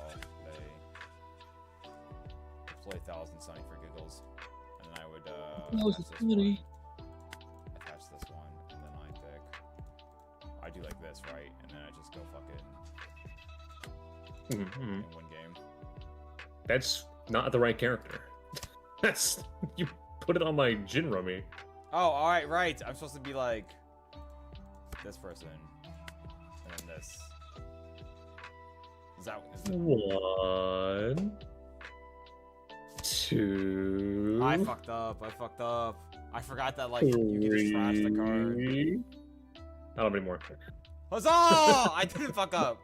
play 1,000 Sunny for giggles. And then I would, attach this one, and then I pick. I do like this, right? And then I just go fuck it and win game. That's not the right character. That's you put it on my Jin Rummy. Oh, alright, right. I'm supposed to be like this person. And then this. Is that 1, 2. I fucked up. I forgot that like you could just trash the card. I don't have any more. Huzzah! I didn't fuck up.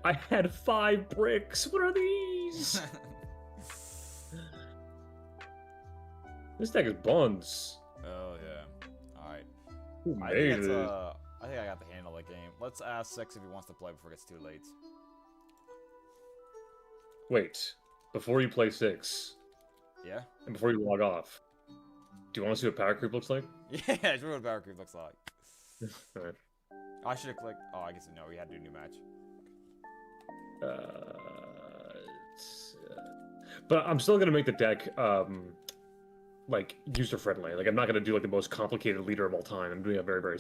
I had 5 bricks. What are these? This deck is buns. Oh yeah. Alright. Who I made think it? I think I got the handle of the game. Let's ask Six if he wants to play before it gets too late. Wait, before you play 6, Yeah? and before you log off, do you want to see what Power Creep looks like? Yeah, it's what Power Creep looks like. Alright. I should have clicked. Oh, I guess no, we had to do a new match. But I'm still gonna make the deck like user friendly. Like I'm not gonna do like the most complicated leader of all time. I'm doing a very